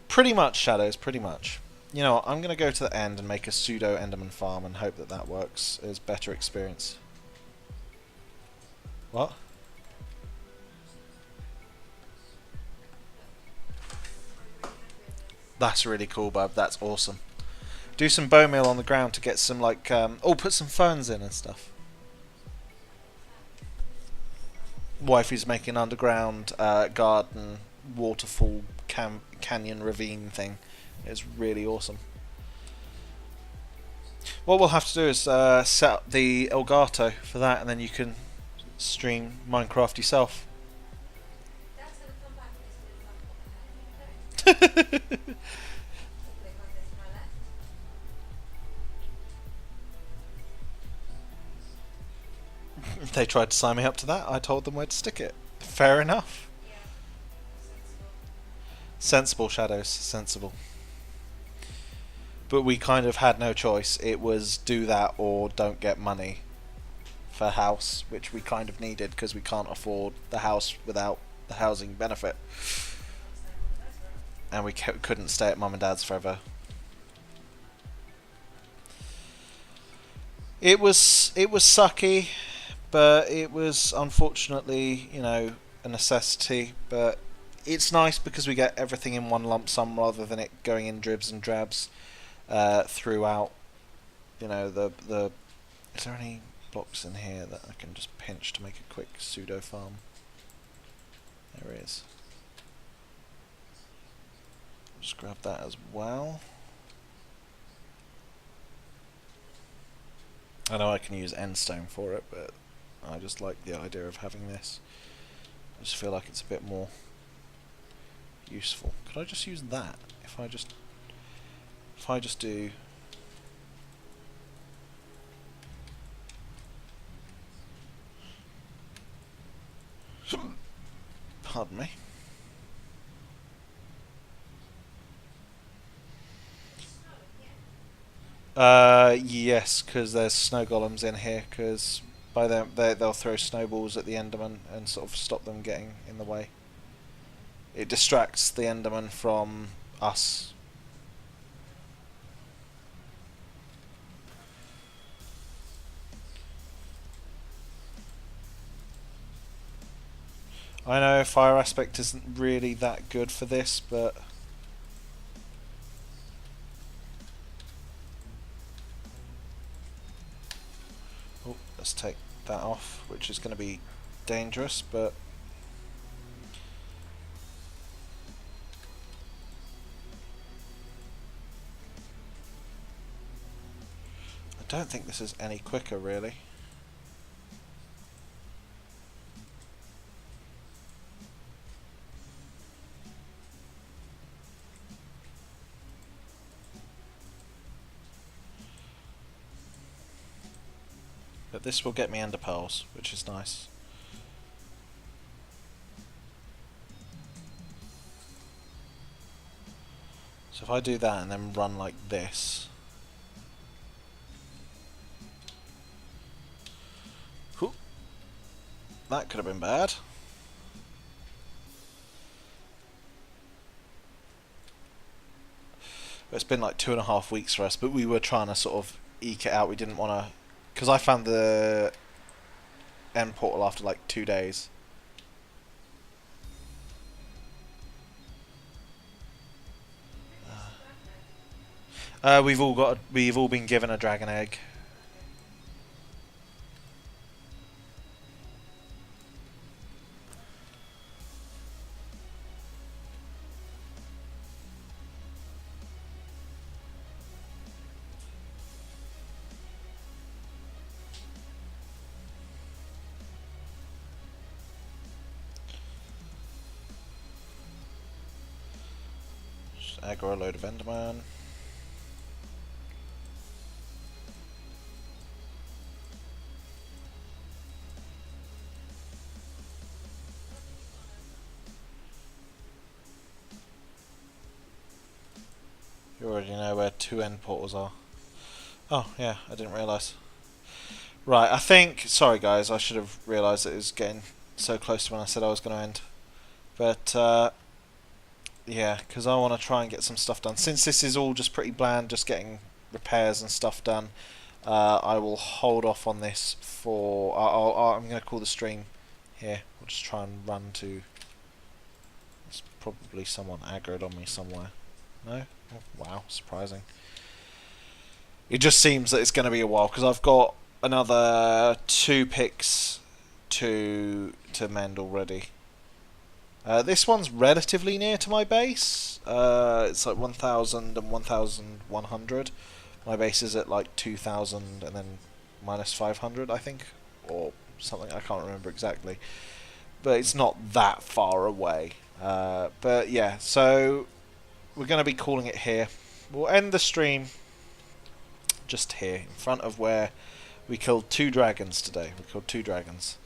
Pretty much, Shadows, pretty much. You know what, I'm going to go to the end and make a pseudo Enderman farm and hope that that works as better experience. What? That's really cool, bub. That's awesome. Do some bone meal on the ground to get some, like, oh, put some ferns in and stuff. Wifey's making an underground garden, waterfall, canyon, ravine thing. It's really awesome. What we'll have to do is set up the Elgato for that, and then you can stream Minecraft yourself. They tried to sign me up to that. I told them where to stick it. Fair enough. Sensible, Shadows. Sensible. But we kind of had no choice. It was do that or don't get money for house, which we kind of needed because we can't afford the house without the housing benefit. And we couldn't stay at mum and dad's forever. It was sucky, but it was unfortunately, you know, a necessity. But it's nice because we get everything in one lump sum rather than it going in dribs and drabs throughout. You know, the. Is there any blocks in here that I can just pinch to make a quick pseudo farm? There is. Just grab that as well. I know I can use endstone for it, but I just like the idea of having this. I just feel like it's a bit more useful. Could I just use that? If I just do pardon me. Yes, because there's snow golems in here, because by them they'll throw snowballs at the Enderman and sort of stop them getting in the way. It distracts the Enderman from us. I know fire aspect isn't really that good for this, but oh, let's take that off, which is going to be dangerous, but I don't think this is any quicker, really. But this will get me ender pearls, which is nice. So if I do that and then run like this, whew, that could have been bad. It's been like 2.5 weeks for us, but we were trying to sort of eke it out. We didn't want to, because I found the end portal after like 2 days. We've all been given a dragon egg. Just aggro a load of Enderman. already know where 2 end portals are. Oh, yeah, I didn't realise. Right, I think... Sorry, guys, I should have realised it was getting so close to when I said I was going to end. But, yeah, because I want to try and get some stuff done. Since this is all just pretty bland, just getting repairs and stuff done, I will hold off on this for... I'm going to call the stream here. We'll just try and run to... There's probably someone aggroed on me somewhere. No? Oh, wow, surprising. It just seems that it's going to be a while, because I've got another 2 picks to mend already. This one's relatively near to my base. It's like 1,000 and 1,100. My base is at like 2,000 and then minus 500, I think, or something. I can't remember exactly, but it's not that far away. But yeah, so we're going to be calling it here. We'll end the stream just here, in front of where we killed 2 dragons today. We killed 2 dragons.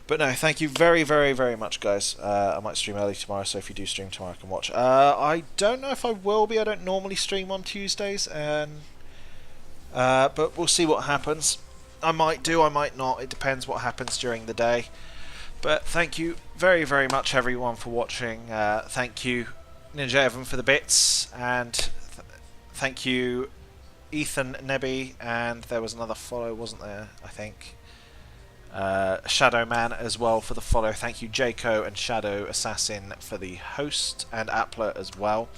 But no, thank you very, very, very much, guys. I might stream early tomorrow, so if you do stream tomorrow, I can watch. I don't know if I will be. I don't normally stream on Tuesdays, and but we'll see what happens. I might do, I might not. It depends what happens during the day. But thank you very, very much, everyone, for watching. Thank you, Ninja Evan, for the bits, and thank you, Ethan Nebby, and there was another follow, wasn't there? I think. Shadow Man as well for the follow. Thank you, Jaco and Shadow Assassin, for the host, and Appler as well.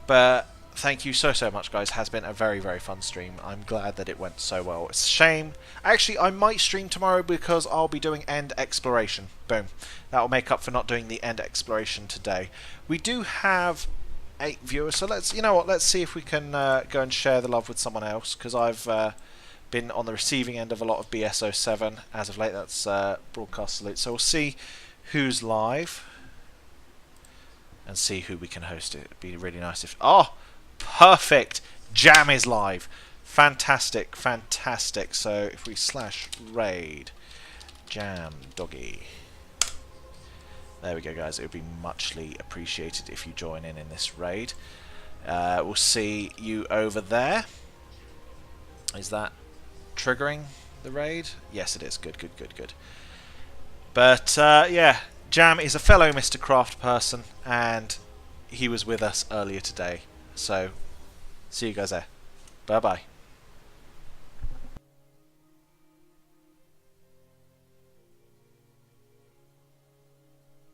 But thank you so much, guys. Has been a very, very fun stream. I'm glad that it went so well. It's a shame. Actually, I might stream tomorrow because I'll be doing end exploration. Boom. That'll make up for not doing the end exploration today. We do have 8 viewers, so let's, you know what, let's see if we can go and share the love with someone else, because I've been on the receiving end of a lot of BS07 as of late. That's broadcast salute. So we'll see who's live and see who we can host it. It'd be really nice if... Oh! Perfect! Jam is live. Fantastic, fantastic. So if we /raid Jam Doggy. There we go, guys. It would be muchly appreciated if you join in this raid. We'll see you over there. Is that triggering the raid? Yes, it is. Good, good, good, good. But yeah, Jam is a fellow Mysticraft person, and he was with us earlier today. So, see you guys there. Bye-bye.